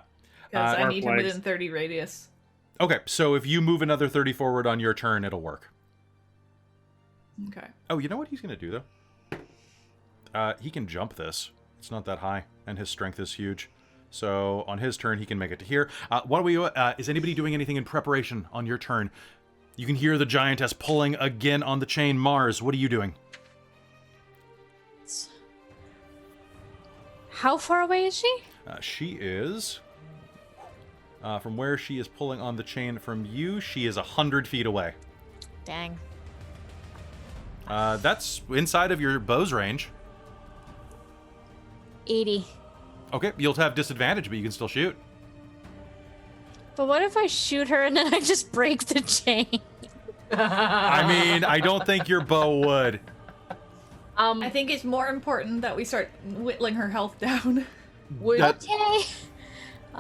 Because I Dwarf need him legs. within 30 radius. Okay, so if you move another 30 forward on your turn, it'll work. Okay. Oh, you know what he's gonna do though? He can jump this. It's not that high, and his strength is huge. So on his turn, he can make it to here. What do we? Is anybody doing anything in preparation on your turn? You can hear the giantess pulling again on the chain. Mars, what are you doing? How far away is she? She is... from where she is pulling on the chain from you, she is 100 feet away. Dang. That's inside of your bow's range. 80. Okay, you'll have disadvantage, but you can still shoot. But what if I shoot her and then I just break the chain? I mean, I don't think your bow would. I think it's more important that we start whittling her health down. Okay.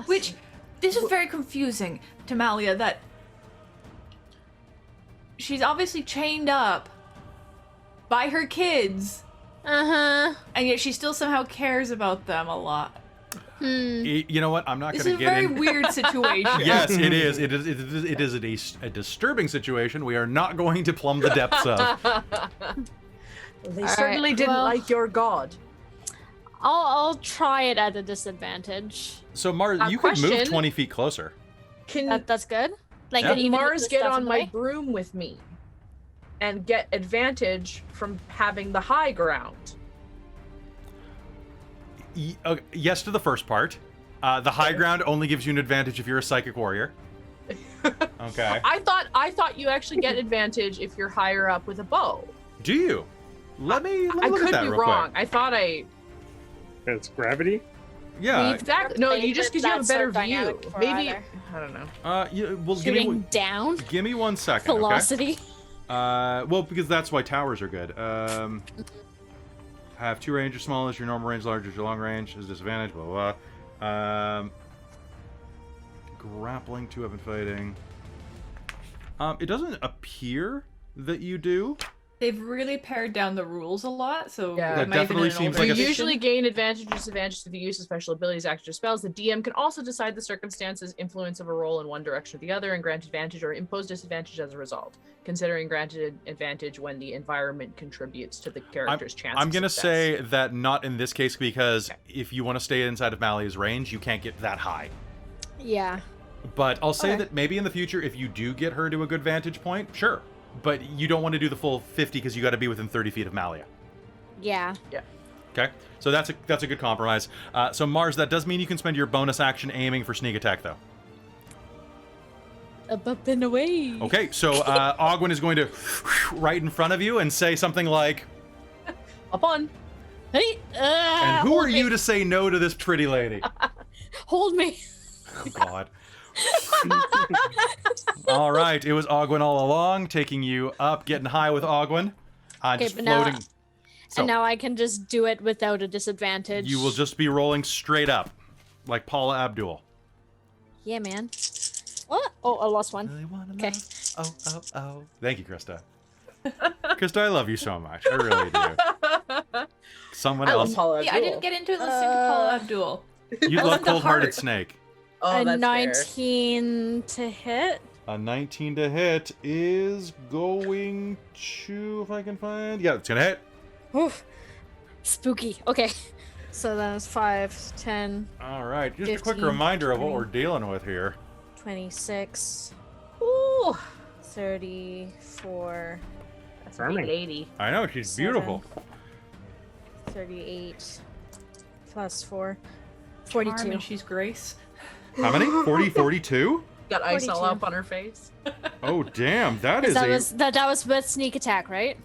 Which, this is very confusing to Malia, that she's obviously chained up by her kids, and yet she still somehow cares about them a lot. You know what? I'm not This going is to a get very in. weird situation. Yes, it is. It is a disturbing situation. We are not going to plumb the depths of. They certainly didn't like your god. I'll try it at a disadvantage. So, Mars, you can move Question. 20 feet closer. Can That's good. Like, Yeah. even if Mars the get stuff's on in the my way? broom with me and get advantage from having the high ground? Yes to the first part. The high ground only gives you an advantage if you're a psychic warrior. Okay. I thought you actually get advantage if you're higher up with a bow. Do you? Let me I look could at that be real wrong. quick. I thought It's gravity. Yeah. exactly. No, you just because you have a That's better so view. dynamic for Maybe either. I don't know. Well, Shooting down give me 1 second. Okay? velocity. Well, because that's why towers are good. Have 2 range or small as your normal range, large as your long range is disadvantage. Blah blah. Grappling, 2 weapon fighting. It doesn't appear that you do. They've really pared down the rules a lot, so Yeah. it That might have been definitely an seems older like a- You edition. usually gain advantage or disadvantage to the use of special abilities, actions, or spells. The DM can also decide the circumstances, influence of a roll in one direction or the other, and grant advantage or impose disadvantage as a result, considering granted advantage when the environment contributes to the character's chance. I'm of gonna success. say that not in this case because Okay. if you want to stay inside of Malia's range, you can't get that high. Yeah. But I'll say Okay. that maybe in the future, if you do get her to a good vantage point, sure. But you don't want to do the full 50 because you got to be within 30 feet of Malia. Yeah. Okay, so that's a good compromise. So Mars, that does mean you can spend your bonus action aiming for sneak attack, though. Up and away. Okay, so Ogwyn is going to right in front of you and say something like, Up on. Hey, "And who are you to say no to this pretty lady?" hold me? Oh God. All right, it was Ogwyn all along, taking you up, getting high with Ogwyn, just but now- floating. So And now I can just do it without a disadvantage. you will just be rolling straight up, like Paula Abdul. Yeah, man. What? Oh, I lost one. Really wanna Okay. love? Oh, oh, oh. Thank you, Krista. Krista, I love you so much. I really do. Someone I love else. Paula Yeah, I didn't get into it listening to Paula Abdul. You I love love the cold-hearted heart. snake. Oh, A that's fair. 19 to hit. A 19 to hit is going to, if I can find, yeah, it's gonna hit. Oof. Spooky. Okay. So that's 5, 10, All right, just a quick 15, reminder of what 20. we're dealing with here. 26, Ooh, 34, that's a Charming. big lady. I know she's beautiful. 38, plus 4, Charm 42. and she's Grace. How many? 40, 42? Got ice all 42. up on her face. Oh damn, that is That a was that was with sneak attack, right?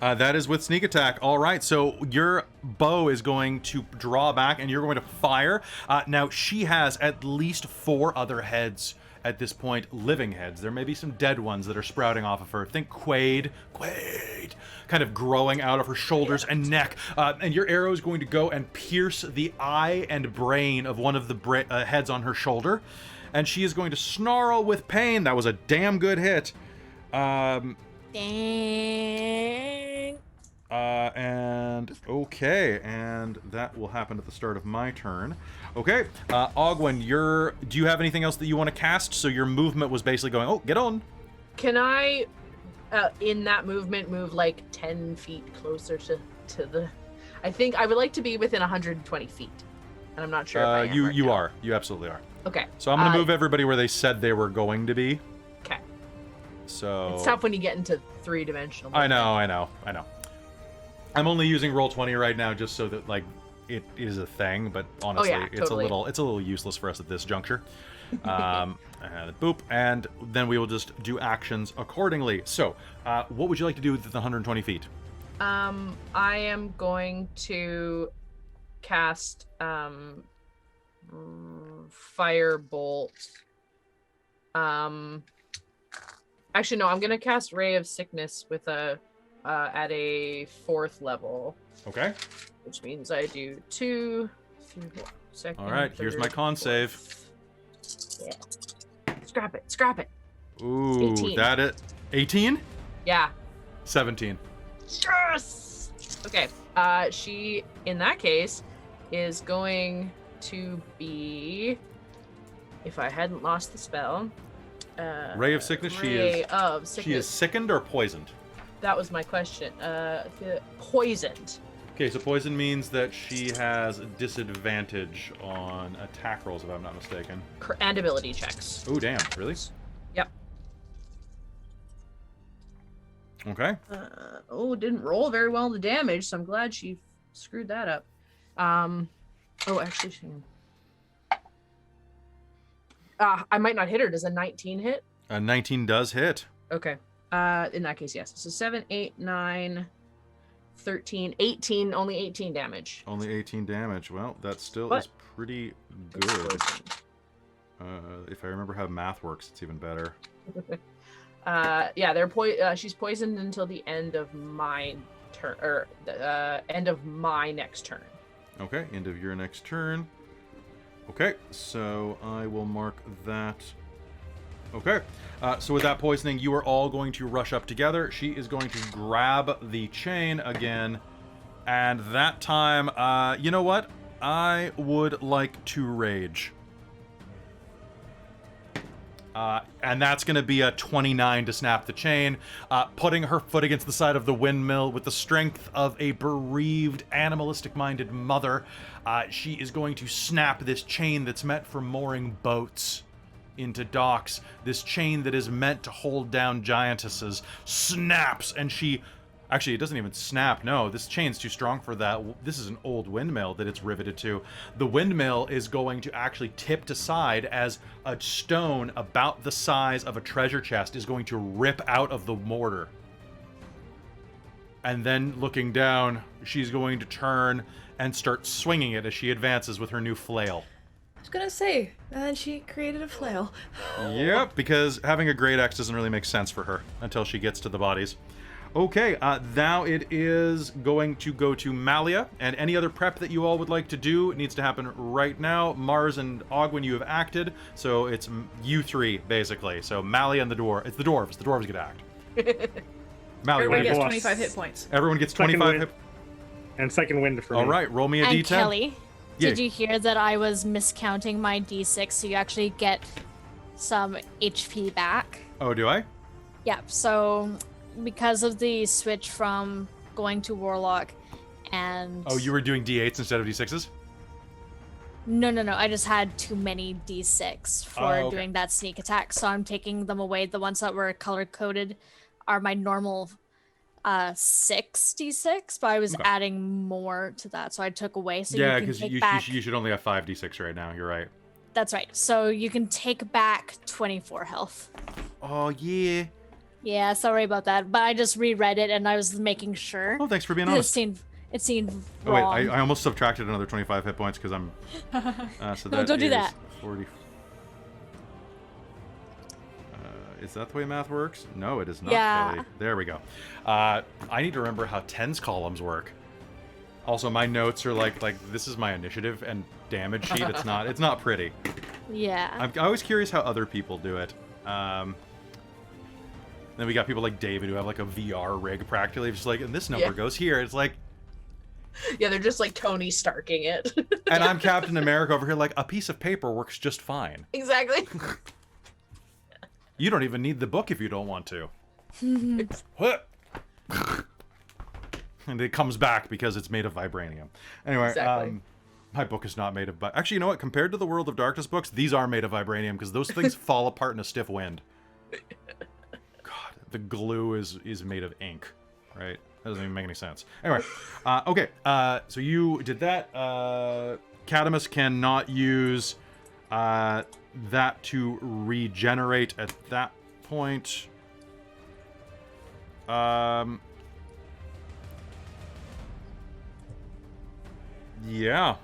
that is with sneak attack. All right, so your bow is going to draw back, and you're going to fire. Now she has at least 4 other heads at this point, living heads. There may be some dead ones that are sprouting off of her. Think Quaid, kind of growing out of her shoulders and neck. And your arrow is going to go and pierce the eye and brain of one of the heads on her shoulder, and she is going to snarl with pain. That was a damn good hit. Dang. And okay, and that will happen at the start of my turn. Okay, Ogwyn, do you have anything else that you want to cast? So your movement was basically going, oh, get on. Can I, in that movement, move like 10 feet closer to the? I think I would like to be within 120 feet, and I'm not sure if I am You right you now. are. You absolutely are. Okay. So I'm gonna move everybody where they said they were going to be. Okay. So It's tough when you get into 3-dimensional. I know. I'm only using Roll20 right now just so that like it is a thing, but honestly, yeah, totally. it's a little useless for us at this juncture. And boop, and then we will just do actions accordingly. So, what would you like to do with the 120 feet? I am going to cast Firebolt. Actually, no, I'm gonna cast Ray of Sickness with a at a 4th level, Okay. which means I do 2, 3, 4, second. All right, here's my con save. 4th. Yeah. Scrap it. Ooh, 18. that it. 18? Yeah. 17. Yes. Okay. She, in that case, is going to be, if I hadn't lost the spell, Ray of Sickness. Ray of Sickness. She is sickened or poisoned. That was my question. Poisoned. Okay, so poison means that she has a disadvantage on attack rolls, if I'm not mistaken. And ability checks. Oh, damn. Really? Yep. Okay. Didn't roll very well in the damage, so I'm glad she screwed that up. Actually, I might not hit her. Does a 19 hit? 19 does hit. Okay. In that case, yes. So 7, 8, 9, 13, 18, only 18 damage. Only 18 damage. Well, that still But- is pretty good. If I remember how math works, it's even better. she's poisoned until the end of my turn, or end of my next turn. Okay, end of your next turn. Okay, so I will mark that. Okay, so with that poisoning, you are all going to rush up together. She is going to grab the chain again, and that time, you know what? I would like to rage. And that's going to be a 29 to snap the chain, putting her foot against the side of the windmill with the strength of a bereaved, animalistic-minded mother. She is going to snap this chain that's meant for mooring boats into docks. This chain that is meant to hold down giantesses snaps, and she... Actually, it doesn't even snap. No, this chain's too strong for that. This is an old windmill that it's riveted to. The windmill is going to actually tip aside as a stone about the size of a treasure chest is going to rip out of the mortar. And then, looking down, she's going to turn and start swinging it as she advances with her new flail. I was gonna say, and then she created a flail. Yep, because having a great axe doesn't really make sense for her until she gets to the bodies. Okay, now it is going to go to Malia, and any other prep that you all would like to do needs to happen right now. Mars and Ogwyn, you have acted, so it's you three, basically. So Malia and the dwarf. It's the dwarves. The dwarves get to act. Malia, Everyone gets boss. 25 hit points. everyone gets Second 25 wind. hit. And second wind for me. All right, roll me a And d10. Kelly, Yeah. did you hear that I was miscounting my d6, so you actually get some HP back? Oh, do I? Yep, so because of the switch from going to Warlock and... Oh, you were doing d8s instead of d6s? No, I just had too many d6 for Oh, okay. doing that sneak attack, so I'm taking them away. The ones that were color-coded are my normal 6 d6, but I was Okay. adding more to that, so I took away. So Yeah, you can because take you back... should only have 5 d6 right now. You're right. That's right. So you can take back 24 health. Oh, yeah. Yeah, sorry about that, but I just reread it and I was making sure. Oh, thanks for being It honest. seemed Oh, wait, wrong. I almost subtracted another 25 hit points because I'm... so No, don't do is that. 40... is that the way math works? No, it is not, Yeah. Kelly. There we go. I need to remember how tens columns work. Also, my notes are like this is my initiative and damage sheet. It's not pretty. Yeah. I'm always curious how other people do it. Then we got people like David who have like a VR rig practically, just like, and this number Yeah. goes here. It's like, Yeah, they're just like Tony Starking it. and I'm Captain America over here, like a piece of paper works just fine. Exactly. You don't even need the book if you don't want to. What? And it comes back because it's made of vibranium. Anyway, Exactly. my book is not made of. Actually, you know what? Compared to the World of Darkness books, these are made of vibranium because those things fall apart in a stiff wind. God, the glue is made of ink, right? That doesn't even make any sense. Anyway, okay. So you did that. Kadamus cannot use that to regenerate at that point. Yeah.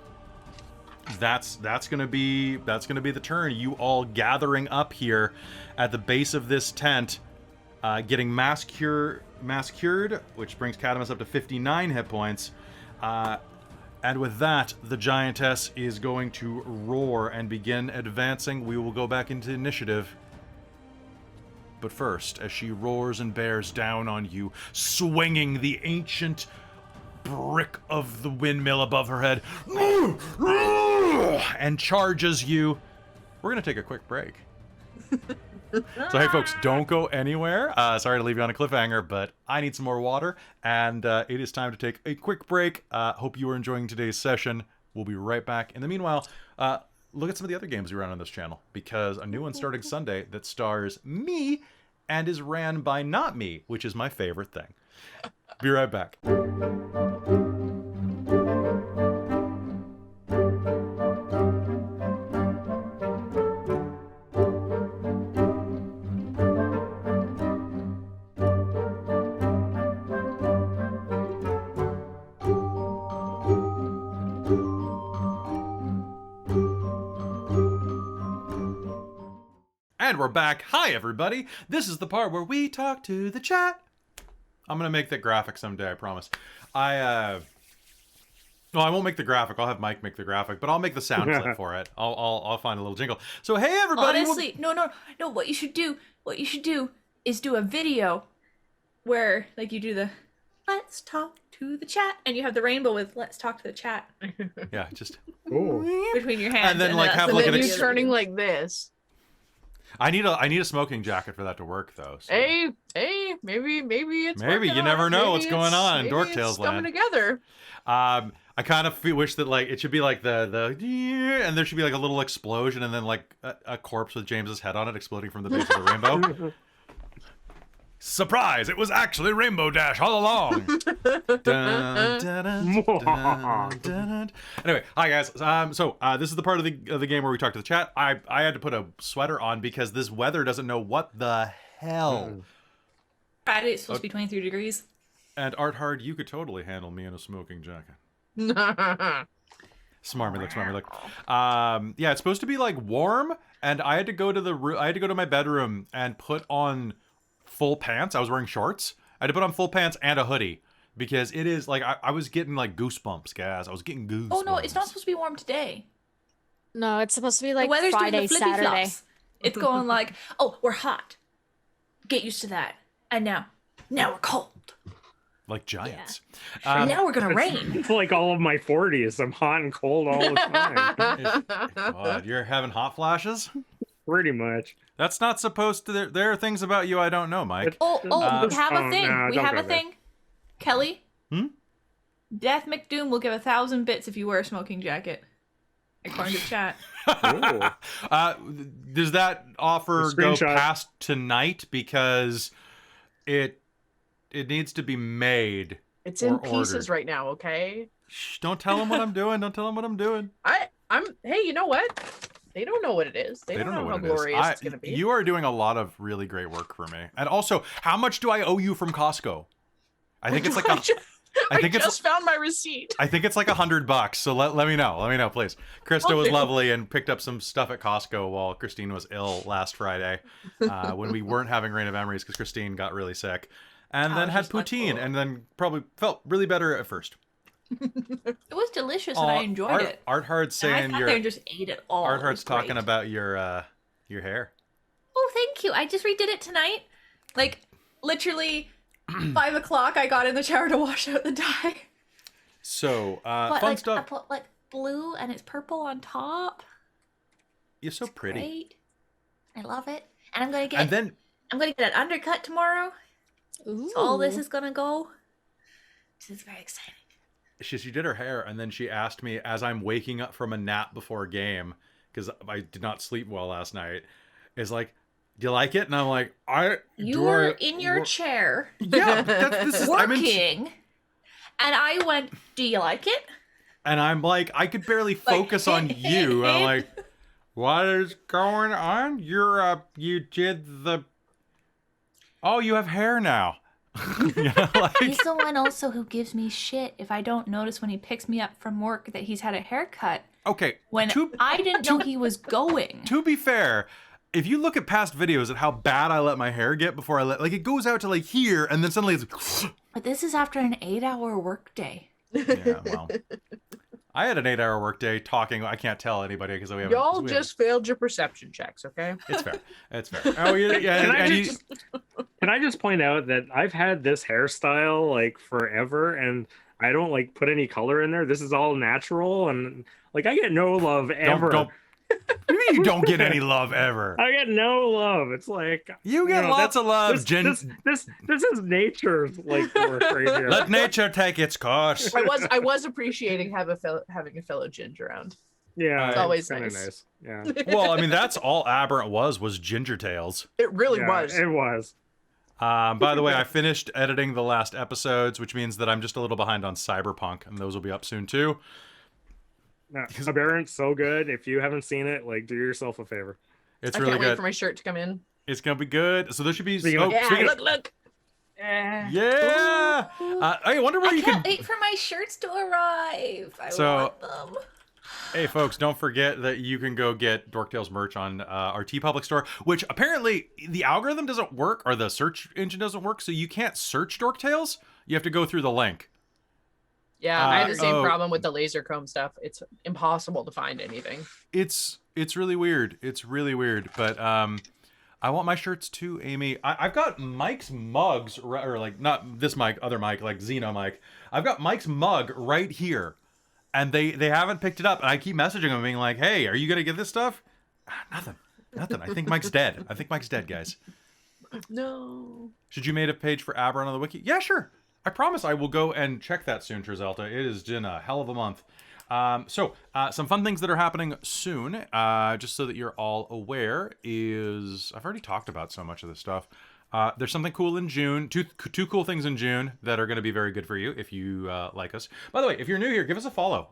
That's gonna be the turn. You all gathering up here at the base of this tent, getting mass cured, which brings Kadamus up to 59 hit points. And with that, the giantess is going to roar and begin advancing. We will go back into initiative. But first, as she roars and bears down on you, swinging the ancient brick of the windmill above her head, and charges you, we're going to take a quick break. So, hey, folks, don't go anywhere. Sorry to leave you on a cliffhanger, but I need some more water, and it is time to take a quick break. Hope you are enjoying today's session. We'll be right back. In the meanwhile, look at some of the other games we run on this channel, because a new one starting Sunday that stars me and is ran by not me, which is my favorite thing. Be right back. And we're back. Hi, everybody. This is the part where we talk to the chat. I'm going to make that graphic someday, I promise. No, I won't make the graphic. I'll have Mike make the graphic, but I'll make the sound clip for it. I'll find a little jingle. So, hey, everybody. Honestly, no. What you should do is do a video where, like, you do the "Let's talk to the chat" and you have the rainbow with "Let's talk to the chat" Yeah, just between your hands, And then, like, have And like then an you turning like this. I need a smoking jacket for that to work, though. So. Hey, maybe it's Maybe working you never out. know Maybe what's going on in maybe Dork it's Tales coming land. together. I kind of wish that like it should be like the and there should be like a little explosion and then like a corpse with James's head on it exploding from the base of the rainbow. Surprise! It was actually Rainbow Dash all along. Dun, dun, dun, dun, dun, dun. Anyway, hi guys. So this is the part of the game where we talk to the chat. I had to put a sweater on because this weather doesn't know what the hell. Friday it's supposed to be 23 degrees. And Art Hard, you could totally handle me in a smoking jacket. Smarmy look. Yeah, it's supposed to be like warm, and I had to go to my bedroom and put on full pants. I was wearing shorts. I had to put on full pants and a hoodie because it is like I was getting like goosebumps, guys. I was getting goosebumps. Oh no, it's not supposed to be warm today. No, it's supposed to be like The weather's doing Friday, the flippy Saturday. flops. It's going like, oh, we're hot. Get used to that. And now we're cold. Like giants. Now we're gonna rain. It's like all of my 40s. I'm hot and cold all the time. God, you're having hot flashes? Pretty much. That's not supposed to. There are things about you I don't know, Mike. Oh, we have a thing. no, We don't have go a there. thing. Kelly? Death McDoom will give 1,000 bits if you wear a smoking jacket. According to chat. Ooh. Does that offer The go screenshot. past tonight because it needs to be made? It's in or pieces ordered? right now, okay? Shh, don't tell them what I'm doing. Don't tell them what I'm doing. Hey, you know what? They don't know what it is. They don't know how what it is. glorious it's gonna be. You are doing a lot of really great work for me. And also, how much do I owe you from Costco? I think it's like I just found my receipt. I think it's like $100. So let me know. Let me know, please. Krista was lovely and picked up some stuff at Costco while Christine was ill last Friday, when we weren't having Rain of Memories because Christine got really sick, and then had just like, poutine, oh. and then probably felt really better at first. It was delicious and I enjoyed it. Art Hard's And I saying sat there and just ate it all. Art It Hard's was talking great. about your hair. Oh, thank you. I just redid it tonight. Like, literally 5 o'clock, I got in the shower to wash out the dye. So But, fun like, stuff. I put, like, blue and it's purple on top. You're so pretty. Great. I love it. And I'm gonna get an undercut tomorrow. Ooh. So all this is gonna go. This is very exciting. She did her hair, and then she asked me as I'm waking up from a nap before a game because I did not sleep well last night. Is like, do you like it? And I'm like, You were in your chair Yeah, but this is working, and I went, "Do you like it?" and I'm like, I could barely focus on you. I'm like, what is going on? You did the. Oh, you have hair now. You know, like, He's the one also who gives me shit if I don't notice when he picks me up from work that he's had a haircut okay. when I didn't know he was going. To be fair, if you look at past videos at how bad I let my hair get before like it goes out to like here and then suddenly it's But this is after an 8-hour workday. yeah, well. I had an 8-hour workday talking. I can't tell anybody because we haven't. Y'all just failed your perception checks, okay? It's fair. It's fair. Oh yeah. Can I just point out that I've had this hairstyle like forever, and I don't like put any color in there. This is all natural, and like I get no love ever. What do you mean you don't get any love ever? I get no love. It's like You get lots of love, This is nature's like work right here. Let nature take its course. I was appreciating having a fellow Ginger around. Yeah, It's always kinda nice. Yeah, Well, I mean, that's all Aberrant was Ginger Tales. It really yeah, was. It was. By the way, I finished editing the last episodes, which means that I'm just a little behind on Cyberpunk, and those will be up soon too. No, Aberrant's so good. If you haven't seen it, like, do yourself a favor. It's I really can't wait good. for my shirt to come in. It's gonna be good. So there should be. Speaking of- Yeah, speaking of- look. yeah. I wonder where I you can't can. wait for my shirts to arrive. I So- want them. Hey, folks, don't forget that you can go get Dork Tales merch on our TeePublic store, which apparently the algorithm doesn't work, or the search engine doesn't work, so you can't search Dork Tales. You have to go through the link. Yeah, I have the same oh. problem with the laser chrome stuff. It's impossible to find anything. It's really weird. It's really weird, but I want my shirts too, Amy. I've got Mike's mugs, or like not this Mike, other Mike, like Xeno Mike. I've got Mike's mug right here, and they haven't picked it up. And I keep messaging them, being like, "Hey, are you gonna get this stuff?" Nothing. I think Mike's dead. I think Mike's dead, guys. No. Should you made a page for Aberon on the wiki? Yeah, sure. I promise I will go and check that soon, Trizelta. It has been a hell of a month. So some fun things that are happening soon, just so that you're all aware, is I've already talked about so much of this stuff. There's something cool in June, two cool things in June that are going to be very good for you if you like us. By the way, if you're new here, give us a follow.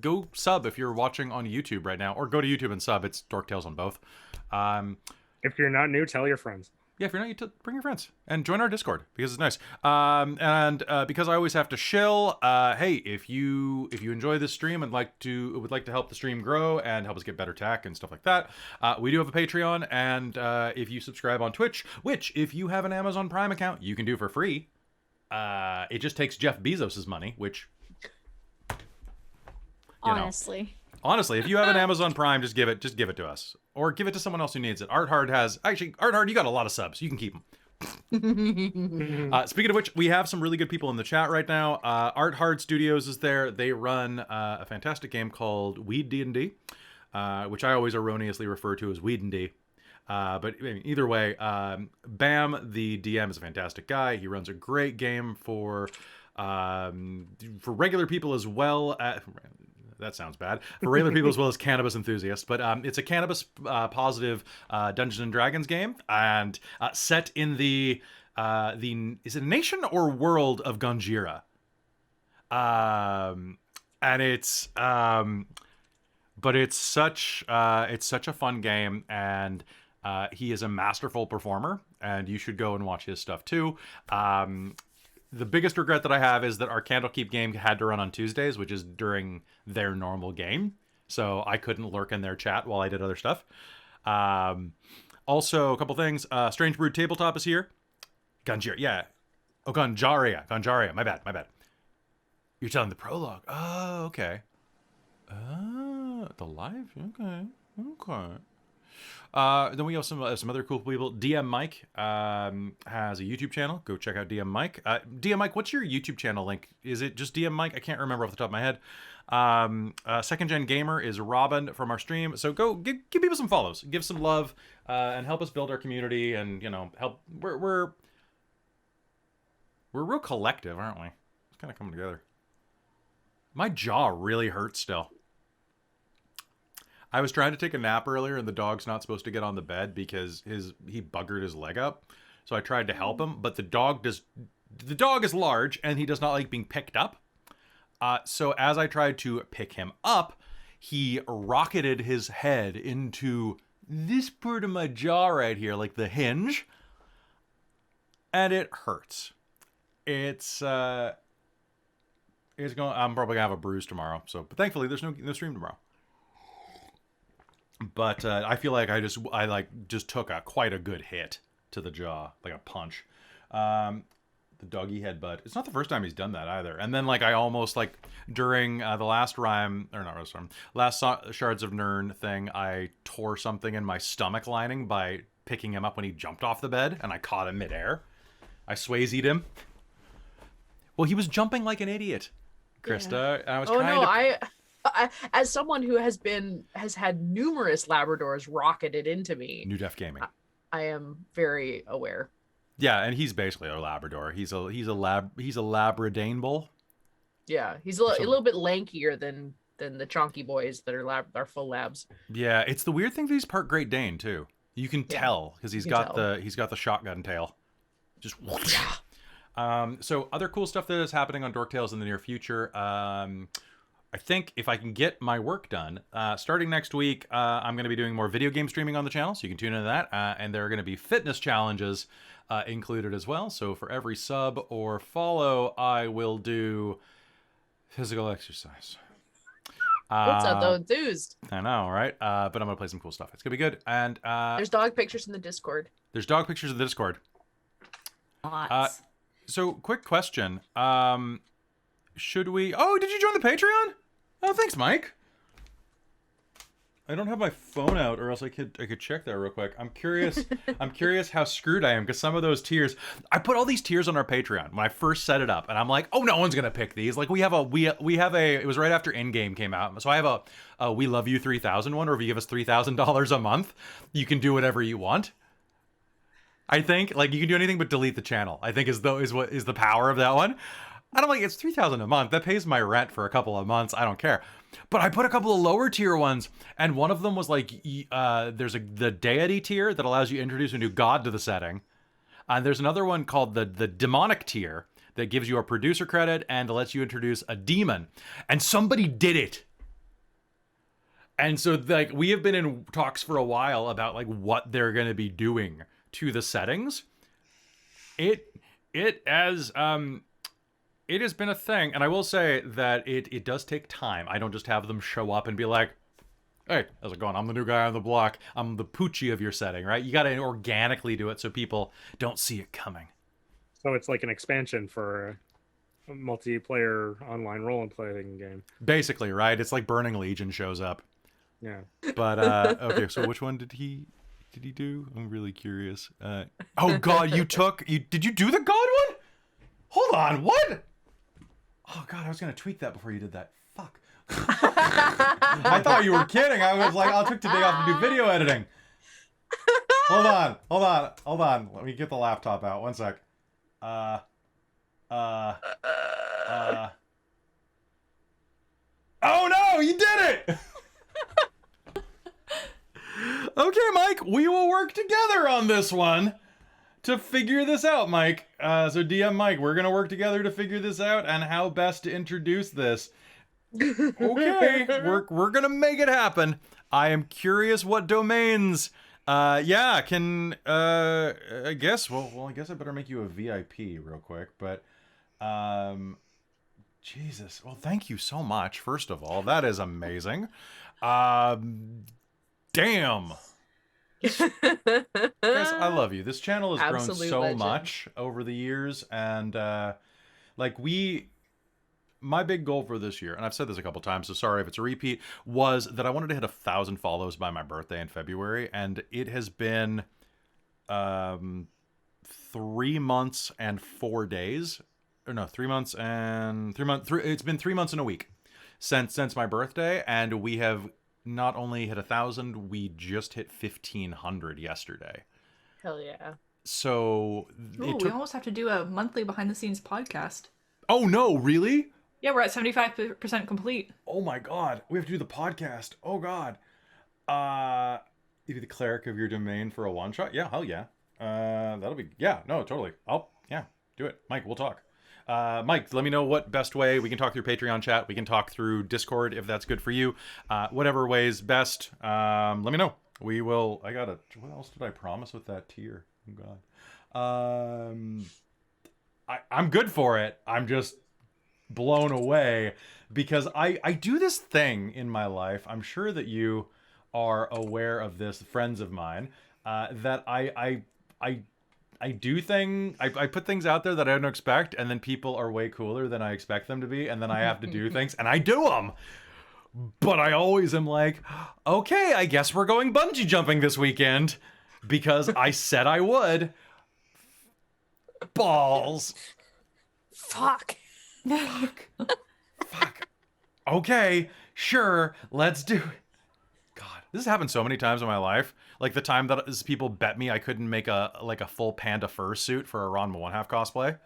Go sub if you're watching on YouTube right now, or go to YouTube and sub. It's Dork Tales on both. If you're not new, tell your friends. Yeah, if you're not, bring your friends and join our Discord because it's nice. And because I always have to shill, hey, if you enjoy this stream and would like to help the stream grow and help us get better tech and stuff like that, we do have a Patreon. And if you subscribe on Twitch, which if you have an Amazon Prime account, you can do for free. It just takes Jeff Bezos's money, which Honestly. Honestly, if you have an Amazon Prime, just give it to us, or give it to someone else who needs it. Art Hard, you got a lot of subs. You can keep them. Speaking of which, we have some really good people in the chat right now. Art Hard Studios is there. They run a fantastic game called Weed D&D, which I always erroneously refer to as Weed and D. But either way, Bam, the DM, is a fantastic guy. He runs a great game for regular people as well. That sounds bad. For regular people as well as cannabis enthusiasts. But it's a cannabis positive Dungeons and Dragons game, and set in the is it nation or world of Gunjira? And it's but it's such a fun game, and he is a masterful performer, and you should go and watch his stuff too. The biggest regret that I have is that our Candlekeep game had to run on Tuesdays, which is during their normal game. So I couldn't lurk in their chat while I did other stuff. Also, a couple things. Strange Brood Tabletop is here. Gunjira, yeah. Oh, Gunjaria. My bad. You're telling the prologue. Oh, okay. The live? Okay. Then we have some other cool people. DM Mike has a YouTube channel. Go check out DM Mike. DM Mike, what's your YouTube channel link? Is it just DM Mike? I can't remember off the top of my head. Second Gen Gamer is Robin from our stream. So go give people some follows, give some love, and help us build our community. And help. We're real collective, aren't we? It's kind of coming together. My jaw really hurts still. I was trying to take a nap earlier, and the dog's not supposed to get on the bed because he buggered his leg up. So I tried to help him, but the dog is large, and he does not like being picked up. So as I tried to pick him up, he rocketed his head into this part of my jaw right here, like the hinge, and it hurts. It's going. I'm probably gonna have a bruise tomorrow. But thankfully, there's no stream tomorrow. But I feel like I just took quite a good hit to the jaw, like a punch. The doggy headbutt. It's not the first time he's done that either. And then I almost during the last Shards of Nyrn thing, I tore something in my stomach lining by picking him up when he jumped off the bed, and I caught him midair. I Swayze'd him. Well, he was jumping like an idiot, Krista. And I was trying to... I, as someone who has had numerous Labradors rocketed into me, New Def Gaming, I am very aware. Yeah, and he's basically a Labrador. He's a Labradane bull. Yeah, he's a little bit lankier than the chonky boys that are full labs. Yeah, it's the weird thing that he's part Great Dane too. You can tell because he's got the shotgun tail. Just yeah. So other cool stuff that is happening on Dork Tales in the near future. I think if I can get my work done, starting next week, I'm going to be doing more video game streaming on the channel, so you can tune into that. And there are going to be fitness challenges included as well. So for every sub or follow, I will do physical exercise. What's up, though? Enthused. I know, right? But I'm gonna play some cool stuff. It's gonna be good. And There's dog pictures in the Discord. there's dog pictures in the Discord. Lots. So, quick question. Should we... Oh, did you join the Patreon? Oh, thanks, Mike. I don't have my phone out, or else I could check that real quick. I'm curious. I'm curious how screwed I am, because some of those tiers... I put all these tiers on our Patreon when I first set it up, and I'm like, oh, no one's gonna pick these. Like, we have a... It was right after Endgame came out, so I have a We Love You 3000 one, or if you give us $3,000 a month, you can do whatever you want. I think, like, you can do anything but delete the channel, I think is the power of that one. And I'm like, it's $3,000 a month. That pays my rent for a couple of months. I don't care. But I put a couple of lower tier ones, and one of them was like, there's the deity tier that allows you to introduce a new god to the setting. And there's another one called the demonic tier that gives you a producer credit and lets you introduce a demon. And somebody did it. And so, like, we have been in talks for a while about, like, what they're going to be doing to the settings. It has been a thing, and I will say that it does take time. I don't just have them show up and be like, hey, how's it going? I'm the new guy on the block. I'm the Poochie of your setting, right? You got to organically do it so people don't see it coming. So it's like an expansion for a multiplayer online role-playing game. Basically, right? It's like Burning Legion shows up. Yeah. But, okay, so which one did he do? I'm really curious. Oh, God, did you do the God one? Hold on, what? Oh, God, I was going to tweak that before you did that. Fuck. I thought you were kidding. I was like, I took today off to do video editing. Hold on. Let me get the laptop out. One sec. Oh, no, you did it! Okay, Mike, we will work together on this one to figure this out, Mike. So DM Mike, we're going to work together to figure this out and how best to introduce this. Okay, we're going to make it happen. I am curious what domains. I guess, I guess I better make you a VIP real quick, but Jesus. Well, thank you so much, first of all. That is amazing. Damn. Guys, I love you. This channel has grown so legend. much over the years, and my big goal for this year, and I've said this a couple times, so sorry if it's a repeat, was that I wanted to hit 1,000 follows by my birthday in February, and it has been 3 months and 4 days. Or no, 3 months and 3 months. It's been 3 months and a week since my birthday, and we have not only hit 1,000, we just hit 1,500 yesterday. Hell yeah. Ooh, So we almost have to do a monthly behind the scenes podcast. Oh no, really? Yeah, we're at 75% complete. Oh my god, we have to do the podcast. Oh god. You be the cleric of your domain for a one shot? Yeah, hell yeah. That'll be, yeah, no, totally. Do it. Mike, we'll talk. Mike, let me know what best way we can talk through Patreon chat. We can talk through Discord if that's good for you. Whatever way's best. Let me know. We will. What else did I promise with that tier? Oh god. I'm good for it. I'm just blown away because I do this thing in my life. I'm sure that you are aware of this, friends of mine, that I put things out there that I don't expect, and then people are way cooler than I expect them to be, and then I have to do things, and I do them. But I always am like, okay, I guess we're going bungee jumping this weekend because I said I would. Balls. Fuck. Fuck. Okay, sure, let's do it. God, this has happened so many times in my life. Like the time that people bet me I couldn't make a full panda fursuit for a Ron 1/2 cosplay.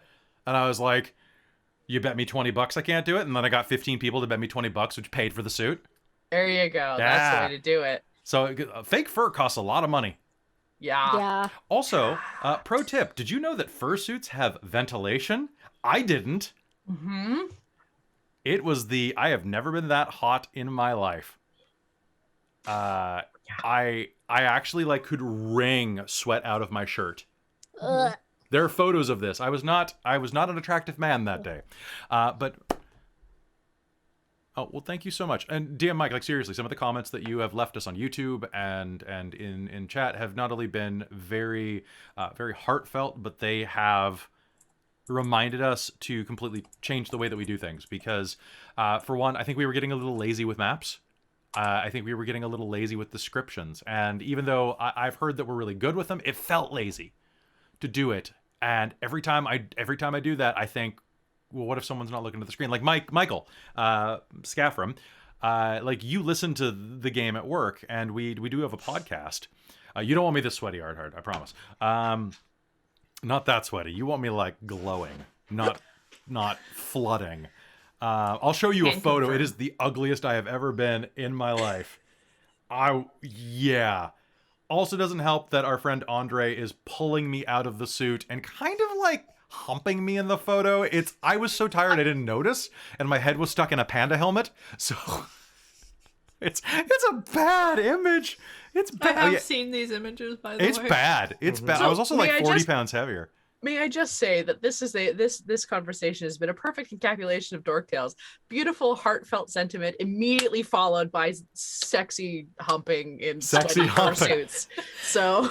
And I was like, you bet me $20 I can't do it? And then I got 15 people to bet me $20, which paid for the suit. There you go. That's the way to do it. So fake fur costs a lot of money. Yeah. Yeah. Also, pro tip, did you know that fursuits have ventilation? I didn't. Mm-hmm. It was I have never been that hot in my life. I actually could wring sweat out of my shirt. Ugh. There are photos of this. I was not an attractive man that day. But Oh, well, thank you so much. And DM Mike, like seriously, some of the comments that you have left us on YouTube and in chat have not only been very very heartfelt, but they have reminded us to completely change the way that we do things. Because for one, I think we were getting a little lazy with maps. I think we were getting a little lazy with descriptions. And even though I've heard that we're really good with them, it felt lazy to do it. And every time I do that, I think, well, what if someone's not looking at the screen? Like Michael Skafrem, like you listen to the game at work, and we do have a podcast. You don't want me this sweaty, Art, I promise. Not that sweaty. You want me like glowing, not flooding. I'll show you a photo. Confirm. It is the ugliest I have ever been in my life. Yeah. Also doesn't help that our friend Andre is pulling me out of the suit and kind of like humping me in the photo. I was so tired I didn't notice, and my head was stuck in a panda helmet. So it's a bad image. It's bad. I have seen these images, by the way. It's bad. It's bad. So, I was also like may I 40 just- pounds heavier. May I just say that this conversation has been a perfect encapsulation of Dork Tales. Beautiful, heartfelt sentiment, immediately followed by sexy humping in Sexy sweaty humping. fursuits. So,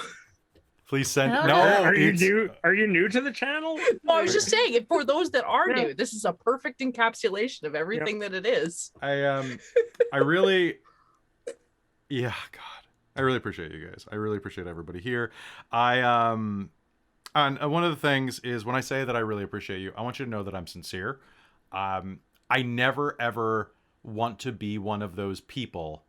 Please send. No, No, Are you it's- new? Are you new to the channel? no, I was just saying, if for those that are Yeah. new, this is a perfect encapsulation of everything that it is. I really, yeah, God, I really appreciate you guys. I really appreciate everybody here. And one of the things is when I say that I really appreciate you, I want you to know that I'm sincere. I never ever want to be one of those people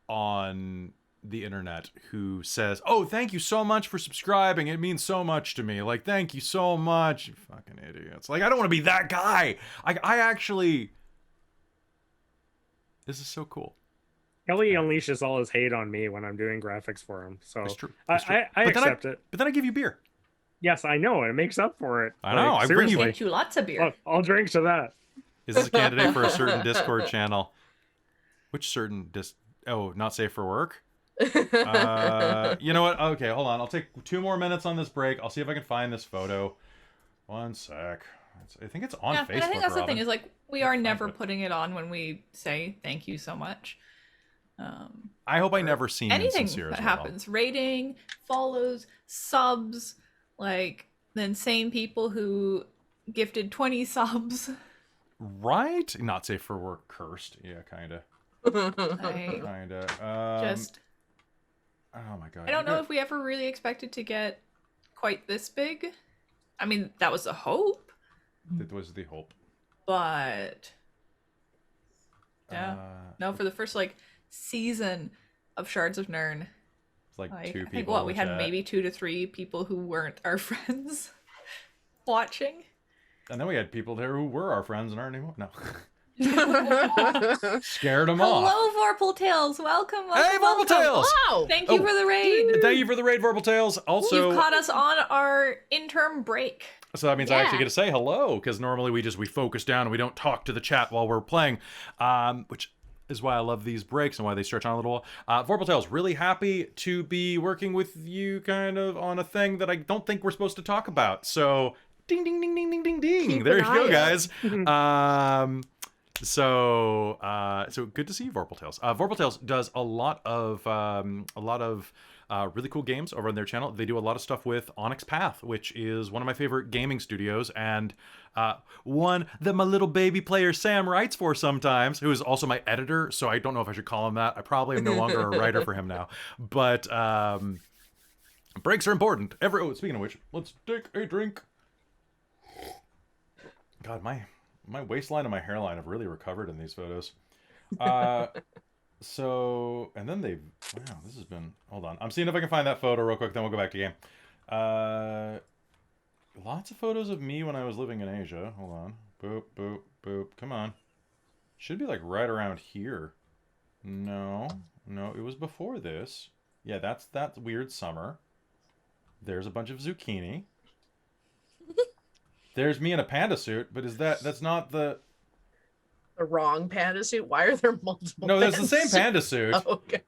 on the internet who says, "Oh, thank you so much for subscribing. It means so much to me. Like, thank you so much." You fucking idiots. Like, I don't want to be that guy. I actually, this is so cool. Kelly unleashes all his hate on me when I'm doing graphics for him. So That's true. That's true. I But then accept it. But then I give you beer. Yes, I know. It makes up for it. I know, I bring you- seriously. Get you lots of beer. Look, I'll drink to that. Is this a candidate for a certain Discord channel? Which certain Oh, not safe for work? You know what? Okay, hold on. I'll take 2 more minutes on this break. I'll see if I can find this photo. One sec. I think it's on Yeah, Facebook. and I think that's the Robin. thing is like we are never putting it on when we say thank you so much. I hope I never seem Anything insincere that as well. happens, rating, follows, subs, like the insane people who gifted 20 subs. Right? Not safe for work. Cursed. Yeah, kind of. I Kind of. just Oh my god. I don't know if we ever really expected to get quite this big. I mean, that was a hope, That was the hope. but yeah. Uh, No, for the first like season of Shards of Nyrn, it's like like, 2 people. I think what we in had chat. maybe 2 to 3 people who weren't our friends watching. And then we had people there who were our friends and aren't anymore. No. Scared them off. Hello, Vorpal Tales. Welcome. Hey, Vorpal Tales! Wow. Thank you Oh. for the raid. Thank you for the raid, Vorpal Tales. Also, You've caught us on our interim break. so that means I actually Yeah. get to say hello, because normally we focus down and we don't talk to the chat while we're playing, which is why I love these breaks and why they stretch on a little while. Vorpal Tales, really happy to be working with you kind of on a thing that I don't think we're supposed to talk about. So, ding, ding, ding, ding, ding, ding, ding. Keep There an you go, eye guys. So good to see you, Vorpal Tales. Vorpal Tales does a lot of really cool games over on their channel. They do a lot of stuff with Onyx Path, which is one of my favorite gaming studios, and one that my little baby player Sam writes for sometimes, who is also my editor. So I don't know if I should call him that. I probably am no longer a writer for him now. But breaks are important. Speaking of which, let's take a drink. God, my waistline and my hairline have really recovered in these photos. So, and then wow, this has been, hold on. I'm seeing if I can find that photo real quick, then we'll go back to game. Lots of photos of me when I was living in Asia. Hold on. Boop, boop, boop. Come on. Should be like right around here. No, it was before this. Yeah, that's that weird summer. There's a bunch of zucchini. There's me in a panda suit, but that's not the... The wrong panda suit. Why are there multiple? No, that's the same suits? panda suit. Oh, okay.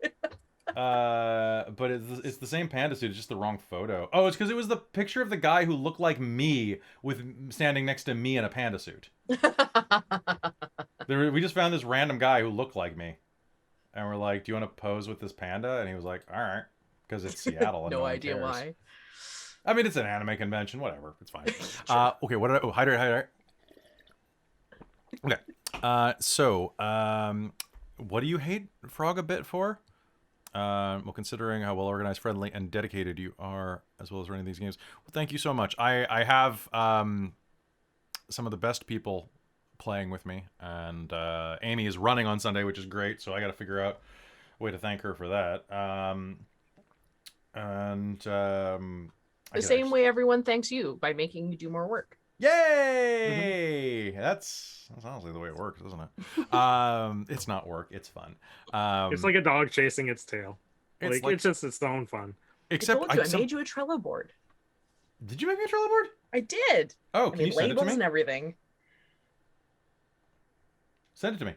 But it's the same panda suit. It's just the wrong photo. Oh, it's because it was the picture of the guy who looked like me standing next to me in a panda suit. We just found this random guy who looked like me, and we're like, "Do you want to pose with this panda?" And he was like, "All right," because it's Seattle. And No one idea cares. why. I mean, it's an anime convention. Whatever, it's fine. Okay, what did I? Oh, hydrate. Okay. What do you hate Frog a bit for? Well, considering how well organized, friendly, and dedicated you are, as well as running these games. Well, thank you so much. I have some of the best people playing with me, and Amy is running on Sunday, which is great. So I got to figure out a way to thank her for that. The same way everyone thanks you by making you do more work. Yay! That's honestly the way it works, isn't it? It's not work; it's fun. It's like a dog chasing its tail. It's It's just its own fun. Except I made you a Trello board. Did you make me a Trello board? I did. Oh, I can you made send it to labels me? and everything. Send it to me.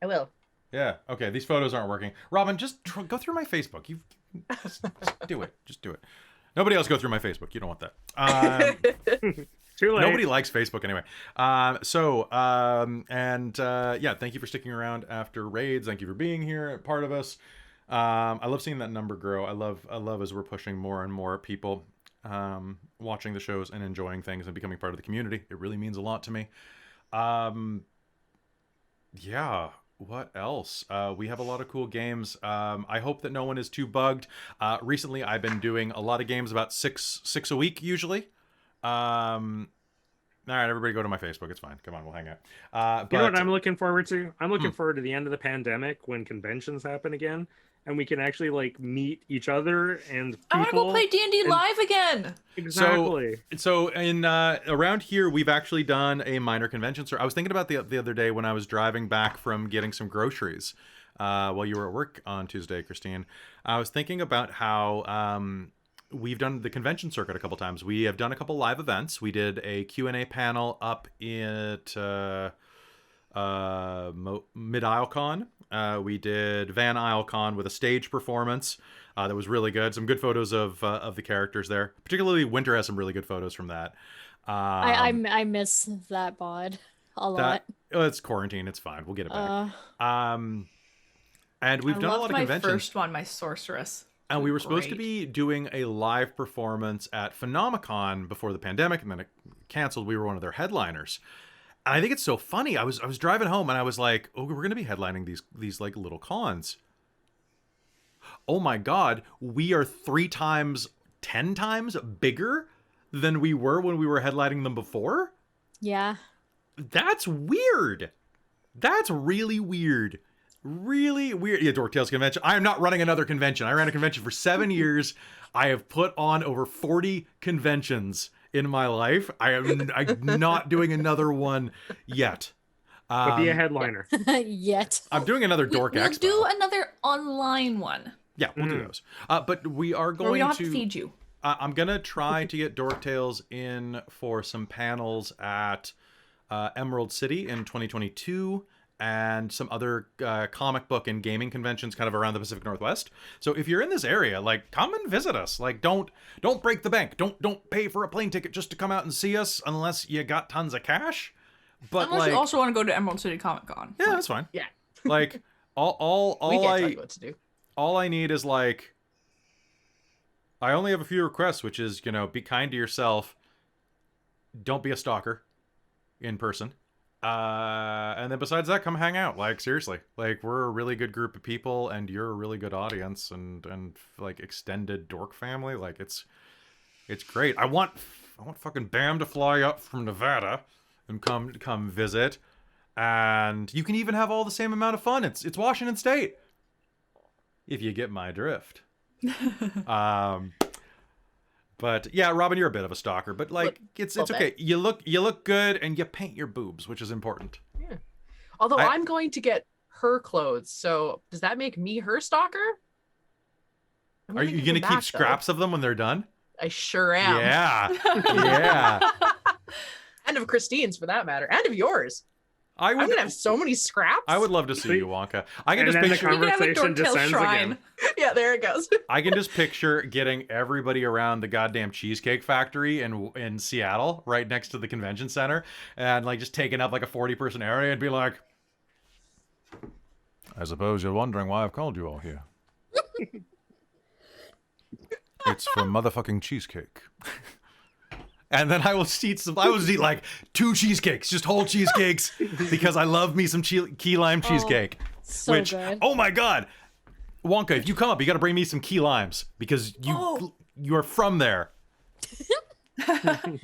I will. Yeah. Okay. These photos aren't working. Robin, just go through my Facebook. You just do it. Just do it. Nobody else go through my Facebook. You don't want that. Too late. Nobody likes Facebook anyway. Yeah, thank you for sticking around after raids. Thank you for being here, part of us. I love seeing that number grow. I love as we're pushing more and more people watching the shows and enjoying things and becoming part of the community. It really means a lot to me. Yeah. What else? We have a lot of cool games. I hope that no one is too bugged. Recently, I've been doing a lot of games, about six a week usually. All right, everybody go to my Facebook. It's fine. Come on, we'll hang out. You know what I'm looking forward to? I'm looking forward to the end of the pandemic when conventions happen again, and we can actually like meet each other and people. I want to go play D&D live again. Exactly. So in around here, we've actually done a minor convention. So I was thinking about the other day when I was driving back from getting some groceries while you were at work on Tuesday, Christine. I was thinking about how we've done the convention circuit a couple times. We have done a couple live events. We did a Q&A panel up at Mid-Islecon. We did Van Islecon with a stage performance that was really good. Some good photos of the characters there. Particularly Winter has some really good photos from that. I miss that bod a lot. It's quarantine. It's fine. We'll get it back. And we've done a lot of my conventions. first one, my sorceress. And we were supposed to Great. be doing a live performance at Phenomicon before the pandemic, and then it canceled. We were one of their headliners. And I think it's so funny. I was driving home and I was like, "Oh, we're going to be headlining these like little cons." Oh my God, we are 3 times, 10 times bigger than we were when we were headlining them before. Yeah. That's weird. That's really weird. Really weird. Yeah, Dork Tales convention. I am not running another convention. I ran a convention for 7 years. I have put on over 40 conventions in my life. I'm not doing another one yet. But be a headliner. Yet. I'm doing another Dork We'll Expo. do another online one. Yeah, we'll do those. But we are going Where we don't have to to feed you. I'm gonna try to get Dork Tales in for some panels at Emerald City in 2022. And some other comic book and gaming conventions kind of around the Pacific Northwest. So if you're in this area, like, come and visit us. Like, don't break the bank. Don't pay for a plane ticket just to come out and see us unless you got tons of cash. But Unless like, you also want to go to Emerald City Comic Con. yeah, that's fine. Yeah. Like, all We can't tell you what to do. all I need is like, I only have a few requests, which is, be kind to yourself. Don't be a stalker in person. And then besides that, come hang out. Like, seriously, like, we're a really good group of people and you're a really good audience and like extended Dork family. Like, it's great. I want fucking Bam to fly up from Nevada and come visit. And you can even have all the same amount of fun. It's Washington State. If you get my drift. But yeah, Robin, you're a bit of a stalker, but like, it's okay. You look good and you paint your boobs, which is important. Yeah. Although I'm going to get her clothes, so does that make me her stalker? Are you going to keep scraps of them when they're done? I sure am. Yeah. Yeah. And of Christine's, for that matter, and of yours. I'm gonna have so many scraps. I would love to see you, Wonka. I can And just then the picture. We can have a conversation Dork Tales descends shrine. again. Yeah, there it goes. I can just picture getting everybody around the goddamn Cheesecake Factory in Seattle, right next to the convention center, and like just taking up like a 40-person area and be like, I suppose you're wondering why I've called you all here. It's for motherfucking cheesecake. And then I will eat like 2 cheesecakes, just whole cheesecakes, because I love me some key lime cheesecake. So which, good. oh my god, Wonka, if you come up, you got to bring me some key limes because you're from there,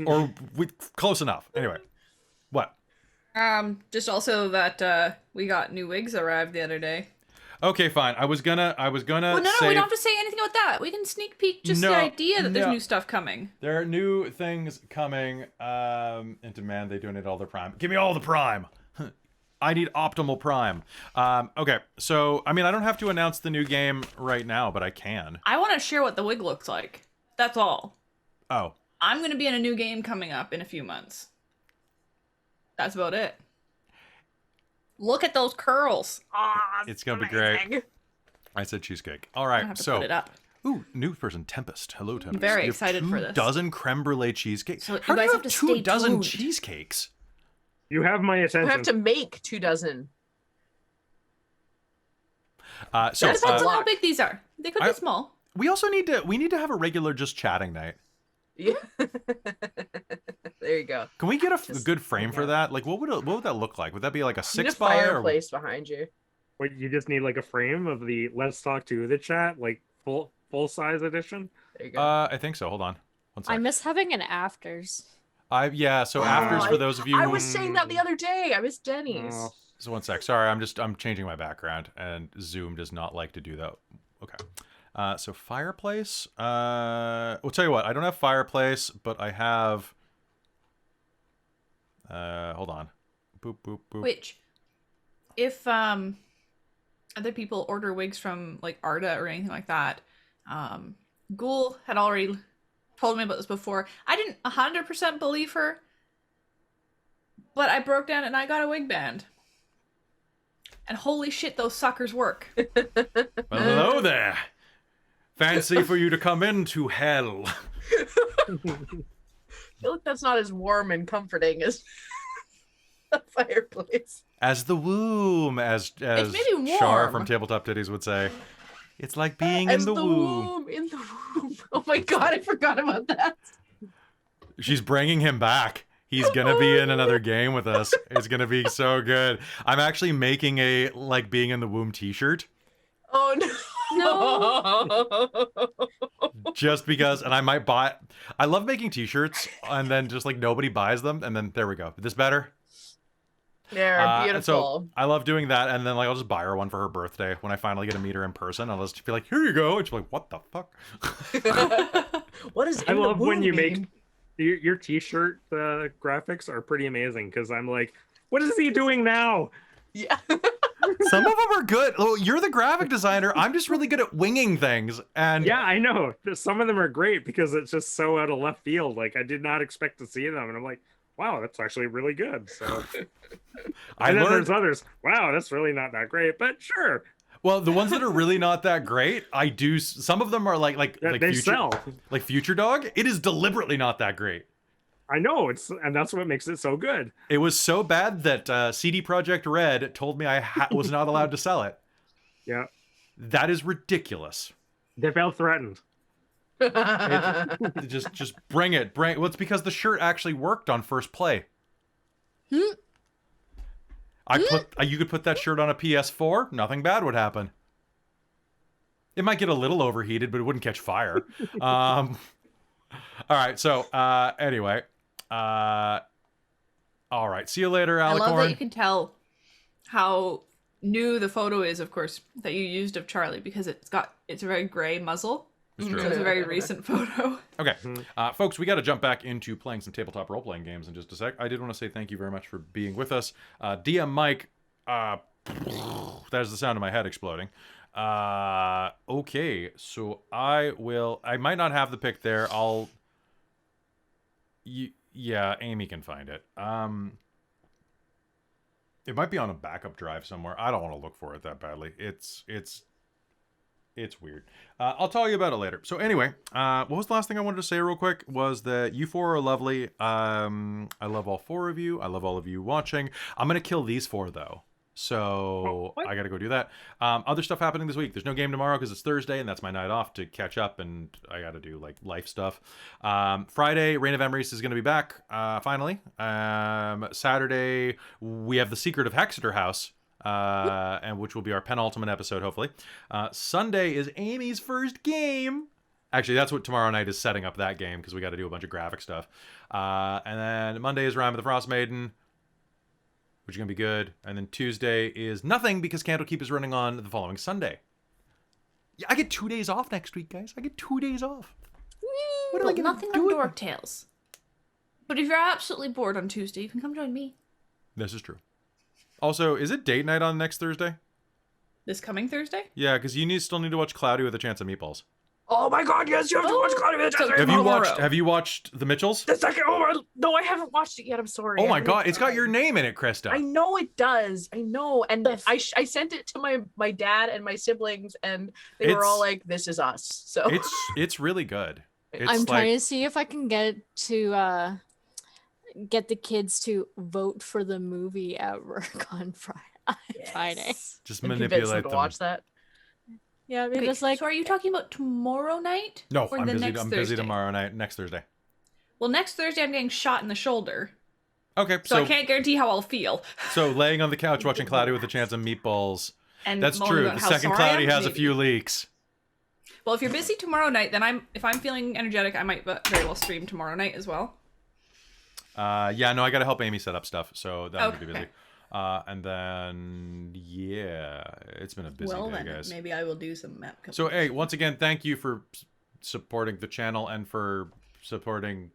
or close enough. Anyway, what? Just also that we got new wigs arrived the other day. Okay, fine. I was gonna. Well, no, say, we don't have to say anything about that. We can sneak peek just the idea that there's new stuff coming. There are new things coming into man. They donate all their prime. Give me all the prime. I need optimal prime. Okay, so I mean, I don't have to announce the new game right now, but I can. I want to share what the wig looks like. That's all. Oh. I'm going to be in a new game coming up in a few months. That's about it. Look at those curls. It's gonna be great. I said cheesecake. All right, I have to so put it up. ooh, new person, Tempest. Hello, Tempest. very You have excited for 2 this. dozen creme brulee cheesecakes. So How you do guys you have have to 2 stay dozen tuned. cheesecakes? You have my You attention. have to make 2 dozen. So It depends on how big these are. They could be small. we also need to have a regular just chatting night. Yeah. There you go. Can we get a good frame for that? Like, what would that look like? Would that be like a Need a 6 by or? fireplace behind you. Wait, you just need like a frame of the Let's Talk to the Chat, like full size edition. There you go. I think so. Hold on. One I sec. miss having an afters. So afters for those of you. I was saying that the other day. I miss Denny's. Oh. So one sec. Sorry, I'm changing my background, and Zoom does not like to do that. Okay. So fireplace. We'll tell you what. I don't have fireplace, but I have. Hold on. Boop boop boop. Which, if other people order wigs from like Arda or anything like that, Ghoul had already told me about this before. I didn't 100% believe her, but I broke down and I got a wig band. And holy shit, those suckers work. Well, hello there. Fancy for you to come into hell. I feel like that's not as warm and comforting as a fireplace. As the womb, as maybe Char warm. from Tabletop Titties would say. It's like being As in the womb. In the womb. Oh my god, I forgot about that. She's bringing him back. He's gonna be in another game with us. It's gonna be so good. I'm actually making a like being in the womb t-shirt. Oh no. Just because, and I might buy. I love making t-shirts, and then just like nobody buys them, and then there we go. This better. They're And beautiful. so I love doing that, and then like I'll just buy her one for her birthday when I finally get to meet her in person. I'll just be like, "Here you go," and she's like, "What the fuck?" What is? I in the love when womb you mean? make your t-shirt graphics are pretty amazing because I'm like, what is he doing now? Yeah. Some of them are good. Oh, you're the graphic designer. I'm just really good at winging things, and Yeah, I know. Some of them are great because it's just so out of left field. Like I did not expect to see them, and I'm like, wow, that's actually really good. So, I and then learned. there's others. Wow, that's really not that great, but sure, Well, the ones that are really not that great, I do. Some of them are like they future, sell. like Future Dog. It is deliberately not that great. I know and that's what makes it so good. It was so bad that CD Projekt Red told me I was not allowed to sell it. Yeah, That is ridiculous. they felt threatened. Just bring it. Well, it's because the shirt actually worked on first play. You could put that shirt on a PS4. Nothing bad would happen. It might get a little overheated, but it wouldn't catch fire. All right. So anyway, all right. See you later, I Alicorn. love that you can tell how new the photo is, of course, that you used of Charlie because it's a very gray muzzle. It's true. So it's a very recent photo. Okay, folks, we got to jump back into playing some tabletop role-playing games in just a sec. I did want to say thank you very much for being with us. DM Mike, that is the sound of my head exploding. Okay, so I might not have the pick there. Yeah, Amy can find it. It might be on a backup drive somewhere. I don't want to look for it that badly. It's weird. I'll tell you about it later. So anyway, what was the last thing I wanted to say real quick was that you 4 are lovely. I love all 4 of you. I love all of you watching. I'm going to kill these 4 though. So what? I got to go do that. Other stuff happening this week. There's no game tomorrow because it's Thursday, and that's my night off to catch up, and I got to do like life stuff. Friday, Reign of Emeries is going to be back finally. Saturday, we have the Secret of Hexeter House, and which will be our penultimate episode, hopefully. Sunday is Amy's first game. Actually, that's what tomorrow night is, setting up that game because we got to do a bunch of graphic stuff. And then Monday is Rime of the Frost Maiden, which is going to be good. And then Tuesday is nothing because Candlekeep is running on the following Sunday. Yeah, I get 2 days off next week, guys. I get 2 days off. What am I But gonna nothing do on with Dork Tales. But if you're absolutely bored on Tuesday, you can come join me. This is true. Also, is it date night on next Thursday? This coming Thursday? Yeah, because you still need to watch Cloudy with a Chance of Meatballs. Oh my god, yes, you have to watch Cloudy with a Chance of Have Meatballs. you watched The Mitchells? The second. Oh no, I haven't watched it yet. I'm sorry. Oh I my haven't god, it's got tried. your name in it, Krista. I know it does. I know, and I sent it to my dad and my siblings, and they were It's- all like, "This is us." So It's really good. It's I'm like, trying to see if I can get the kids to vote for the movie at work on Friday. just And convince manipulate them to them. watch that. Yeah, Wait, because like so are you talking about tomorrow night? No, or I'm the busy. next I'm busy Thursday? tomorrow night. Next Thursday. Well, next Thursday I'm getting shot in the shoulder, Okay, so so I can't guarantee how I'll feel. so laying on the couch watching Cloudy with a Chance of Meatballs. And That's moaning true. about The how second sorry I Cloudy am, has a maybe. few leaks. Well, if you're busy tomorrow night, then if I'm feeling energetic, I might very well stream tomorrow night as well. Yeah, no, I got to help Amy set up stuff, so that'll be Okay. busy. And then yeah, it's been a busy well, day, then guys. maybe I will do some map. So hey, once again, thank you for supporting the channel and for supporting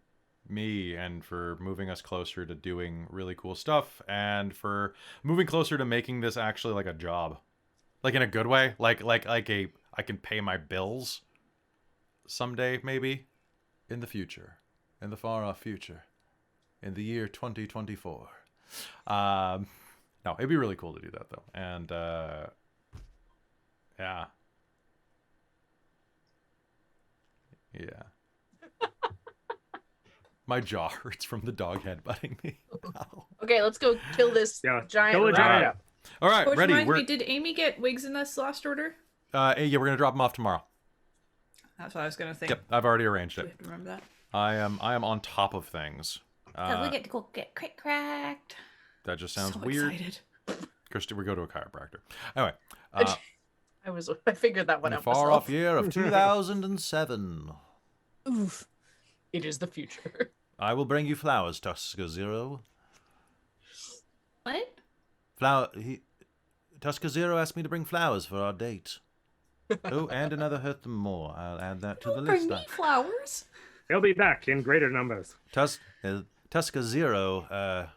me and for moving us closer to doing really cool stuff and for moving closer to making this actually like a job, like in a good way, like I can pay my bills someday, maybe in the future, in the far off future, in the year 2024. No, it'd be really cool to do that though, and yeah. My jaw hurts from the dog headbutting me. Ow. Okay, let's go kill this Yeah, giant. kill the rat. giant. All right, Which ready. reminds We're me, did Amy get wigs in this last order? yeah, we're gonna drop them off tomorrow. That's what I was gonna think. Yep, I've already arranged Do we it. have to remember that? I am on top of things. we get to go get cracked. That just sounds So weird. excited. Christy, we go to a chiropractor. Anyway, I figured that one in the out far myself. off year of 2007, oof. It is the future. I will bring you flowers, Tusker Zero. What? Tusker Zero asked me to bring flowers for our date. Oh, and another hurt them more. I'll add that to the Don't list. bring me flowers. They'll be back in greater numbers. Tusker Zero,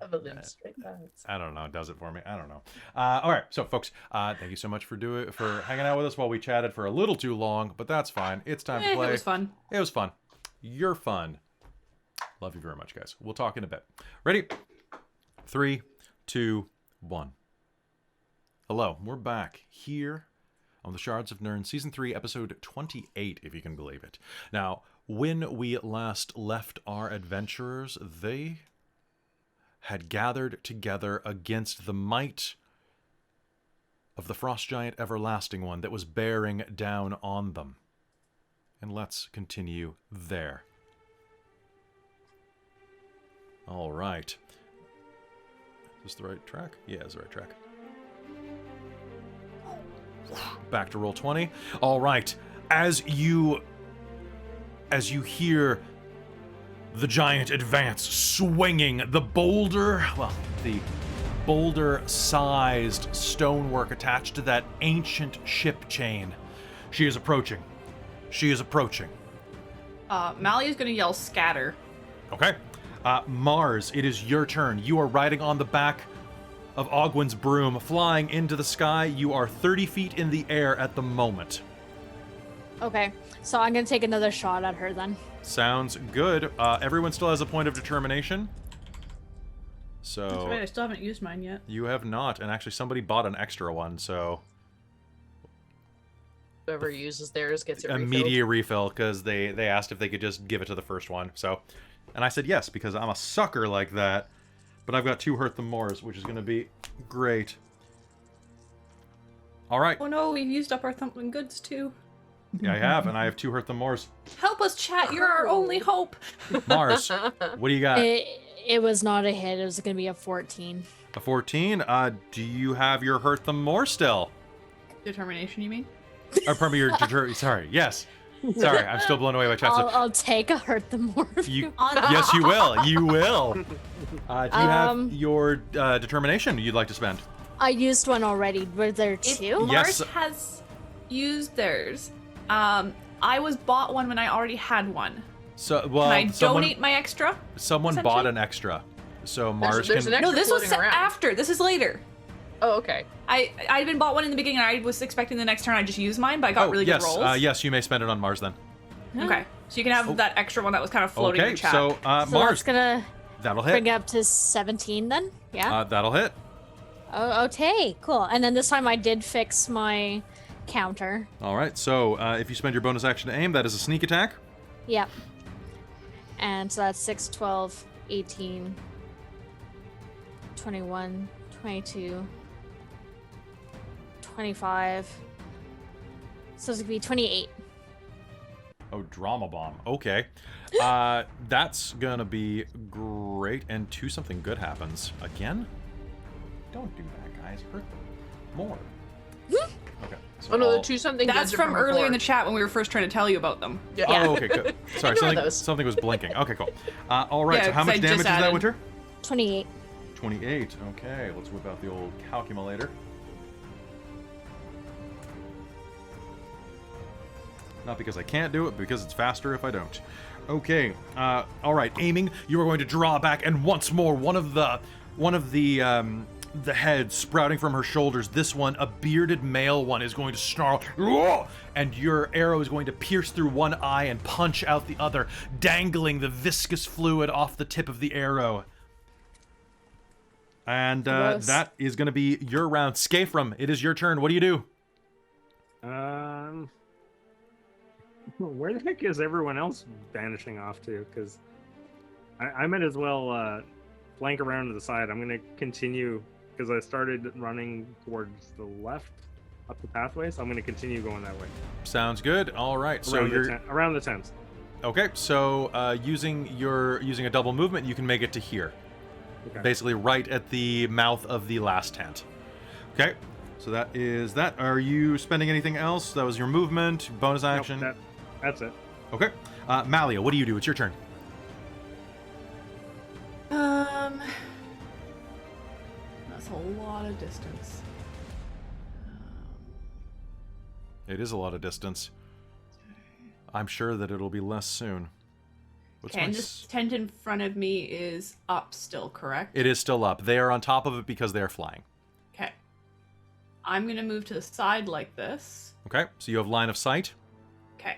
Evelyn, straight backs. I don't know, does it for me. I don't know. All right, so folks, thank you so much for hanging out with us while we chatted for a little too long, but that's fine. It's time to play. It was fun. It was fun. You're fun. Love you very much, guys. We'll talk in a bit. Ready? 3, 2, 1. Hello, we're back here on the Shards of Nyrn, Season 3, Episode 28, if you can believe it. Now, when we last left our adventurers, they had gathered together against the might of the frost giant everlasting one that was bearing down on them. And let's continue there. All right. Is this the right track? Yeah, it's the right track. Back to roll 20. All right. As you hear the giant advance, swinging the boulder-sized stonework attached to that ancient ship chain. She is approaching. Malia's gonna yell scatter. Okay. Mars, it is your turn. You are riding on the back of Ogwyn's broom, flying into the sky. You are 30 feet in the air at the moment. Okay, so I'm gonna take another shot at her then. Sounds good. Everyone still has a point of determination. That's So right, I still haven't used mine yet. you have not, and actually somebody bought an extra one, so Whoever uses theirs gets it refilled. immediate refill because they asked if they could just give it to the first one. So, and I said yes because I'm a sucker like that. But I've got 2 hurt them mores, which is going to be great. All right. Oh no, we've used up our thumping goods too. Yeah, I have, and I have 2 hurt them mores. Help us, chat. You're our only hope. Mars, what do you got? It was not a hit. It was going to be a 14. A 14. Do you have your hurt them more still? Determination, you mean? Or pardon me, your sorry. Yes. Sorry, I'm still blown away by chat. I'll take a hurt the more. Yes, you will. You will. Do you have your determination you'd like to spend? I used one already. Were there If 2? Mars Yes. has used theirs. I was bought one when I already had one. So, well, Can I donate my extra? Someone bought essentially? an extra, so Mars there's can. an extra No, this was floating around. after. This is later. Oh, okay. I'd been bought one in the beginning, and I was expecting the next turn I just used mine, but I got really yes, good rolls. yes, you may spend it on Mars then. Okay, so you can have that extra one that was kind of floating in Okay, the chat. so So Mars, that's gonna that'll bring hit. it up to 17 then? Yeah? That'll hit. Oh, okay, cool. And then this time I did fix my counter. All right, so if you spend your bonus action to aim, that is a sneak attack. Yep. And so that's 6, 12, 18, 21, 22, 25. So it's gonna be 28. Oh, drama bomb. Okay. That's gonna be great. And 2 something good happens. Again? Don't do that, guys. Hurt them more. Okay. So Oh no, the I'll- 2 something. That's goods are from earlier in the before. chat when we were first trying to tell you about them. Yeah. Oh, okay, good. Sorry, Ignore those. something was blinking. Okay, cool. All right, Yeah, so how 'cause much I damage just is that, added- Winter? 28. 28. Okay, let's whip out the old calculator. Not because I can't do it, but because it's faster if I don't. Okay, all right, aiming. You are going to draw back, and once more, one of the heads sprouting from her shoulders. This one, a bearded male one, is going to snarl, "Whoa!" And your arrow is going to pierce through one eye and punch out the other, dangling the viscous fluid off the tip of the arrow. And Gross. that is going to be your round. Skafrem, it is your turn. What do you do? Where the heck is everyone else vanishing off to? Because I might as well flank around to the side. I'm going to continue, because I started running towards the left up the pathway, so I'm going to continue going that way. Sounds good. All right. So Around, you're around the tents. okay. So using a double movement, you can make it to here. Okay. Basically, right at the mouth of the last tent. Okay. So that is that. Are you spending anything else? That was your movement, bonus Nope, action. that's it. Okay. Malia, what do you do? It's your turn. That's a lot of distance. It is a lot of distance. I'm sure that it'll be less soon. What's Okay, my and this tent in front of me is up still, correct? It is still up. They are on top of it because they are flying. Okay. I'm gonna move to the side like this. Okay. So you have line of sight. Okay.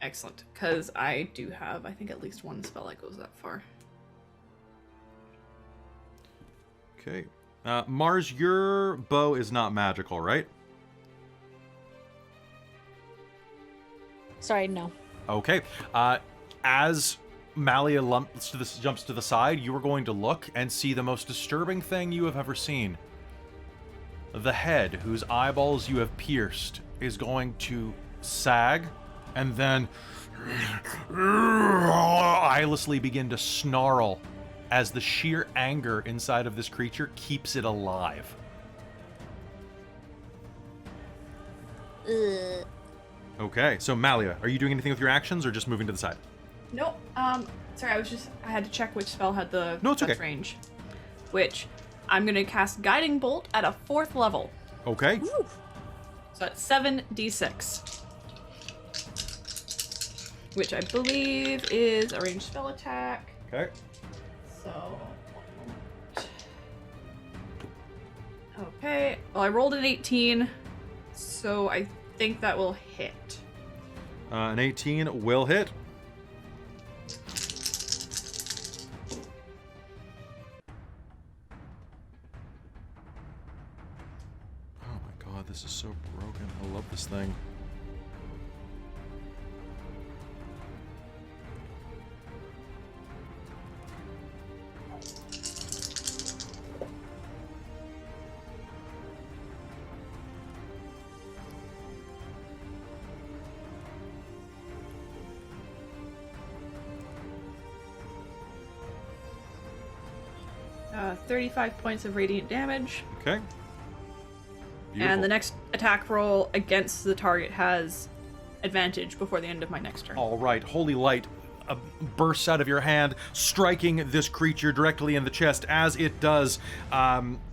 Excellent. Because I do have, I think, at least one spell that goes that far. Okay. Mars, your bow is not magical, right? Sorry, no. Okay. As Malia jumps to the side, you are going to look and see the most disturbing thing you have ever seen. The head, whose eyeballs you have pierced, is going to sag and then eyelessly begin to snarl as the sheer anger inside of this creature keeps it alive. Ugh. Okay, so Malia, are you doing anything with your actions or just moving to the side? Nope. Sorry, I had to check which spell had the No, it's best okay. range. Which, I'm gonna cast Guiding Bolt at a 4th level. Okay. Ooh. So that's 7d6. Which I believe is a ranged spell attack. Okay. So. Okay. Well, I rolled an 18, so I think that will hit. An 18 will hit. Oh my god, this is so broken. I love this thing. 35 points of radiant damage. Okay. Beautiful. And the next attack roll against the target has advantage before the end of my next turn. All right, holy light bursts out of your hand, striking this creature directly in the chest. As it does,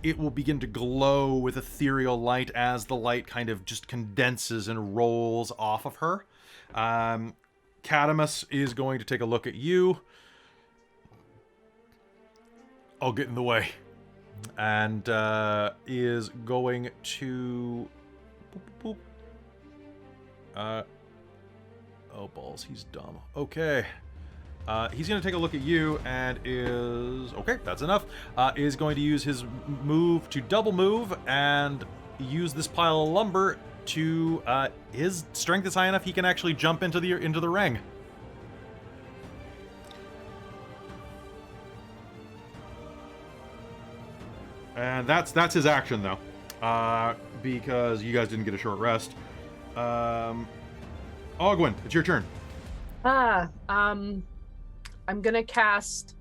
it will begin to glow with ethereal light as the light kind of just condenses and rolls off of her. Kadamus is going to take a look at you. I'll get in the way. And is going to... Boop, boop, boop. Oh, balls, he's dumb. Okay. He's going to take a look at you and is... Okay, that's enough. Is going to use his move to double move and use this pile of lumber to... his strength is high enough he can actually jump into the ring. And that's his action, though. Because you guys didn't get a short rest. Ogwyn, it's your turn. I'm gonna cast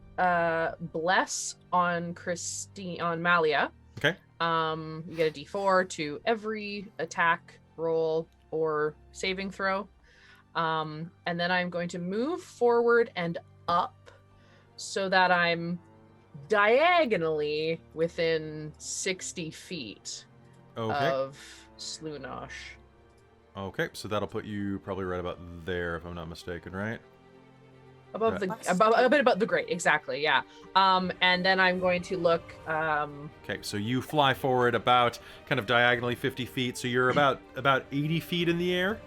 Bless on Malia. Okay. You get a D4 to every attack roll or saving throw. And then I'm going to move forward and up so that I'm diagonally within 60 feet of Sloonosh. Okay, so that'll put you probably right about there, if I'm not mistaken, right? Above a bit above the grate, exactly, yeah. And then I'm going to look. Okay, so you fly forward about kind of diagonally 50 feet, so you're about 80 feet in the air.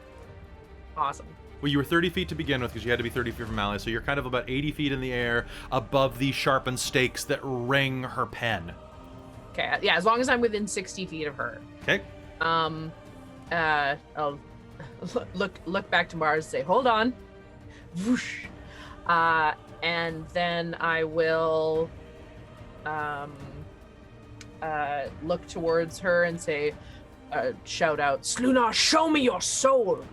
Awesome. Well, you were 30 feet to begin with because you had to be 30 feet from Malia, so you're kind of about 80 feet in the air above the sharpened stakes that ring her pen. Okay, yeah, as long as I'm within 60 feet of her. Okay. I'll look back to Mars and say, hold on. Whoosh. And then I will look towards her and say, shout out, Sloonosh, show me your soul.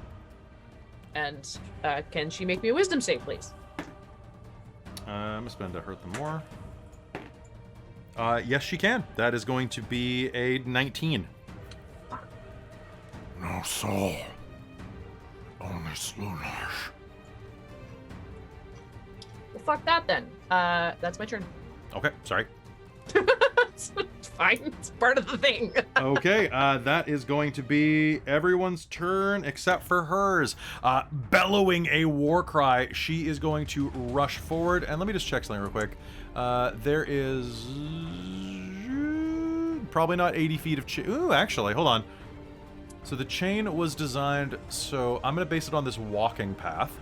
And can she make me a wisdom save, please? I'm gonna spend to hurt them more. Yes, she can. That is going to be a 19. No soul. Only Sloonosh. Well, fuck that then. That's my turn. Okay, sorry. It's fine. It's part of the thing. Okay, that is going to be everyone's turn except for hers. Bellowing a war cry, she is going to rush forward. And let me just check something real quick. There is probably not 80 feet of chain. Ooh, actually, hold on. So the chain was designed, so I'm going to base it on this walking path.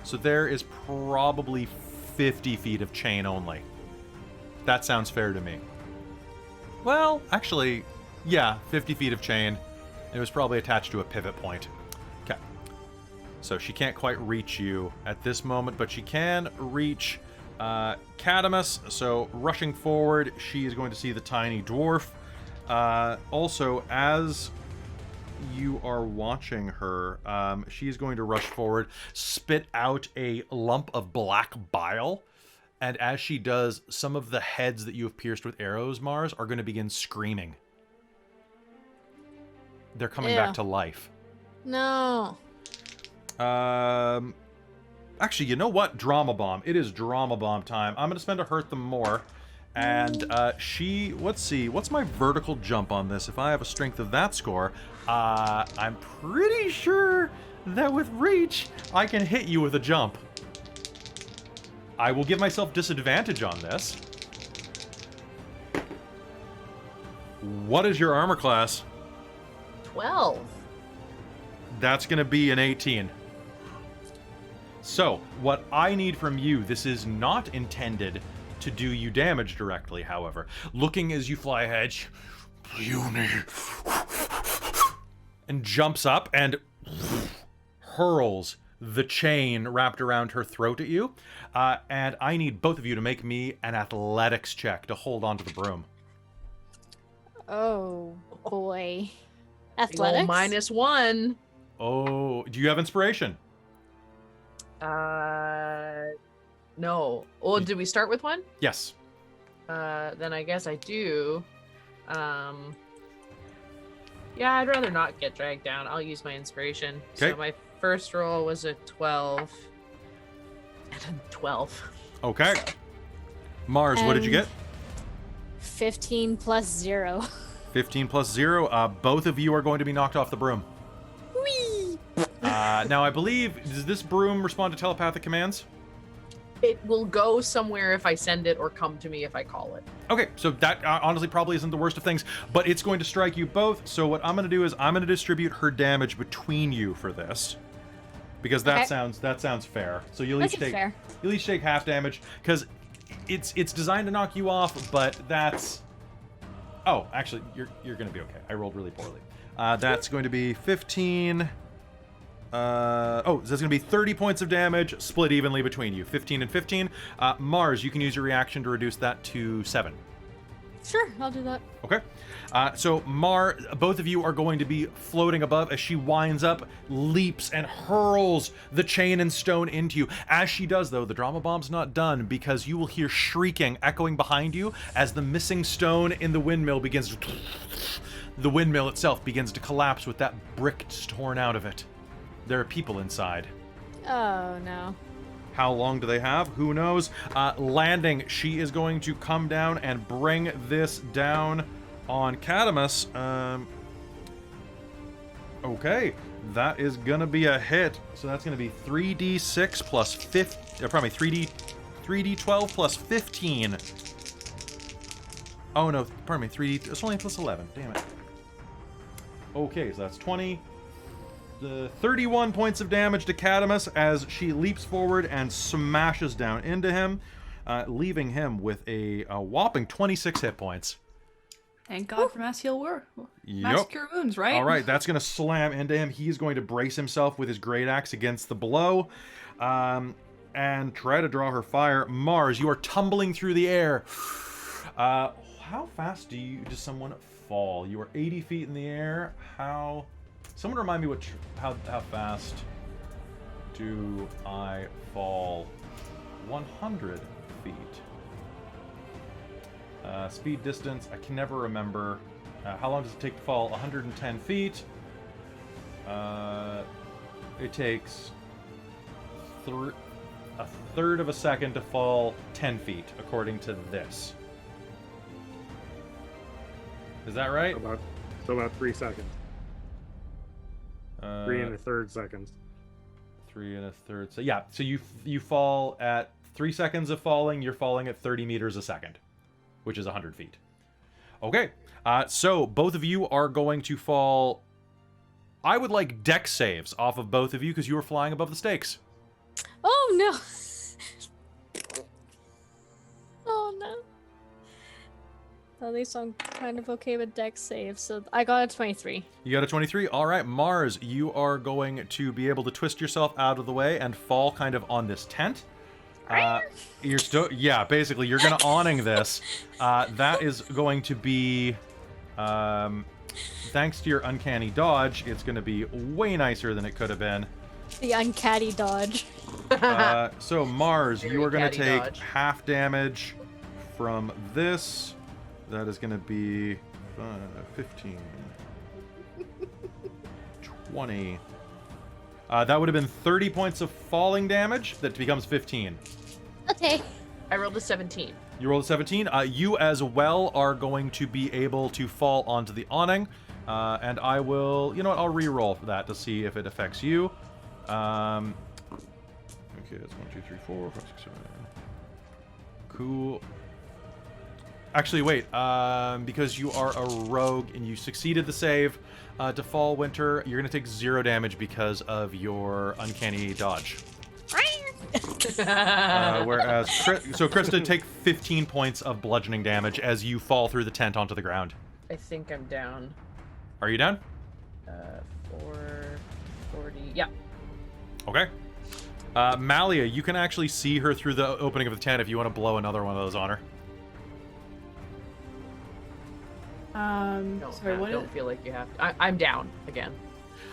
So there is probably 50 feet of chain only. That sounds fair to me. Well, actually, yeah, 50 feet of chain. It was probably attached to a pivot point. Okay. So she can't quite reach you at this moment, but she can reach Kadamus. So rushing forward, she is going to see the tiny dwarf. Also, as you are watching her, she is going to rush forward, spit out a lump of black bile. And as she does, some of the heads that you have pierced with arrows, Mars, are going to begin screaming. They're coming back to life. No. Actually, you know what? Drama Bomb. It is Drama Bomb time. I'm going to spend to hurt them more. And let's see, what's my vertical jump on this? If I have a strength of that score, I'm pretty sure that with reach, I can hit you with a jump. I will give myself disadvantage on this. What is your armor class? 12. That's going to be an 18. So, what I need from you, this is not intended to do you damage directly, however. Looking as you fly ahead, Puny. and jumps up and hurls the chain wrapped around her throat at you. And I need both of you to make me an athletics check to hold onto the broom. Oh boy. Roll Athletics? -1. Oh, do you have inspiration? No. Well, did we start with one? Yes. then I guess I do. Yeah, I'd rather not get dragged down. I'll use my inspiration. Okay. So my first roll was a 12. And a 12. Okay. Mars, what did you get? 15 plus 0. 15 plus 0. Both of you are going to be knocked off the broom. Whee! Now, I believe, does this broom respond to telepathic commands? It will go somewhere if I send it or come to me if I call it. Okay, so that honestly probably isn't the worst of things, but it's going to strike you both. So what I'm going to do is I'm going to distribute her damage between you for this, because that sounds fair. So you'll each take half damage because it's designed to knock you off, but that's actually you're going to be okay. I rolled really poorly. That's going to be 15. So that's going to be 30 points of damage, split evenly between you, 15 and 15. Mars, you can use your reaction to reduce that to 7. Sure, I'll do that. Okay. So both of you are going to be floating above as she winds up, leaps, and hurls the chain and stone into you. As she does, though, the drama bomb's not done, because you will hear shrieking echoing behind you as the missing stone in the windmill begins to... The windmill itself begins to collapse with that brick torn out of it. There are people inside. Oh, no. How long do they have? Who knows? Landing, she is going to come down and bring this down on Kadamus. Okay, that is going to be a hit. So that's going to be 3d6 plus 3d12 plus 15. Oh, no, pardon me, 3d... It's only plus 11. Damn it. Okay, so that's 20... 31 points of damage to Kadamus as she leaps forward and smashes down into him, leaving him with a whopping 26 hit points. Thank God for Mass Cure Wounds, right? All right, that's going to slam into him. He's going to brace himself with his great axe against the blow and try to draw her fire. Mars, you are tumbling through the air. How fast does someone fall? You are 80 feet in the air. Someone remind me how fast do I fall 100 feet? Speed, distance, I can never remember. How long does it take to fall 110 feet? It takes a third of a second to fall 10 feet, according to this. Is that right? About 3 seconds. 3 1/3 seconds. 3 1/3. So yeah, so you fall at 3 seconds of falling. You're falling at 30 meters a second, which is 100 feet. Okay, so both of you are going to fall. I would like dex saves off of both of you because you are flying above the stakes. Oh, no. Oh, no. At least I'm kind of okay with dex saves, so I got a 23. You got a 23? All right, Mars, you are going to be able to twist yourself out of the way and fall kind of on this tent. You're still, yeah, basically, you're going to awning this. That is going to be, thanks to your uncanny dodge, it's going to be way nicer than it could have been. The uncanny dodge. So, Mars, you are going to take dodge. half damage from this. That is going to be 15, 20. That would have been 30 points of falling damage. That becomes 15. Okay. I rolled a 17. You rolled a 17. You as well are going to be able to fall onto the awning. And I will... You know what? I'll re-roll for that to see if it affects you. Okay, that's 1, 2, 3, 4, 5, 6, 7. Cool. Actually, wait. Because you are a rogue and you succeeded the save to fall winter, you're going to take 0 damage because of your uncanny dodge. Whereas, so Krista, take 15 points of bludgeoning damage as you fall through the tent onto the ground. I think I'm down. Are you down? 440. Yeah. Okay. Malia, you can actually see her through the opening of the tent if you want to blow another one of those on her. No, sorry, I what don't feel like you have to. I'm down again.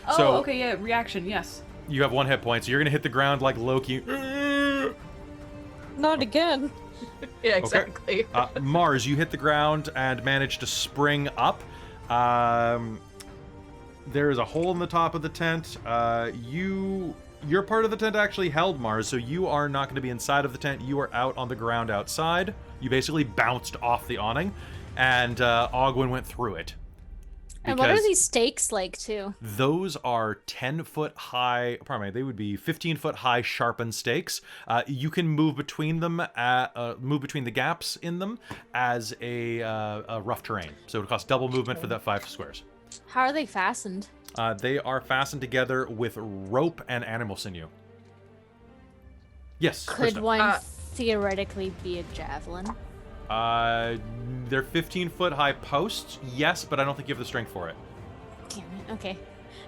Oh, So- okay, yeah, reaction, yes. You have 1 hit point, so you're going to hit the ground like Loki. Not again. Yeah, exactly. Mars, you hit the ground and manage to spring up. There is a hole in the top of the tent. Your part of the tent actually held, Mars, so you are not going to be inside of the tent. You are out on the ground outside. You basically bounced off the awning, and Ogwyn went through it. And what are Because these stakes like, too? those are 10-foot high, pardon me, they would be 15-foot high sharpened stakes. You can move between them, move between the gaps in them as a rough terrain. So it would cost double movement for that 5 squares. How are they fastened? They are fastened together with rope and animal sinew. Yes, Could Krista. one theoretically be a javelin? They're 15-foot high posts, yes, but I don't think you have the strength for it. Damn it. Okay.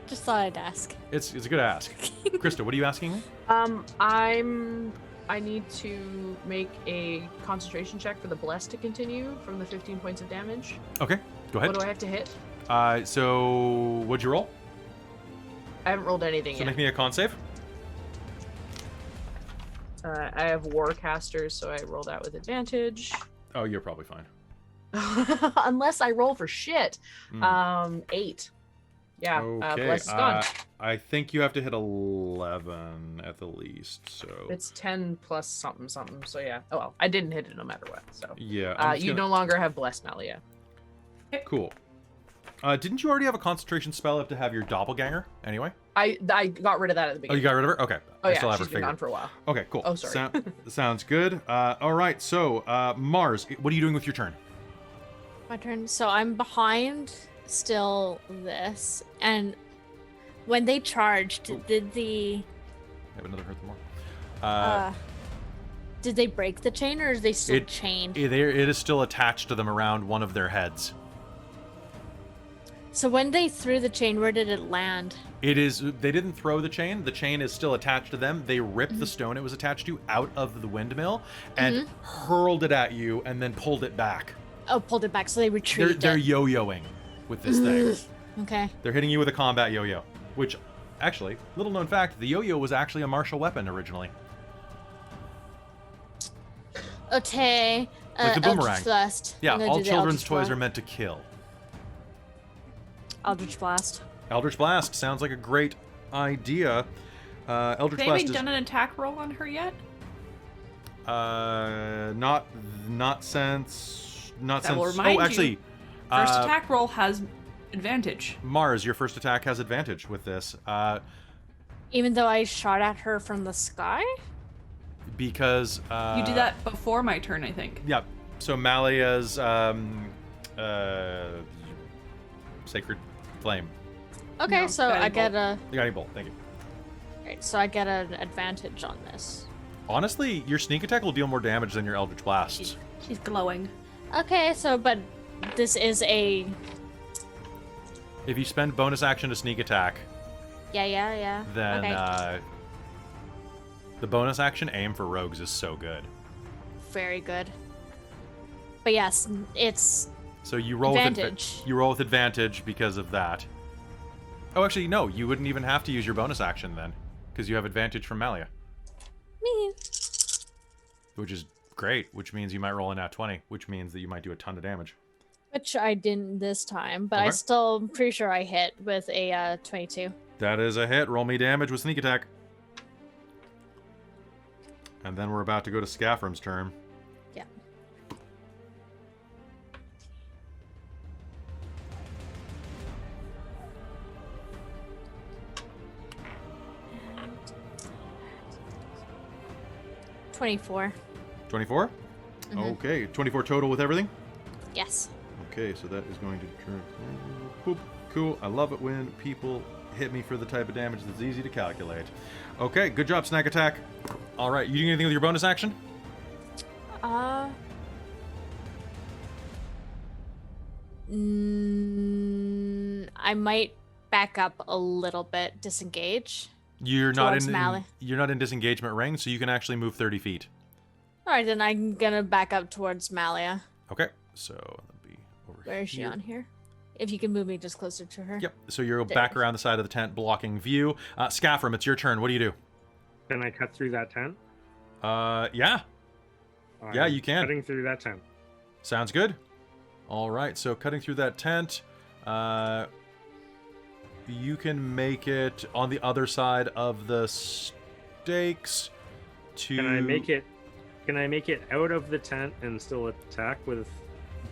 Just thought I'd ask. It's a good ask. Krista, what are you asking me? I need to make a concentration check for the bless to continue from the 15 points of damage. Okay, go ahead. What do I have to hit? So what'd you roll? I haven't rolled anything So yet. make me a con save. I have Warcaster, so I roll that with advantage. Oh, you're probably fine. Unless I roll for shit. 8. Yeah, Okay. bless is gone. I think you have to hit 11 at the least. So It's 10 plus something. So yeah. Oh well, I didn't hit it no matter what. So yeah. you no longer have bless, Malia. Cool. Didn't you already have a concentration spell up to have your doppelganger anyway? I got rid of that at the Oh, beginning. you got rid of her? Okay. Oh I yeah, still have her she's been figured. gone for a while. Okay, cool. Oh, sorry. Sounds good. All right, so Mars, what are you doing with your turn? My turn. So I'm behind still this. And when they charged, did the Have another hurt them more. did they break the chain or is they still chained? It is still attached to them around one of their heads. So when they threw the chain, where did it land? It is. They didn't throw the chain. The chain is still attached to them. They ripped the stone it was attached to out of the windmill and hurled it at you, and then pulled it back. Oh, pulled it back, so they retreated. They're yo-yoing with this thing. Okay. They're hitting you with a combat yo-yo, which, actually, little known fact, the yo-yo was actually a martial weapon originally. Okay. Like the boomerang. Eldritch Blast. Yeah, I'm gonna all do the children's Eldritch toys Blast. are meant to kill. Eldritch Blast. Eldritch Blast sounds like a great idea. Eldritch Have Blast they is done an attack roll on her yet? not since That will remind oh, actually, First attack roll has advantage. Mars, your first attack has advantage with this. Even though I shot at her from the sky? Because You do that before my turn, I think. Yeah. So Malia's sacred flame. Okay, No, so guiding I get bolt. a... The guiding bolt. Thank you. Right, so I get an advantage on this. Honestly, your sneak attack will deal more damage than your Eldritch Blasts. She's glowing. Okay, so, but this is a... If you spend bonus action to sneak attack, Yeah. then Okay. The bonus action aim for rogues is so good. Very good. But yes, it's... So you roll Advantage. with you roll with advantage because of that. Oh, actually, no. You wouldn't even have to use your bonus action then, because you have advantage from Malia, Me. which is great. Which means you might roll a nat 20, which means that you might do a ton of damage. Which I didn't this time, but I Okay. still pretty sure I hit with a 22. That is a hit. Roll me damage with sneak attack. And then we're about to go to Skafrem's turn. Yeah. And 24. 24? Okay, 24 total with everything? Yes. Okay, so that is going to turn. Boop. Cool. I love it when people hit me for the type of damage that's easy to calculate. Okay, good job, Snack Attack. All right, you doing anything with your bonus action? I might back up a little bit, disengage. You're not Towards in Mali. you're not in disengagement ring, so you can actually move 30 feet. All right, then I'm gonna back up towards Malia. Okay, so that'll be over Where is she here. on here? If you can move me just closer to her. Yep. So you're There. back around the side of the tent, blocking view. Skafrem, it's your turn. What do you do? Can I cut through that tent? Yeah. Yeah, you can. Cutting through that tent. Sounds good. All right, so cutting through that tent, you can make it on the other side of the stakes. Can I make it out of the tent and still attack with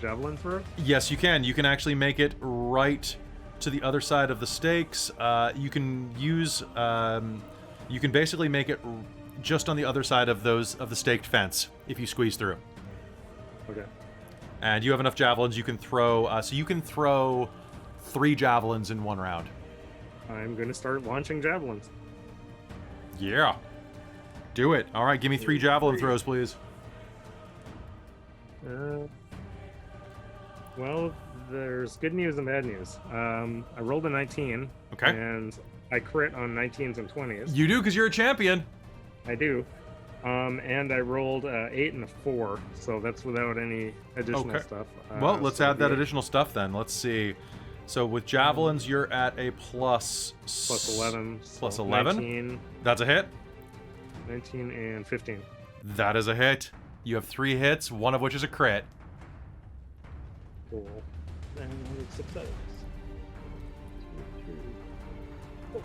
javelin throw? Yes, you can. You can actually make it right to the other side of the stakes. You can use. You can basically make it just on the other side of the staked fence if you squeeze through. Okay. And you have enough javelins you can throw. So you can throw 3 javelins in 1 round. I'm going to start launching javelins. Yeah. Do it. All right, give me 3 javelin throws, please. Well, there's good news and bad news. I rolled a 19. Okay. And I crit on 19s and 20s. You do, because you're a champion. I do. And I rolled 8 and a 4, so that's without any additional stuff. Well, let's so add that good. additional stuff then. Let's see. So with javelins, you're at a plus 11. Plus so 11? 19, That's a hit. 19 and 15. That is a hit. You have 3 hits, one of which is a crit. Cool. And it's 6 dice. 2, 3,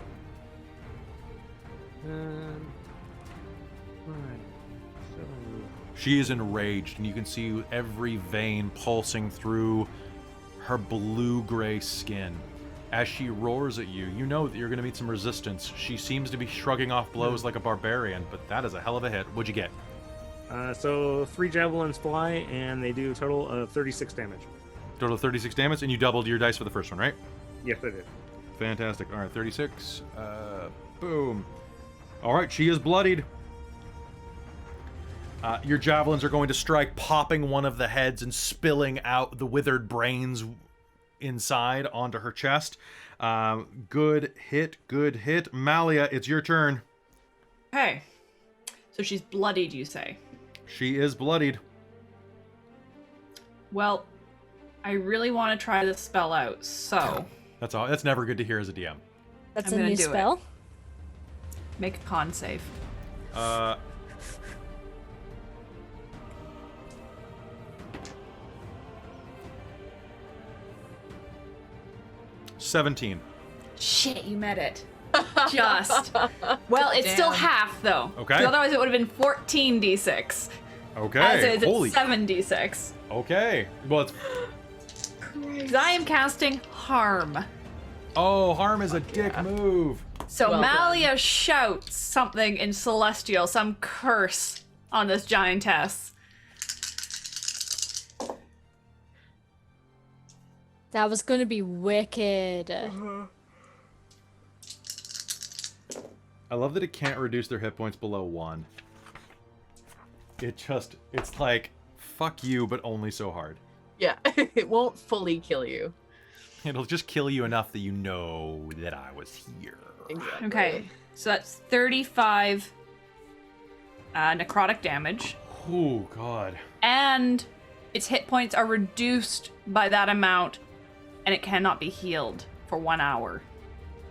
4. And 5, 7. She is enraged, and you can see every vein pulsing through her blue-gray skin. As she roars at you, you know that you're going to meet some resistance. She seems to be shrugging off blows like a barbarian, but that is a hell of a hit. What'd you get? So 3 javelins fly, and they do a total of 36 damage. Total of 36 damage, and you doubled your dice for the first one, right? Yes, I did. Fantastic. All right, 36. Boom. All right, she is bloodied. Your javelins are going to strike, popping one of the heads and spilling out the withered brains inside onto her chest. Good hit, good hit. Malia, it's your turn. Okay. So she's bloodied, you say? She is bloodied. Well, I really want to try this spell out, so That's all. That's never good to hear as a DM. That's I'm a gonna new do it. spell. make a con save. 17. Shit, you met it. Just. Well, it's still Damn. half, though. Okay. 'Cause otherwise, it would have been 14d6. Okay. As is, Holy. it's 7d6. Okay. Well, it's. Because I am casting Harm. Oh, harm is a dick move. So Well done. Malia shouts something in Celestial, some curse on this giantess. That was going to be wicked. I love that it can't reduce their hit points below 1. It's like, fuck you, but only so hard. Yeah, it won't fully kill you. It'll just kill you enough that you know that I was here. Exactly. Okay, so that's 35 necrotic damage. Oh, God. And its hit points are reduced by that amount, and it cannot be healed for 1 hour.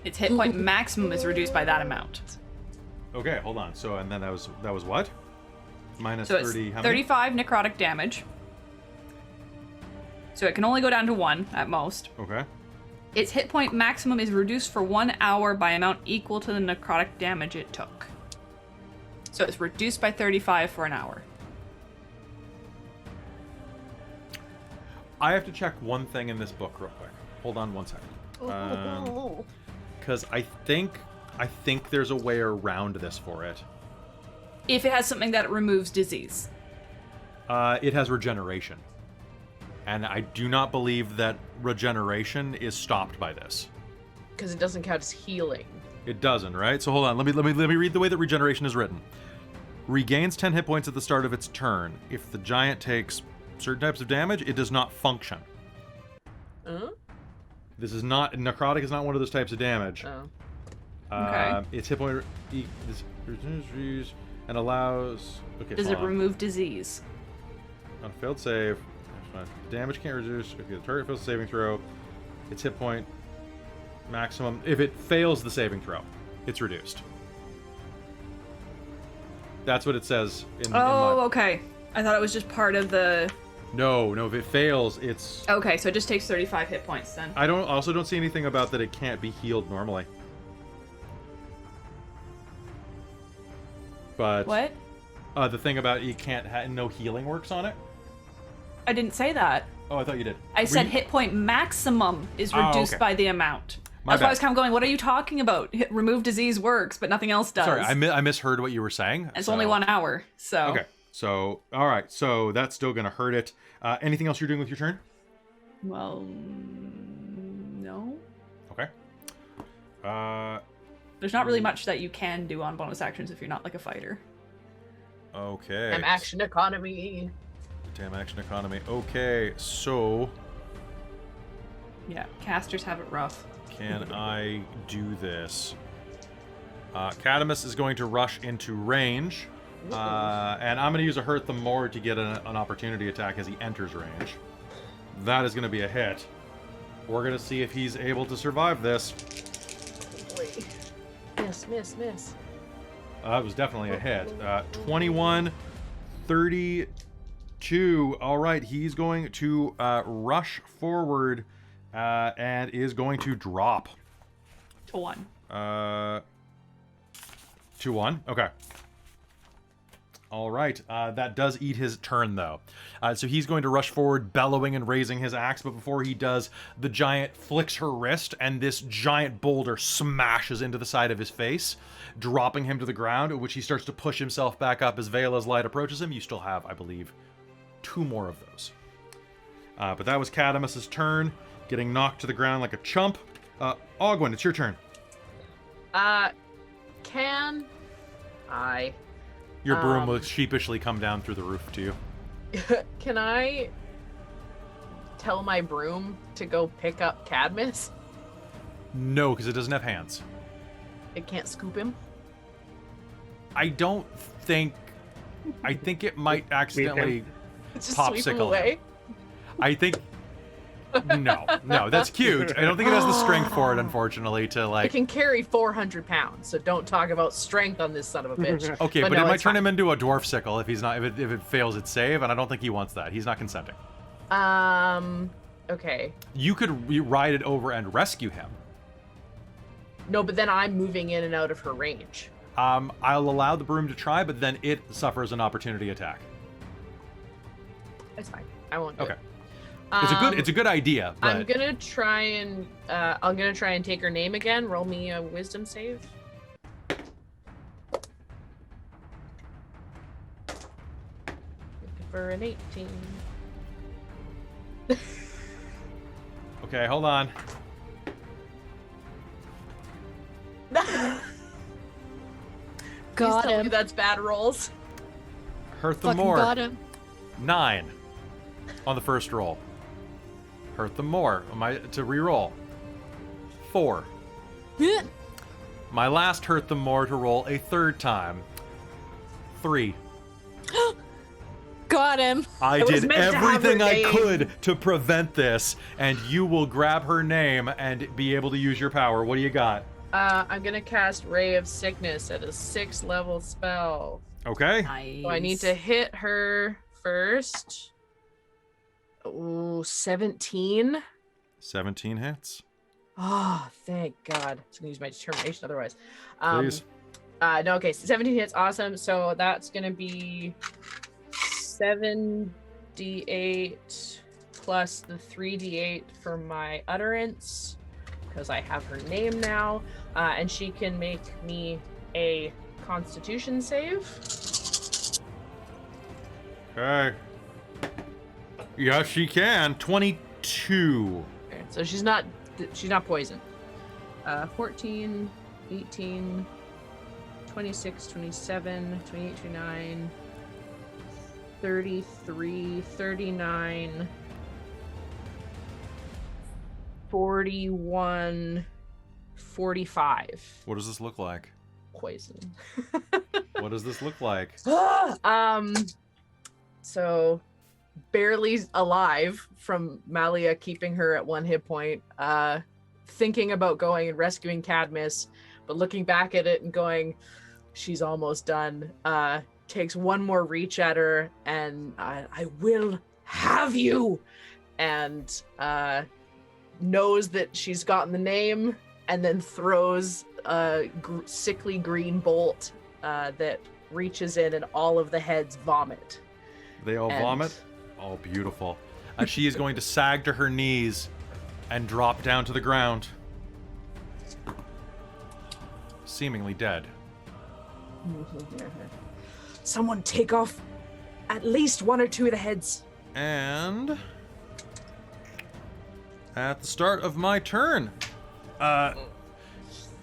Its hit point maximum is reduced by that amount. Okay, hold on. So, and then that was what? Minus So it's 30, how many? 35 necrotic damage. So it can only go down to 1 at most. Okay. Its hit point maximum is reduced for 1 hour by amount equal to the necrotic damage it took. So it's reduced by 35 for an hour. I have to check one thing in this book real quick. Hold on one second. Because I think there's a way around this for it. If it has something that removes disease. It has regeneration. And I do not believe that regeneration is stopped by this. Because it doesn't count as healing. It doesn't, right? So hold on. Let me read the way that regeneration is written. Regains 10 hit points at the start of its turn. If the giant takes certain types of damage, it does not function. This is not necrotic. Is not one of those types of damage. Oh. Okay. Its hit point and allows. Okay. Does it hold on. remove disease? On a failed save, damage can't reduce. If the target fails the saving throw, its hit point maximum. If it fails the saving throw, it's reduced. That's what it says in Oh, my... okay. I thought it was just part of the... No, if it fails, it's... Okay, so it just takes 35 hit points then. I also don't see anything about that it can't be healed normally. But... What? The thing about you can't... no healing works on it? I didn't say that. Oh, I thought you did. I said you... hit point maximum is Oh, reduced okay. by the amount. My That's why I bad. was kind of going, what are you talking about? Remove disease works, but nothing else does. Sorry, I misheard what you were saying. And it's so- only 1 hour, so... Okay, so... Alright, so that's still gonna hurt it. Anything else you're doing with your turn? Well... No? Okay. There's not really much that you can do on bonus actions if you're not like a fighter. Okay. I'm action economy. Damn action economy. Okay, so... Yeah, casters have it rough. Can I do this? Kadamus is going to rush into range. And I'm going to use a Hurt Them More to get an opportunity attack as he enters range. That is going to be a hit. We're going to see if he's able to survive this. Miss. That was definitely a hit. 21, 32. All right, he's going to rush forward and is going to drop. To 1. 2-1. Okay. All right. That does eat his turn, though. So he's going to rush forward, bellowing and raising his axe. But before he does, the giant flicks her wrist, and this giant boulder smashes into the side of his face, dropping him to the ground, at which he starts to push himself back up as Vela's light approaches him. You still have, I believe, 2 more of those. But that was Kadamus' turn, getting knocked to the ground like a chump. Ogwyn, it's your turn. Can I... Your broom will sheepishly come down through the roof to you. Can I tell my broom to go pick up Kadamus? No, because it doesn't have hands. It can't scoop him? I don't think... I think it might accidentally Just sweep him popsicle away? him. I think... No, that's cute. I don't think it has the strength for it, unfortunately, to It like... can carry 400 pounds, so don't talk about strength on this son of a bitch. Okay, but no, it might it's turn fine. him into a dwarf sickle if he's not... If it fails its save, and I don't think he wants that. He's not consenting. Okay. You could ride it over and rescue him. No, but then I'm moving in and out of her range. I'll allow the broom to try, but then it suffers an opportunity attack. That's fine. I won't do Okay. it. It's a good idea, but... I'm gonna try and take her name again. Roll me a wisdom save. Looking for an 18. Okay, hold on. Please Got tell me him. that's bad rolls. Hurt the Fucking more. got him. 9 on the first roll. Hurt them more. To re-roll. 4. My last hurt them more to roll a third time. 3. Got him. I was did meant to have her everything I name. could to prevent this, and you will grab her name and be able to use your power. What do you got? I'm gonna cast Ray of Sickness at a 6th level spell. Okay. Nice. So I need to hit her first. Ooh, 17. 17 hits. Oh, thank God. It's gonna use my determination otherwise. Please. No, okay, 17 hits, awesome. So that's gonna be 7d8 plus the 3d8 for my utterance, because I have her name now. And she can make me a Constitution save. Okay. Yes, she can. 22. Okay, so she's not poisoned. 14, 18, 26, 27, 28, 29, 33, 39, 41, 45 What does this look like? poison. What does this look like? So barely alive from Malia keeping her at 1 hit point, thinking about going and rescuing Kadamus, but looking back at it and going, she's almost done. takes one more reach at her, and I will have you, and knows that she's gotten the name, and then throws a sickly green bolt that reaches in, and all of the heads vomit. They all vomit? Oh, beautiful. She is going to sag to her knees and drop down to the ground. Seemingly dead. Someone take off at least one or two of the heads. And at the start of my turn,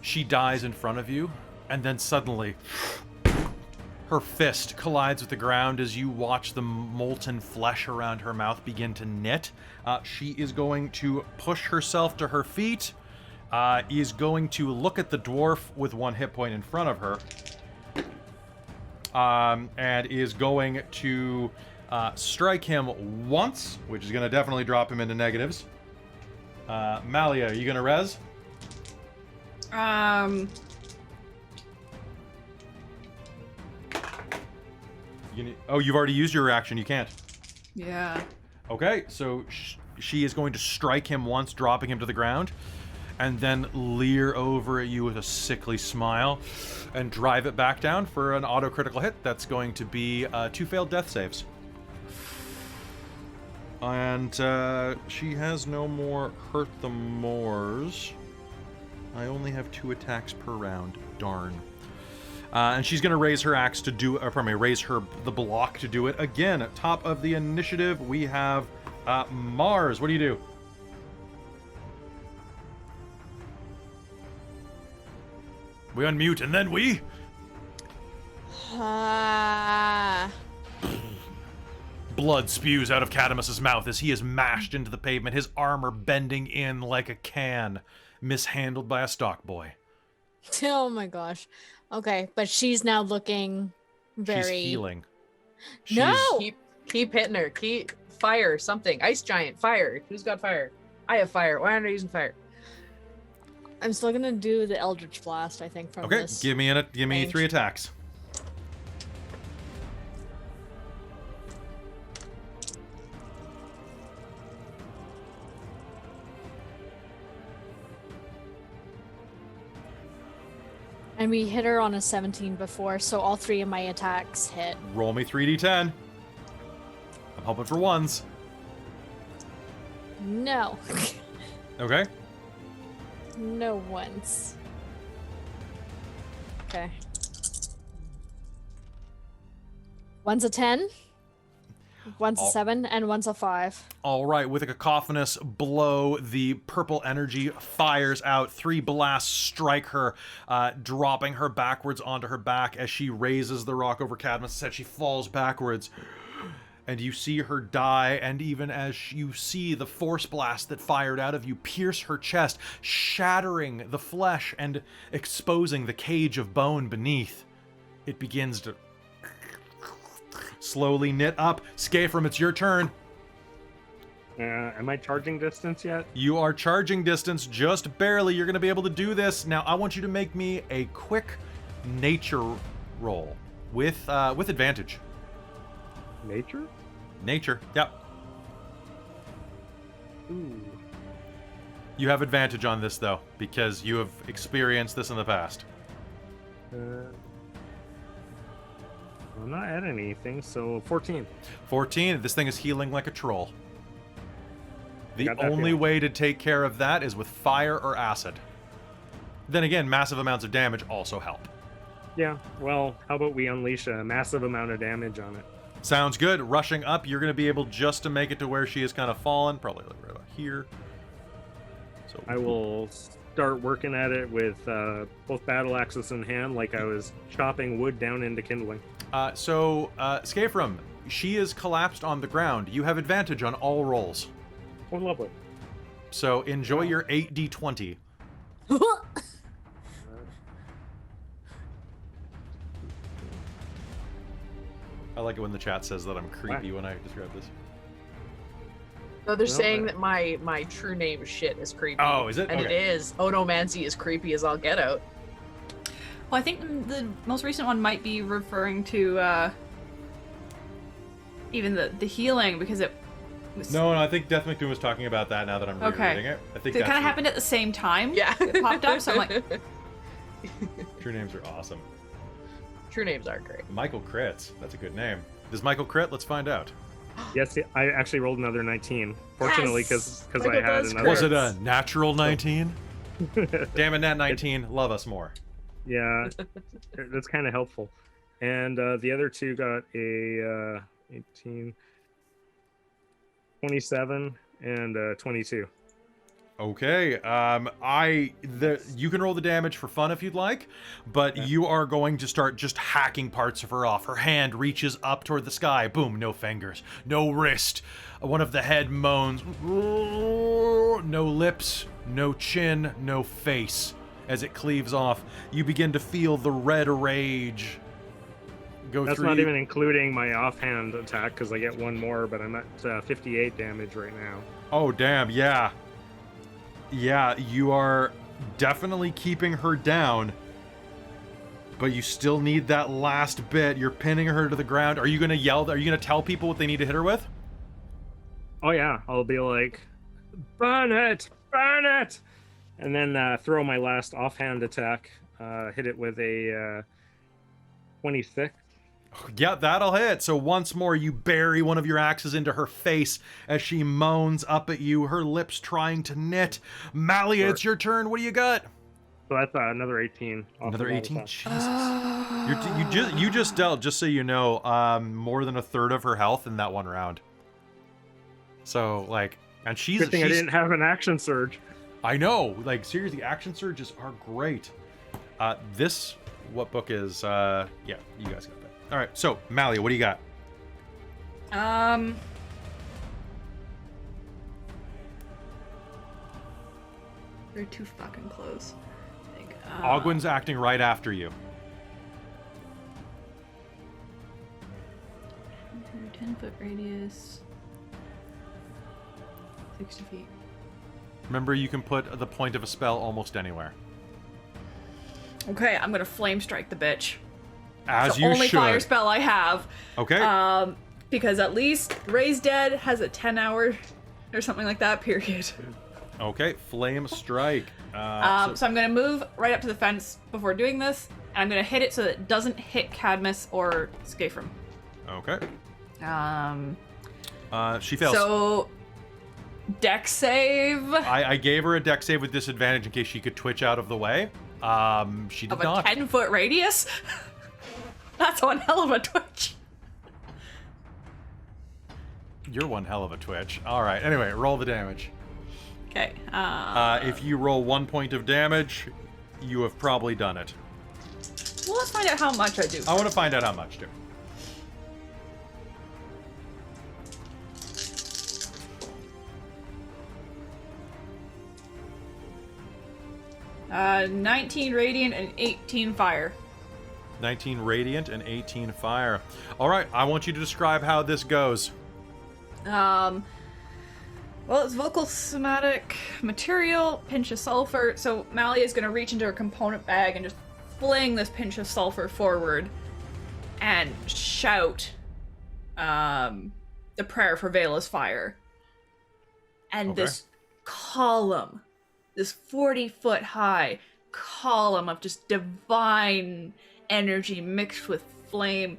she dies in front of you, and then suddenly her fist collides with the ground as you watch the molten flesh around her mouth begin to knit. She is going to push herself to her feet, is going to look at the dwarf with one hit point in front of her, and is going to strike him once, which is going to definitely drop him into negatives. Malia, are you going to res? You've already used your reaction. You can't. Yeah. Okay, so she is going to strike him once, dropping him to the ground, and then leer over at you with a sickly smile and drive it back down for an auto-critical hit. That's going to be 2 failed death saves. And she has no more hurt the mores. I only have 2 attacks per round. Darn. And she's going to raise her axe to do, raise the block to do it again. At top of the initiative, we have Mars. What do you do? We unmute and then we... Blood spews out of Kadamus' mouth as he is mashed into the pavement, his armor bending in like a can, mishandled by a stock boy. Oh my gosh. Okay, but she's now looking very... She's healing. No! Keep hitting her. Keep fire, something. Ice giant, fire. Who's got fire? I have fire. Why aren't I using fire? I'm still gonna do the Eldritch Blast, I think, from Okay, this. give me range. 3 attacks. And we hit her on a 17 before, so all 3 of my attacks hit. Roll me 3d10. I'm hoping for ones. No. Okay. No ones. Okay. One's a 10, one's a 7, and one's a 5. All right, with a cacophonous blow, the purple energy fires out. 3 blasts strike her, dropping her backwards onto her back as she raises the rock over Kadamus' head. She falls backwards, and you see her die, and even as you see the force blast that fired out of you pierce her chest, shattering the flesh and exposing the cage of bone beneath, it begins to slowly knit up. Skafrem, it's your turn. Am I charging distance yet? You are charging distance, just barely. You're going to be able to do this. Now, I want you to make me a quick nature roll with advantage. Nature? Nature, yep. Ooh. You have advantage on this, though, because you have experienced this in the past. I'm not at anything, so 14. 14, this thing is healing like a troll. The Got that only feeling. way to take care of that is with fire or acid. Then again, massive amounts of damage also help. Yeah, well, how about we unleash a massive amount of damage on it? Sounds good. Rushing up, you're going to be able just to make it to where she has kind of fallen. Probably like right about here. So I will start working at it with both battle axes in hand, like I was chopping wood down into kindling. Skafrem, she is collapsed on the ground. You have advantage on all rolls. Oh, lovely. So enjoy your 8d20. I like it when the chat says that I'm creepy when I describe this. So they're No, saying that my true name shit is creepy. Oh, is it? And Okay. it is. Onomancy is creepy as all get out. Well, I think the most recent one might be referring to even the healing, because it was... No, I think Death McDoom was talking about that now that I'm rereading it. I think it that's kind of happened at the same time. Yeah. It popped up, so I'm like... True names are awesome. True names are great. Michael Crits. That's a good name. Does Michael crit? Let's find out. Yes, I actually rolled another 19. Fortunately, because Michael I had does another. Was it a natural 19? Damn it, Nat 19. Love us more. Yeah, that's kind of helpful. And the other two got a 18, 27, and 22. Okay, you can roll the damage for fun if you'd like, but you are going to start just hacking parts of her off. Her hand reaches up toward the sky. Boom, no fingers, no wrist. One of the head moans. No lips, no chin, no face. As it cleaves off, you begin to feel the red rage go That's through not you. even including my offhand attack, because I get one more, but I'm at 58 damage right now. Oh, damn, yeah. Yeah, you are definitely keeping her down, but you still need that last bit. You're pinning her to the ground. Are you going to yell? Are you going to tell people what they need to hit her with? Oh yeah, I'll be like, burn it, and then throw my last offhand attack. Hit it with a 26. Yeah, that'll hit. So once more, you bury one of your axes into her face as she moans up at you, her lips trying to knit. Malia, it's your turn. What do you got? So that's another 18. Another 18? Jesus. You just dealt, just so you know, more than a third of her health in that one round. So, like, and she's... Good thing I didn't have an action surge. I know. Like, seriously, action surges are great. What book is... yeah, you guys got that. All right, so, Malia, what do you got? They're too fucking close, I think. Ogwyn's acting right after you. 10-foot radius. 60 feet. Remember, you can put the point of a spell almost anywhere. Okay, I'm gonna flame strike the bitch. As It's the you only should. fire spell I have. Okay. Because at least Raise Dead has a 10-hour or something like that, period. Okay, flame strike. So I'm gonna move right up to the fence before doing this, and I'm gonna hit it so that it doesn't hit Kadamus or Skafrem. Okay. She fails. So, dex save I gave her a dex save with disadvantage in case she could twitch out of the way. She did of a not. 10-foot radius? That's one hell of a twitch. You're one hell of a twitch. All right. Anyway, roll the damage. Okay. If you roll 1 point of damage, you have probably done it. Well, let's find out how much I do. I want to find out how much, too. Uh, 19 radiant and 18 fire. 19 radiant and 18 fire. All right. I want you to describe how this goes. Well, it's vocal somatic material, pinch of sulfur. So Malia is gonna reach into her component bag and just fling this pinch of sulfur forward and shout the prayer for Vela's fire. And Okay. this column, this 40-foot high column of just divine energy mixed with flame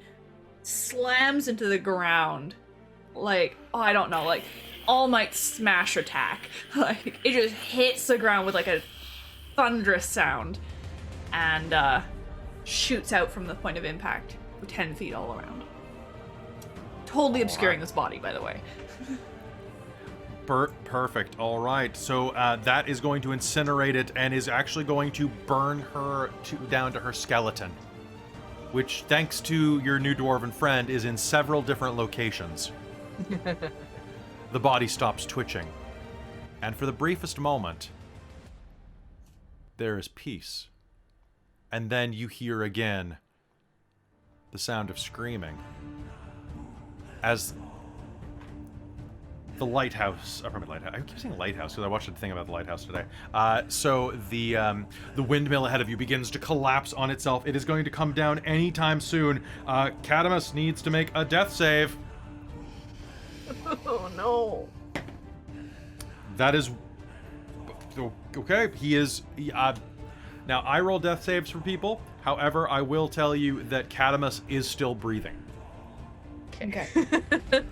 slams into the ground. Like, oh, I don't know, like All Might smash attack. Like, it just hits the ground with like a thunderous sound and shoots out from the point of impact 10 feet all around. Totally obscuring this body, by the way. Perfect. All right. So that is going to incinerate it and is actually going to burn her down to her skeleton, which, thanks to your new dwarven friend, is in several different locations. The body stops twitching, and for the briefest moment, there is peace. And then you hear again the sound of screaming as the lighthouse. Probably lighthouse. I keep saying lighthouse because I watched a thing about the lighthouse today. So the windmill ahead of you begins to collapse on itself. It is going to come down anytime soon. Kadamus needs to make a death save. Oh no. That is okay. Now I roll death saves for people. However, I will tell you that Kadamus is still breathing. Okay.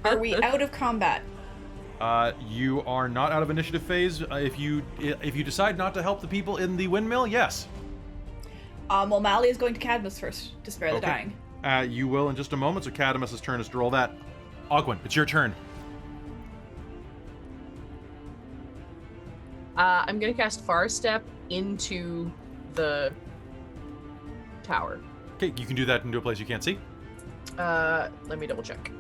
Are we out of combat? You are not out of initiative phase. If you decide not to help the people in the windmill, yes. Well, Malia is going to Kadamus first to spare the dying. You will in just a moment. So Kadamus' turn is to roll that. Ogwyn, it's your turn. I'm gonna cast Far Step into the tower. Okay, you can do that into a place you can't see. Let me double check.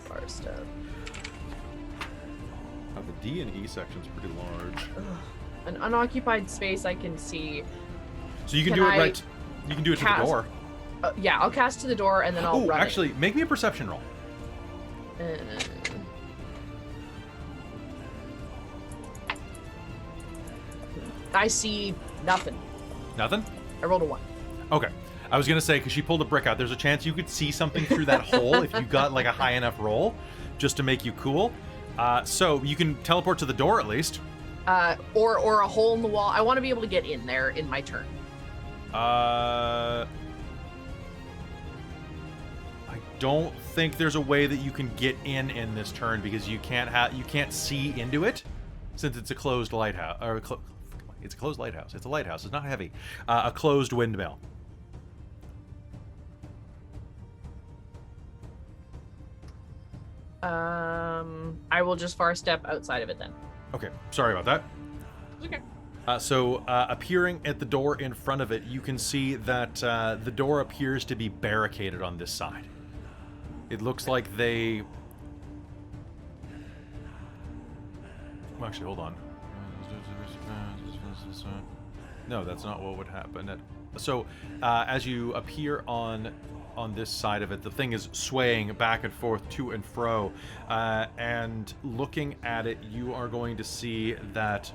Far Step. The D and E section's pretty large. An unoccupied space I can see. So you can Can do it I right. You can do it to the cast- door. Yeah, I'll cast to the door and then I'll Oh, run actually, make me a perception roll. it. I see nothing. Nothing? I rolled a 1. Okay. I was gonna say, because she pulled a brick out, there's a chance you could see something through that hole if you got like a high enough roll, just to make you cool. So you can teleport to the door at least. Or a hole in the wall. I want to be able to get in there in my turn. I don't think there's a way that you can get in this turn because you can't see into it, since it's a closed lighthouse. It's a closed lighthouse. It's a lighthouse. It's not heavy. A closed windmill. I will just Far Step outside of it then. Okay, sorry about that. Okay. So appearing at the door in front of it, you can see that the door appears to be barricaded on this side. It looks like they... Well, actually, hold on. No, that's not what would happen. So as you appear on this side of it, the thing is swaying back and forth to and fro, and looking at it, you are going to see that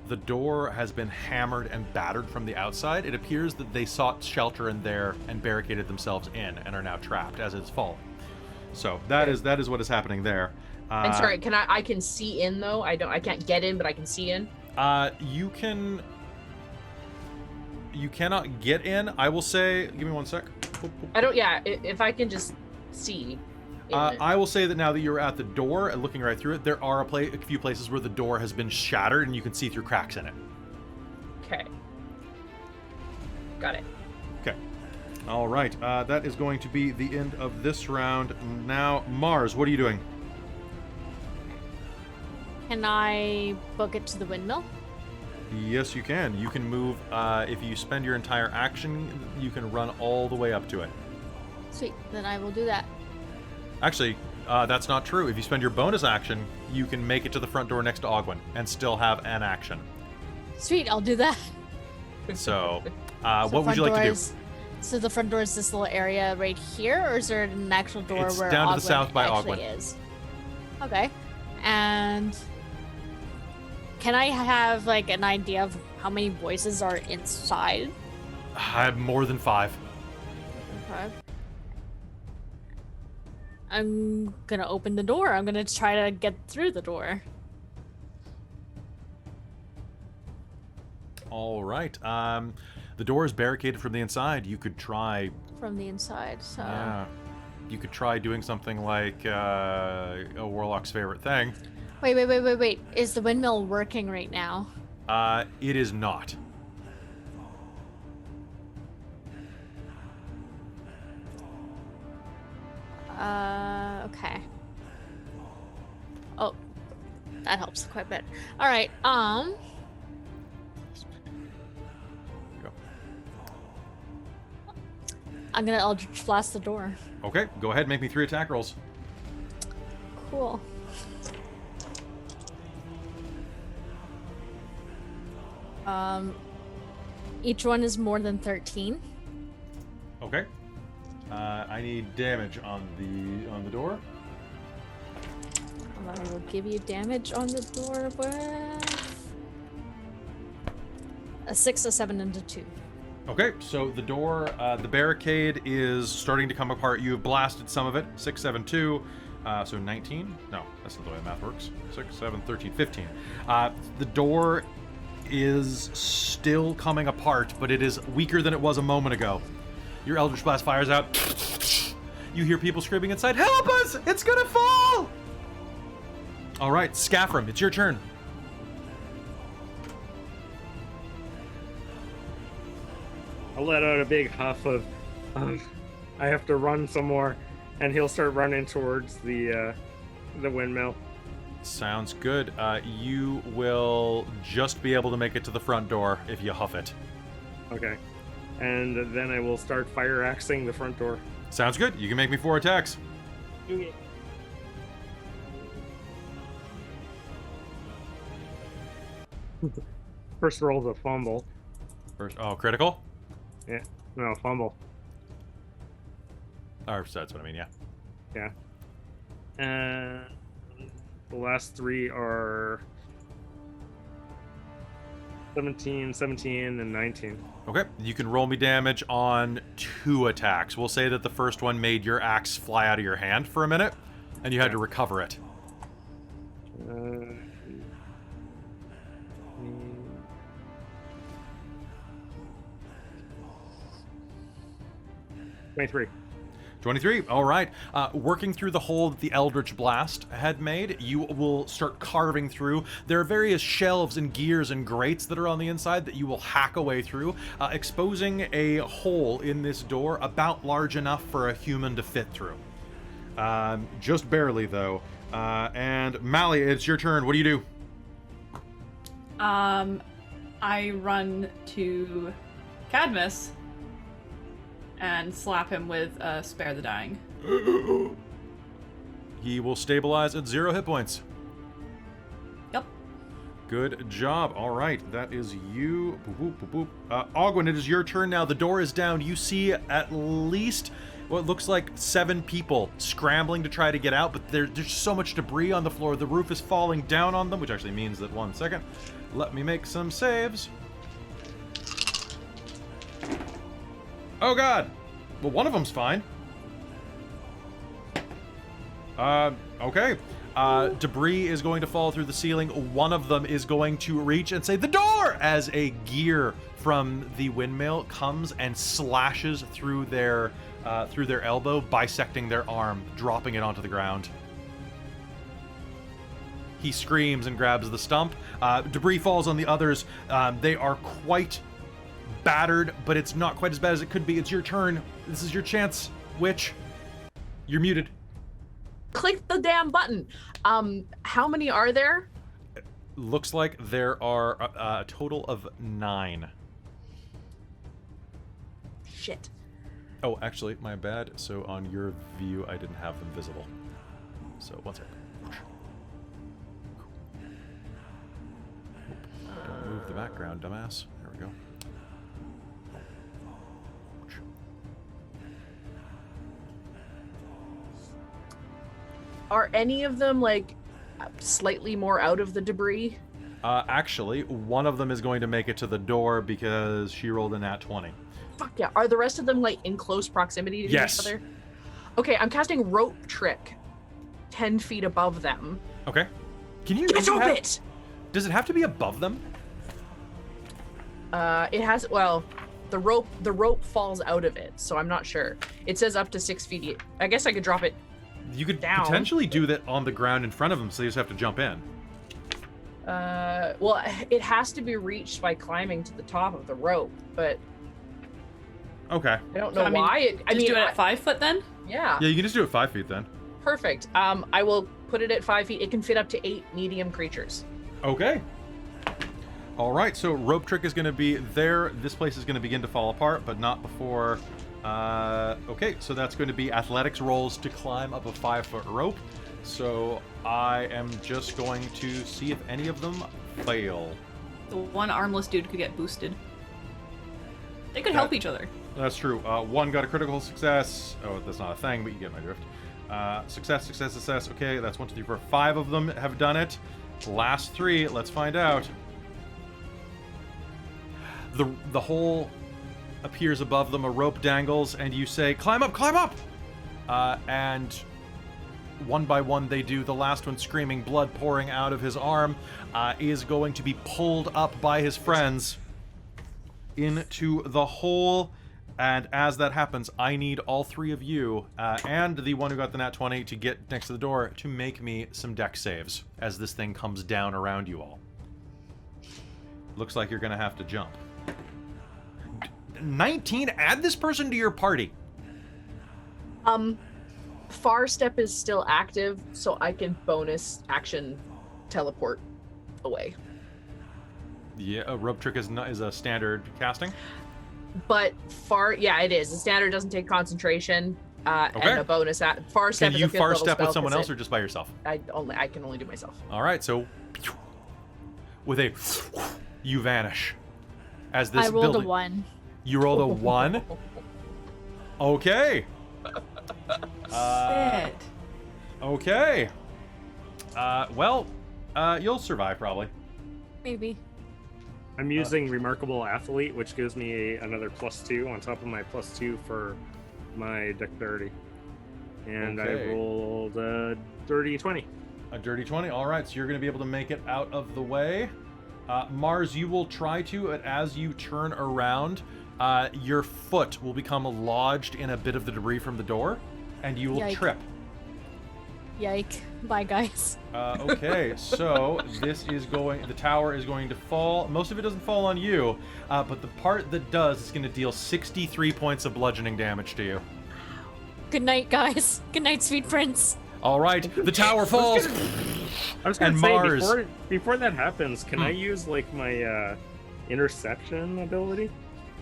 the door has been hammered and battered from the outside. It appears that they sought shelter in there and barricaded themselves in and are now trapped as it's falling. So that is what is happening there. And sorry, I can see in though? I can't get in, but I can see in. You cannot get in. I will say, give me one sec. If I can just see. I will say that now that you're at the door and looking right through it, there are a few places where the door has been shattered and you can see through cracks in it. Okay. Got it. Okay. All right. That is going to be the end of this round. Now, Mars, what are you doing? Can I book it to the windmill? Yes, you can. You can move, if you spend your entire action, you can run all the way up to it. Sweet, then I will do that. Actually, that's not true. If you spend your bonus action, you can make it to the front door next to Ogwyn and still have an action. Sweet, I'll do that. So, So what would you like to do? So the front door is this little area right here, or is there an actual door It's where down to the Ogwyn south by actually Ogwyn. is? Okay. And can I have like an idea of how many voices are inside? I have more than 5. Okay. I'm gonna open the door. I'm gonna try to get through the door. All right. The door is barricaded from the inside. You could try. From the inside, so... Yeah. You could try doing something like a warlock's favorite thing. Wait. Is the windmill working right now? It is not. Okay. Oh, that helps quite a bit. All right, Go. I'm gonna Eldritch Blast the door. Okay, go ahead. Make me 3 attack rolls. Cool. Each one is more than 13. Okay. I need damage on the door. I will give you damage on the door with a 6, a 7, and a 2. Okay, so the door, the barricade is starting to come apart. You have blasted some of it. 6, 7, 2. So 19? No, that's not the way math works. 6, 7, 13, 15. The door is still coming apart, but it is weaker than it was a moment ago. Your Eldritch Blast fires out. You hear people screaming inside, "Help us! It's gonna fall!" All right, Skafrem, it's your turn. I'll let out a big huff of, I have to run some more, and he'll start running towards the windmill. Sounds good. You will just be able to make it to the front door if you huff it. Okay. And then I will start fire axing the front door. Sounds good. You can make me 4 attacks. Okay. First roll's a fumble. First, critical? Yeah. No, fumble. Or that's what I mean, yeah. Yeah. And the last 3 are 17, 17, and 19. Okay, you can roll me damage on 2 attacks. We'll say that the first one made your axe fly out of your hand for a minute, and you had to recover it. 23. 23, all right. Working through the hole that the Eldritch Blast had made, you will start carving through. There are various shelves and gears and grates that are on the inside that you will hack away through, exposing a hole in this door about large enough for a human to fit through. Just barely, though. And Malia, it's your turn. What do you do? I run to Kadamus and slap him with Spare the Dying. He will stabilize at 0 hit points. Yep. Good job. All right, that is you. Boop, boop, boop. Ogwyn, it is your turn now. The door is down. You see at least what looks like 7 people scrambling to try to get out, but there's so much debris on the floor. The roof is falling down on them, which actually means that, 1 second. Let me make some saves. Oh god! Well, one of them's fine. Okay. Debris is going to fall through the ceiling. One of them is going to reach and say, "The door!" as a gear from the windmill comes and slashes through their elbow, bisecting their arm, dropping it onto the ground. He screams and grabs the stump. Debris falls on the others. They are quite battered, but it's not quite as bad as it could be. It's your turn. This is your chance, Witch. You're muted. Click the damn button. How many are there? Looks like there are a total of 9. Shit. Oh, actually, my bad. So on your view, I didn't have them visible. So, 1 second. Don't move the background, dumbass. There we go. Are any of them like slightly more out of the debris? Actually, one of them is going to make it to the door because she rolled a nat 20. Fuck yeah. Are the rest of them like in close proximity to Yes. each other? Okay, I'm casting Rope Trick 10 feet above them. Okay. Can you? Get off it! Does it have to be above them? It has, well, the rope falls out of it, so I'm not sure. It says up to 6 feet. I guess I could drop it. You could Down. potentially do that on the ground in front of them, so you just have to jump in. Well, it has to be reached by climbing to the top of the rope, but Okay. I don't So, know why. Just do it at 5 foot then? Yeah, Yeah, you can just do it 5 feet then. perfect. I will put it at 5 feet. It can fit up to 8 medium creatures. Okay. All right, so rope trick is going to be there. This place is going to begin to fall apart, but not before. Okay, so that's going to be athletics rolls to climb up a 5-foot rope. So I am just going to see if any of them fail. The one armless dude could get boosted. They could help each other. That's true. One got a critical success. Oh, that's not a thing, but you get my drift. Success, success, success. Okay, that's 1, 2, 3, 4, 5 of them have done it. Last 3, let's find out. The hole appears above them, a rope dangles, and you say, climb up, climb up! And one by one they do. The last one, screaming, blood pouring out of his arm, is going to be pulled up by his friends into the hole. And as that happens, I need all 3 of you, and the one who got the nat 20 to get next to the door, to make me some dex saves as this thing comes down around you all. Looks like you're going to have to jump. 19? Add this person to your party. Far step is still active, so I can bonus action teleport away. Yeah, a rope trick is a standard casting. But it is. The standard doesn't take concentration, and a bonus far step. Can is you a fifth far level step spell with someone else because or just by yourself? I can only do myself. All right, so with a you vanish as this I rolled building. a 1. You rolled a 1. Okay. Shit. Okay. You'll survive probably. Maybe. I'm using Remarkable Athlete, which gives me another +2 on top of my +2 for my dexterity. And Okay. I rolled a dirty 20. A dirty 20. All right, so you're going to be able to make it out of the way. Mars, you will try to, as you turn around, your foot will become lodged in a bit of the debris from the door, and you will Yike. trip. Yike. Bye, guys. Okay, so the tower is going to fall. Most of it doesn't fall on you, but the part that does is going to deal 63 points of bludgeoning damage to you. Good night, guys. Good night, sweet prince. All right, the tower falls. I was going And to say, Mars. before that happens, can I use, like, my interception ability?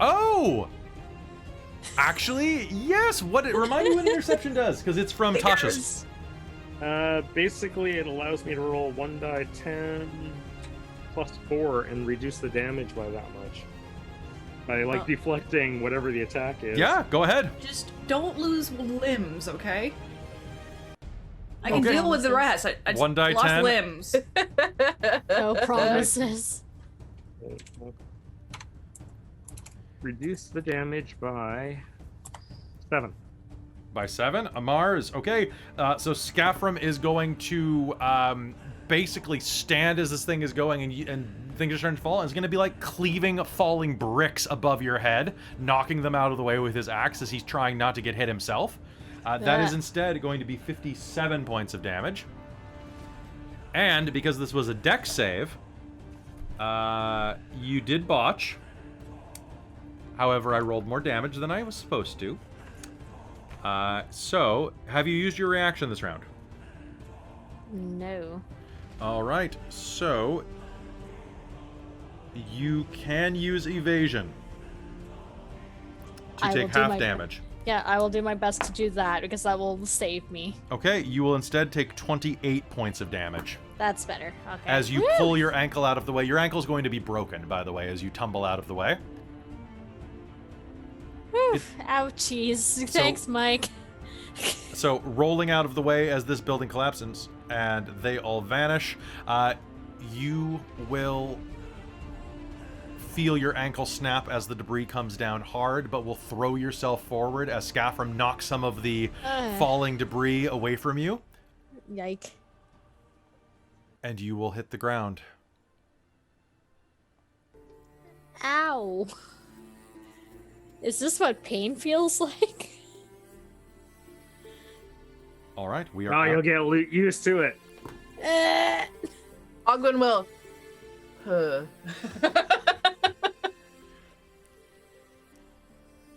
Oh! Actually, yes. Remind me what interception does, because it's from Tasha's. Basically, it allows me to roll 1 die 10 +4 and reduce the damage by that much. By, deflecting whatever the attack is. Yeah, go ahead. Just don't lose limbs, okay? I can Okay. deal with the rest. I just 1 die lost 10. limbs. No promises. Reduce the damage by 7. By 7. Mars. Okay, so Skafrem is going to basically stand as this thing is going, and things are starting to fall, and it's going to be like cleaving falling bricks above your head, knocking them out of the way with his axe as he's trying not to get hit himself. That is instead going to be 57 points of damage. And because this was a dex save, you did botch. However, I rolled more damage than I was supposed to. So, have you used your reaction this round? No. All right, so you can use evasion to I will take do half my- damage. Yeah, I will do my best to do that because that will save me. Okay, you will instead take 28 points of damage That's better. Okay. as you Woo! pull your ankle out of the way. Your ankle's going to be broken, by the way, as you tumble out of the way. Whew, ouchies. Thanks, Mike. So, rolling out of the way as this building collapses and they all vanish, you will feel your ankle snap as the debris comes down hard, but will throw yourself forward as Skafrem knocks some of the falling debris away from you, Yike. and you will hit the ground. Ow. Is this what pain feels like? All right, we are. Oh, you'll get used to it. Ogwyn will.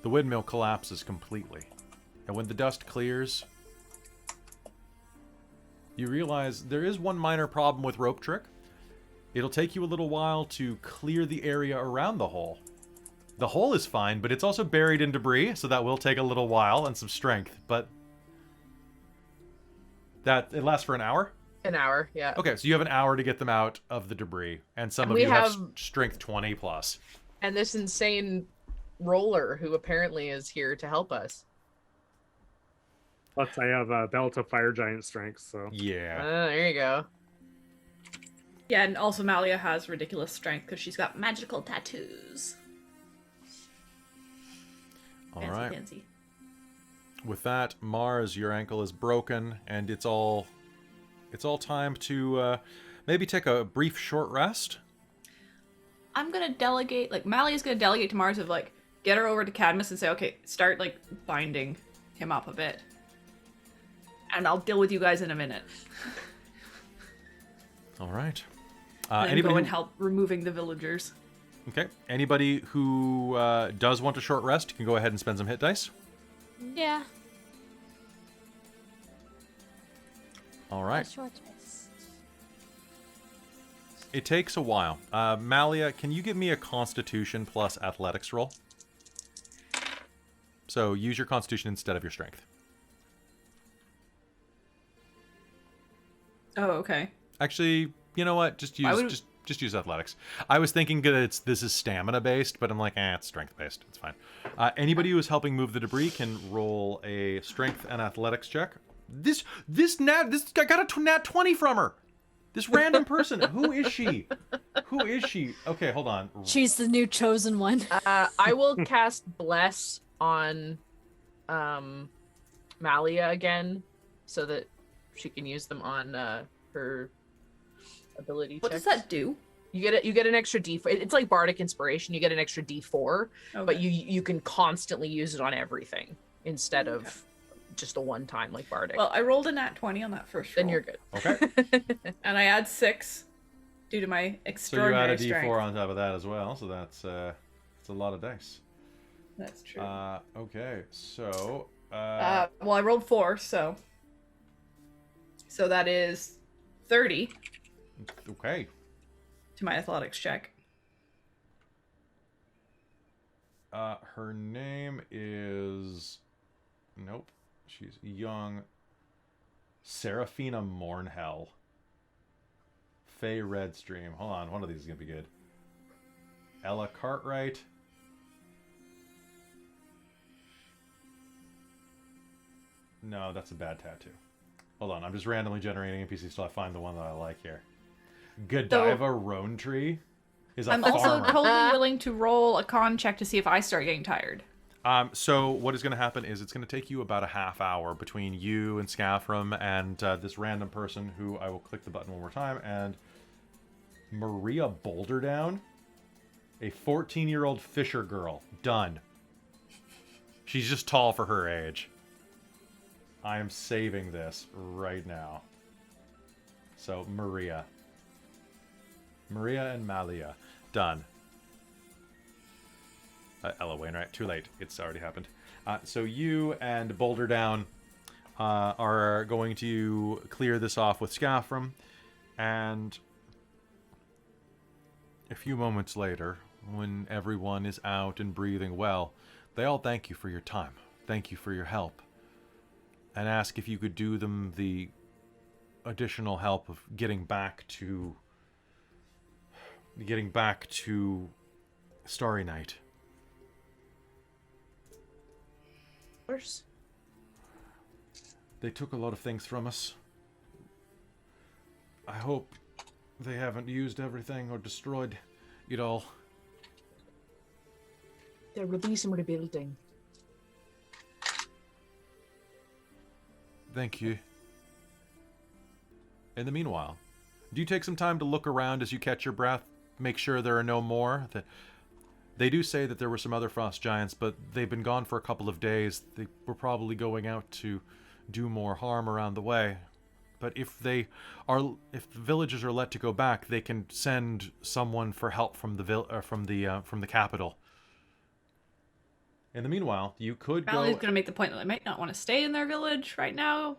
The windmill collapses completely, and when the dust clears, you realize there is one minor problem with rope trick. It'll take you a little while to clear the area around the hole. The hole is fine, but it's also buried in debris, so that will take a little while and some strength, but it lasts for an hour? An hour, yeah. Okay, so you have an hour to get them out of the debris, and some of We you have have- strength 20 plus. And this insane roller who apparently is here to help us. Plus, I have a belt of fire giant strength, so Yeah. There you go. Yeah, and also Malia has ridiculous strength because she's got magical tattoos. All Fancy, right. fancy. With that, Mars, your ankle is broken, and it's all time to maybe take a brief short rest. I'm gonna delegate, like, Malia's gonna delegate to Mars of, like, get her over to Kadamus and say, okay, start, like, binding him up a bit. And I'll deal with you guys in a minute. All right. And then Anybody go and who- help removing the villagers. Okay. Anybody who does want a short rest can go ahead and spend some hit dice. Yeah. All right. Short rest. It takes a while. Malia, can you give me a Constitution plus Athletics roll? So use your Constitution instead of your Strength. Oh, okay. Actually, you know what? Just Why use would- just use Athletics. I was thinking that this is stamina based, but I'm like, it's Strength based. It's fine. Anybody who is helping move the debris can roll a Strength and Athletics check. This I got a nat 20 from her. This random person. Who is she? Who is she? Okay, hold on. She's the new chosen one. I will cast Bless on Malia again so that she can use them on her ability What checks. does that do? You get an extra D4. It's like Bardic Inspiration. You get an extra D4, Okay. but you can constantly use it on everything instead of just a one time like Bardic. Well, I rolled a nat 20 on that first roll. then you're good. Okay. And I add 6 due to my So you add extraordinary a D4 strength. on top of that as well. So that's it's a lot of dice. That's true. Okay. So Well, I rolled 4, so that is 30 okay. to my athletics check. Her name is nope. She's young. Seraphina Mournhell. Faye Redstream. Hold on, one of these is gonna be good. Ella Cartwright. No, that's a bad tattoo. Hold on, I'm just randomly generating NPCs till I find the one that I like here. Godiva Roantree is a I'm farmer. also totally willing to roll a con check to see if I start getting tired. So what is going to happen is it's going to take you about a half hour between you and Skafrem and this random person who I will click the button one more time, and Maria Boulderdown, a 14-year-old fisher girl. Done. She's just tall for her age. I am saving this right now. So Maria and Malia. Done. Ella Wainwright. Too late. It's already happened. So you and Boulderdown are going to clear this off with Skafrem. And a few moments later, when everyone is out and breathing well, they all thank you for your time. Thank you for your help. And ask if you could do them the additional help of getting back to Starry Night. Of course. They took a lot of things from us. I hope they haven't used everything or destroyed it all. There will be some rebuilding. Thank you. In the meanwhile, do you take some time to look around as you catch your breath? Make sure there are no more? They do say that there were some other frost giants, but they've been gone for a couple of days. They were probably going out to do more harm around the way. But if the villagers are let to go back, they can send someone for help from the capital. In the meanwhile, you could Valley's go. going to make the point that they might not want to stay in their village right now,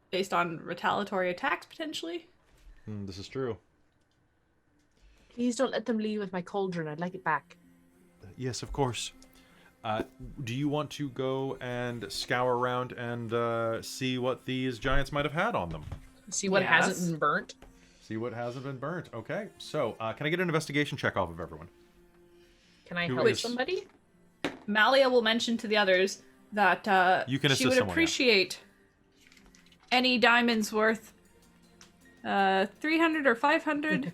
based on retaliatory attacks potentially. This is true. Please don't let them leave with my cauldron. I'd like it back. Yes, of course. Do you want to go and scour around and see what these giants might have had on them? See what Yes. hasn't been burnt. See what hasn't been burnt. Okay, so can I get an investigation check off of everyone? Can I Who help is- somebody? Malia will mention to the others that You can she assist would someone, yeah. appreciate any diamonds worth 300 or 500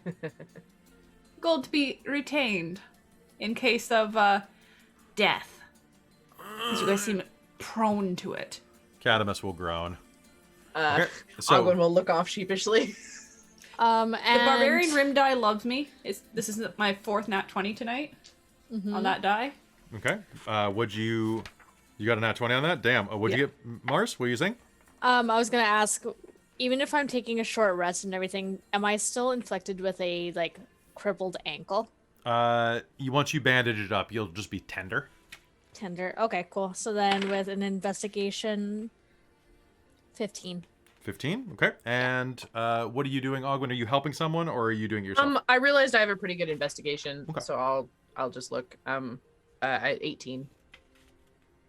gold to be retained in case of death. Because you guys seem prone to it. Kadamus will groan. Okay, so Ogwyn will look off sheepishly. And The Barbarian Rim die loves me. This is my 4th nat 20 tonight on that die. okay, would you got a nat 20 on that? Damn. What'd you get, Mars? What are you saying? I was gonna ask, even if I'm taking a short rest and everything, am I still inflicted with a like crippled ankle? Once you bandage it up, you'll just be tender. Tender. Okay, cool. So then with an investigation, 15. 15. Okay. And what are you doing, Ogwyn? Are you helping someone, or are you doing it yourself? I realized I have a pretty good investigation, Okay. so I'll just look. At 18.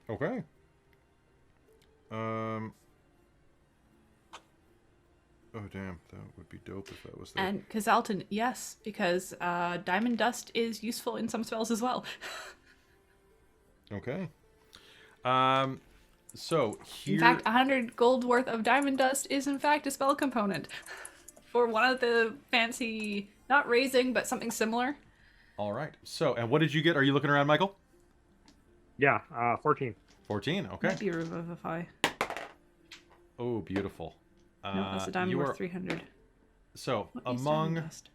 Okay. Oh damn, that would be dope if that was there. And Kazalton, yes, because diamond dust is useful in some spells as well. Okay. So here. In fact, 100 gold worth of diamond dust is in fact a spell component for one of the fancy, not raising, but something similar. All right. So, and what did you get? Are you looking around, Michael? Yeah, 14. 14. Okay. Might be a revivify. Oh, beautiful. No, that's a diamond you worth are- 300. So What is among diamond dust?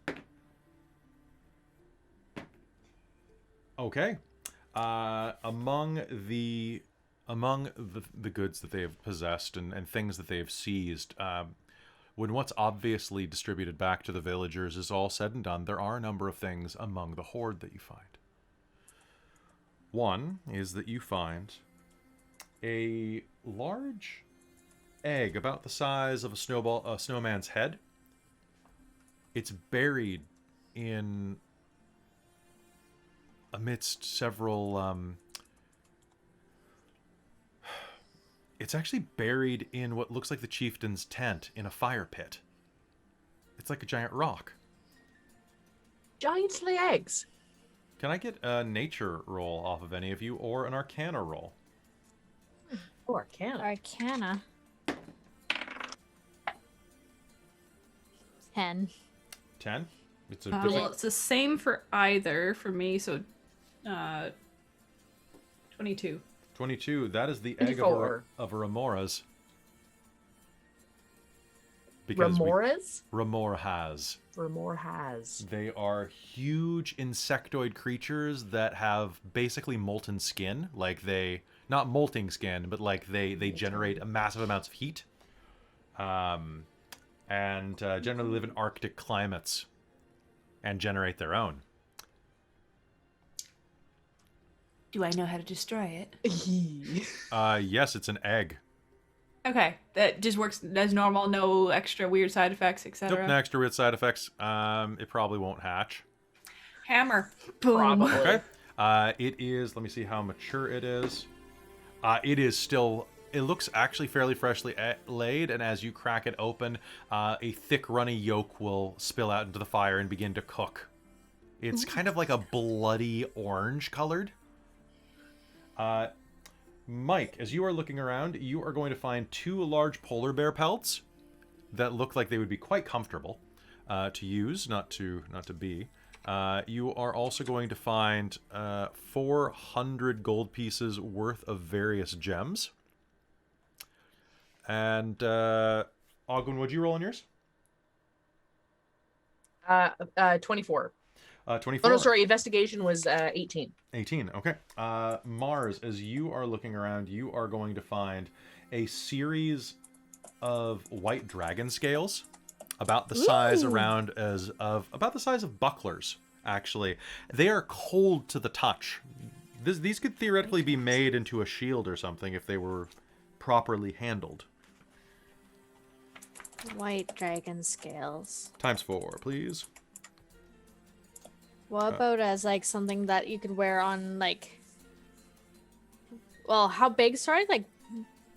okay, among the goods that they have possessed and things that they have seized, when what's obviously distributed back to the villagers is all said and done, there are a number of things among the hoard that you find. One is that you find a large egg about the size of a snowman's head. It's buried in amidst several it's actually buried in what looks like the chieftain's tent in a fire pit. It's like a giant rock. Giants lay eggs. Can I get a nature roll off of any of you, or an arcana roll? Oh, Arcana. Arcana. 10. 10? It's a Well, different... it's the same for either for me, so 22. 22. That is the egg 24. of a remora's. Remoras? Remora has. Remor has. They are huge insectoid creatures that have basically molten skin. Like they, not molting skin, but like they generate massive amounts of heat. And generally live in Arctic climates and generate their own. Do I know how to destroy it? Yes, it's an egg. Okay, that just works as normal, no extra weird side effects, Nope, etc. no extra weird side effects. It probably won't hatch. Hammer. Boom. Probably. Okay. It is, let me see how mature it is. It is still, it looks actually fairly freshly laid, and as you crack it open, a thick runny yolk will spill out into the fire and begin to cook. It's kind of like a bloody orange colored. Mike, as you are looking around, you are going to find 2 large polar bear pelts that look like they would be quite comfortable to use, not to be. You are also going to find 400 gold pieces worth of various gems. And Ogwyn, would you roll on yours? 24. 24. Oh, no, sorry. Investigation was 18. 18, okay. Mars, as you are looking around, you are going to find a series of white dragon scales about the size about the size of bucklers, actually. They are cold to the touch. These could theoretically be made into a shield or something if they were properly handled. White dragon scales. ×4, please. What about as like something that you could wear on like? Well, how big? Sorry, like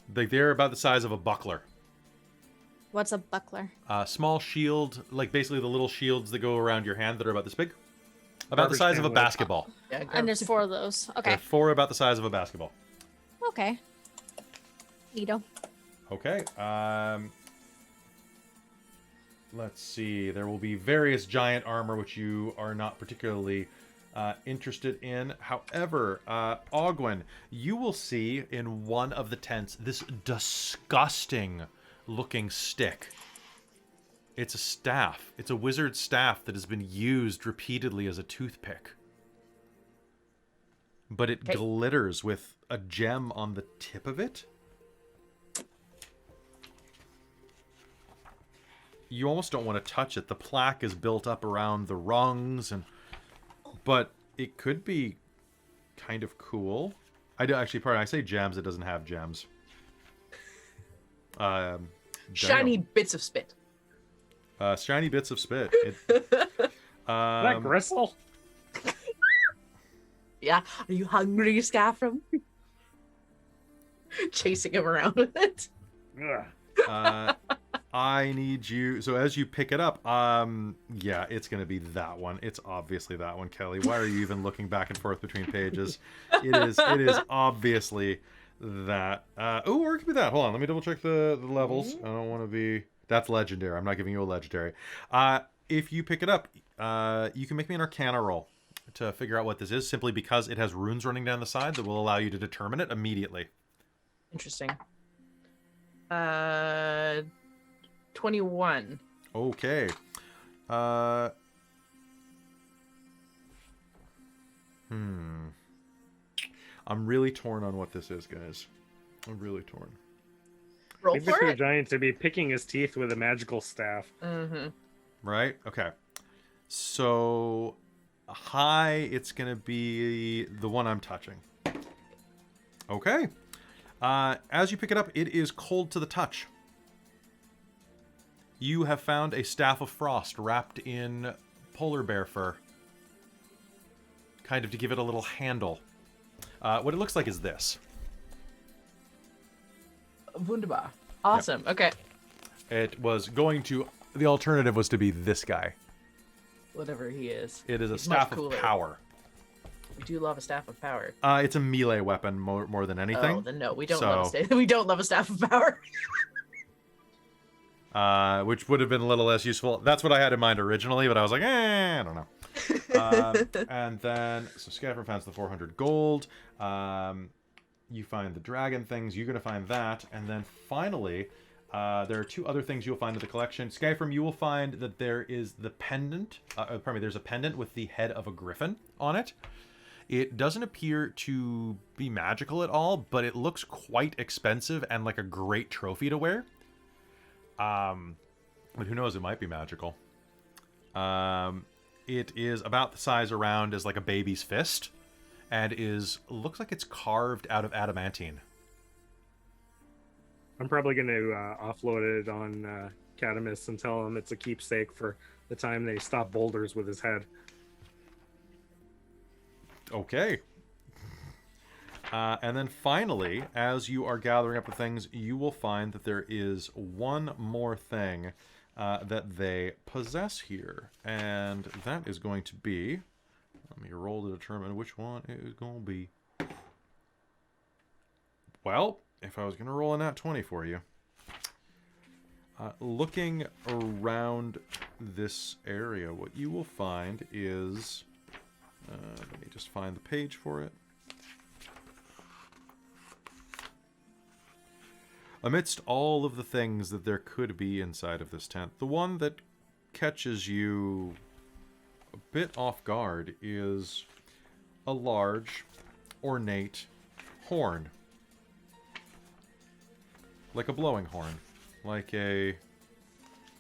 They're about the size of a buckler. what's a buckler? Small shield, like basically the little shields that go around your hand that are about this big. About the Garbage size can of a lid. basketball. Yeah, And there's 4 of those. There Okay. are 4 about the size of a basketball. Okay. Neato. Okay. let's see. There will be various giant armor, which you are not particularly interested in. However, Ogwyn, you will see in one of the tents this disgusting-looking stick. It's a staff. It's a wizard's staff that has been used repeatedly as a toothpick. But it glitters with a gem on the tip of it. You almost don't want to touch it. The plaque is built up around the rungs, but it could be kind of cool. I say gems. It doesn't have gems. Shiny bits of spit. Shiny bits of spit. That gristle? Yeah. Are you hungry, Skafrem? Chasing him around with it. I need you. So as you pick it up, yeah, it's gonna be that one. It's obviously that one, Kelly. Why are you even looking back and forth between pages? It is obviously that. Oh, or it could be that. Hold on, let me double check the levels. I don't want to be. That's legendary. I'm not giving you a legendary. If you pick it up, you can make me an Arcana roll to figure out what this is, simply because it has runes running down the side that will allow you to determine it immediately. Interesting. 21. Okay. I'm really torn on what this is, guys. I'm really torn. Roll Maybe for for a it. giant to be picking his teeth with a magical staff. Mm-hmm. Right? Okay. So, high, it's going to be the one I'm touching. Okay. As you pick it up, it is cold to the touch. You have found a staff of frost wrapped in polar bear fur. Kind of to give it a little handle. What it looks like is this. Wunderbar. Awesome. Yep. Okay. It was going to... The alternative was to be this guy. Whatever he is. It is a staff of power. We do love a staff of power. It's a melee weapon more than anything. Oh, then no, we don't we don't love a staff of power. Which would have been a little less useful. That's what I had in mind originally, but I was like, I don't know. And then, so Skafrem finds the 400 gold. You find the dragon things. You're going to find that. And then finally, there are two other things you'll find in the collection. Skafrem, you will find that there is the pendant. There's a pendant with the head of a griffin on it. It doesn't appear to be magical at all, but it looks quite expensive and like a great trophy to wear. But who knows, it might be magical. It is about the size around as like a baby's fist, and looks like it's carved out of adamantine. I'm probably going to offload it on Kadamus and tell him it's a keepsake for the time they stop boulders with his head. Okay. And then finally, as you are gathering up the things, you will find that there is one more thing that they possess here. And that is going to be... Let me roll to determine which one it is going to be. Well, if I was going to roll a nat 20 for you. Looking around this area, what you will find is... let me just find the page for it. Amidst all of the things that there could be inside of this tent, the one that catches you a bit off guard is a large, ornate horn. Like a blowing horn. Like a...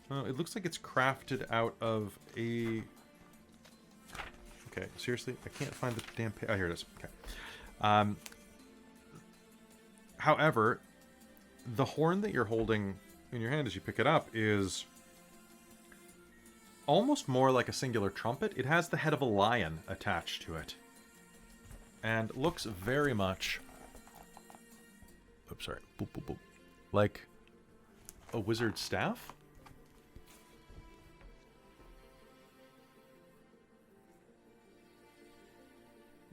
it looks like it's crafted out of a... Okay, seriously? I can't find the damn page. Oh, here it is. Okay. However, the horn that you're holding in your hand as you pick it up is almost more like a singular trumpet. It has the head of a lion attached to it. And looks very much... Oops, sorry. Boop, boop, boop. Like a wizard's staff?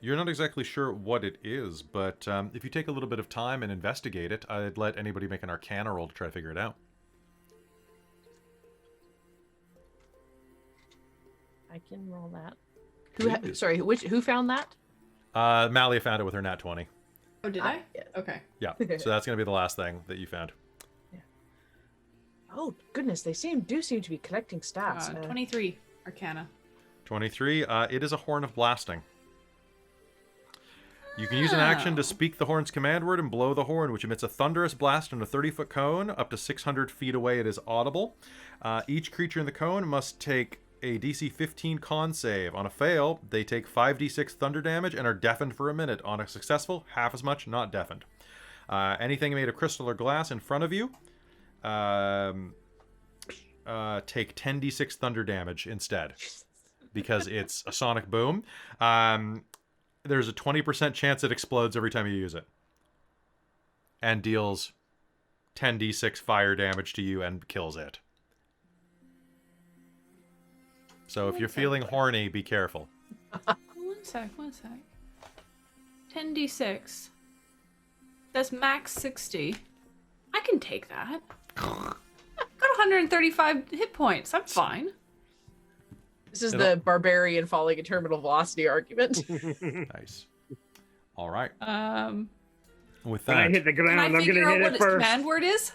You're not exactly sure what it is, but if you take a little bit of time and investigate it, I'd let anybody make an Arcana roll to try to figure it out. Didn't roll that. Who found that? Malia found it with her nat 20. Oh, did I? Yeah. Okay. Yeah, so that's going to be the last thing that you found. Oh goodness, they do seem to be collecting stats. 23 Arcana. 23, it is a Horn of Blasting. You can use an action to speak the horn's command word and blow the horn, which emits a thunderous blast in a 30-foot cone. Up to 600 feet away, it is audible. Each creature in the cone must take a DC 15 con save. On a fail, they take 5d6 thunder damage and are deafened for a minute. On a successful, half as much, not deafened. Anything made of crystal or glass in front of you, take 10d6 thunder damage instead, because it's a sonic boom. There's a 20% chance it explodes every time you use it, and deals 10d6 fire damage to you and kills it. So if you're feeling horny, be careful. One sec. 10d6. That's max 60. I can take that. Got 135 hit points. I'm fine. This is the barbarian falling at terminal velocity argument. Nice. All right. With When I that, hit the Can ground, I I'm figure gonna out hit what it its first. command word is?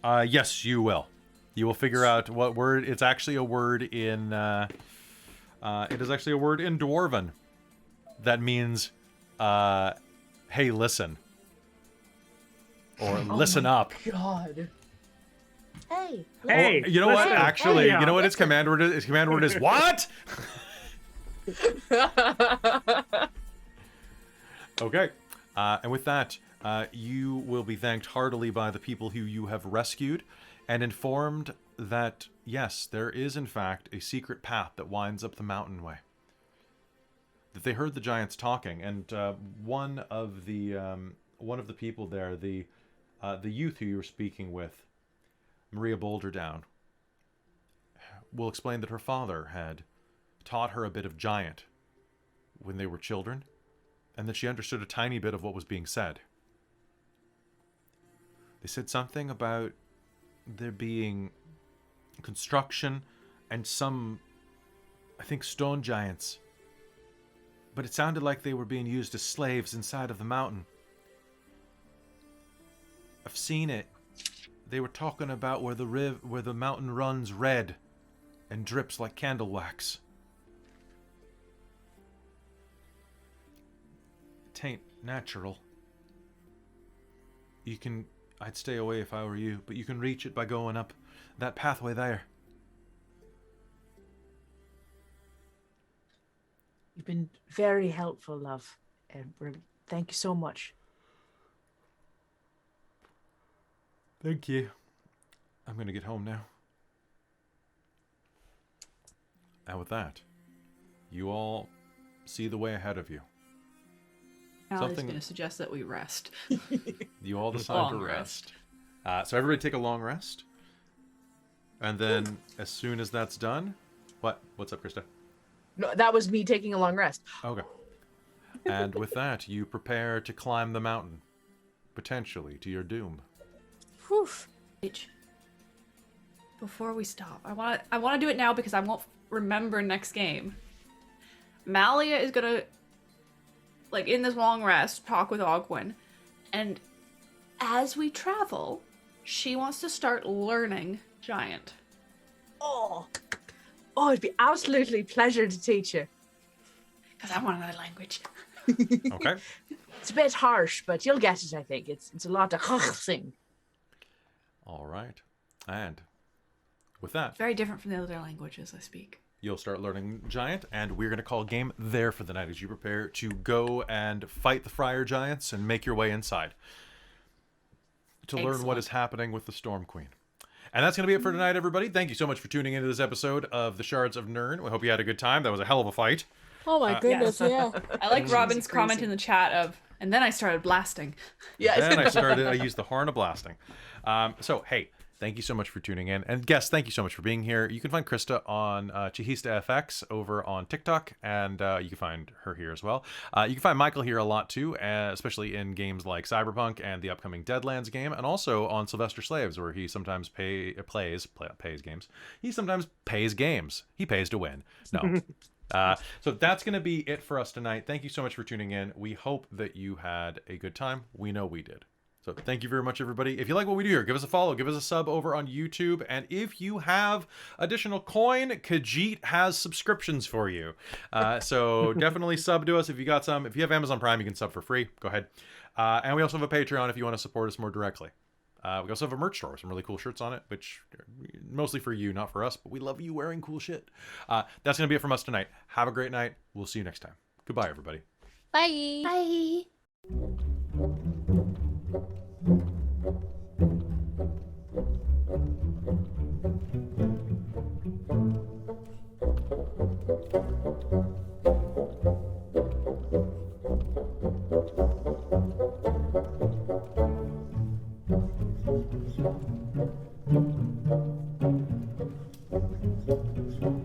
yes, you will. You will figure out what word. It's actually a word in. It is actually a word in Dwarven that means, "Hey, listen," or "Listen up." God. Hey. Hey, Or, you know what? listen. Actually, Hey, you know what its command word is? Its command word is what? Okay. And with that, you will be thanked heartily by the people who you have rescued and informed that, yes, there is in fact a secret path that winds up the mountain way. That they heard the giants talking, and one of the people there, the youth who you were speaking with, Maria Boulderdown, will explain that her father had taught her a bit of giant when they were children, and that she understood a tiny bit of what was being said. They said something about there being construction and some, I think, stone giants, but it sounded like they were being used as slaves inside of the mountain. I've seen it. They were talking about where the mountain runs red and drips like candle wax. It ain't natural. I'd stay away if I were you, but you can reach it by going up that pathway there. You've been very helpful, love. And thank you so much. Thank you. I'm going to get home now. And with that, you all see the way ahead of you. Allie's Something- going to suggest that we rest. You all decide Long to rest. rest. So everybody take a long rest. And then as soon as that's done... What's up, Krista? No, that was me taking a long rest. Okay. And with that, you prepare to climb the mountain. Potentially to your doom. Whew. Before we stop, I want to do it now because I won't remember next game. Malia is gonna, like, in this long rest, talk with Ogwyn, and as we travel, she wants to start learning Giant. Oh, it'd be absolutely pleasure to teach you. Because I want another language. Okay. It's a bit harsh, but you'll get it, I think. It's a lot of sing. All right. And with that, Very different from the other languages I speak. you'll start learning Giant, and we're going to call game there for the night as you prepare to go and fight the Friar Giants and make your way inside to learn what is happening with the Storm Queen. And that's going to be it for tonight, everybody. Thank you so much for tuning into this episode of the Shards of Nyrn. We hope you had a good time. That was a hell of a fight. Oh my goodness, yeah. I like Robin's comment in the chat of, and then I started blasting. Yeah. Then I used the horn of blasting. So, hey, thank you so much for tuning in. And guests, thank you so much for being here. You can find Krista on Chihista FX over on TikTok, and you can find her here as well. You can find Michael here a lot too, especially in games like Cyberpunk and the upcoming Deadlands game, and also on Sylvester Slaves, where he sometimes pays games. He sometimes pays games. He pays to win. No. So that's going to be it for us tonight. Thank you so much for tuning in. We hope that you had a good time. We know we did. So thank you very much, everybody. If you like what we do here, give us a follow, give us a sub over on YouTube. And if you have additional coin, Khajiit has subscriptions for you. So definitely sub to us if you got some. If you have Amazon Prime, you can sub for free. Go ahead. And we also have a Patreon if you want to support us more directly. We also have a merch store with some really cool shirts on it, which are mostly for you, not for us, but we love you wearing cool shit. That's going to be it from us tonight. Have a great night. We'll see you next time. Goodbye, everybody. Bye. Bye. Thank you.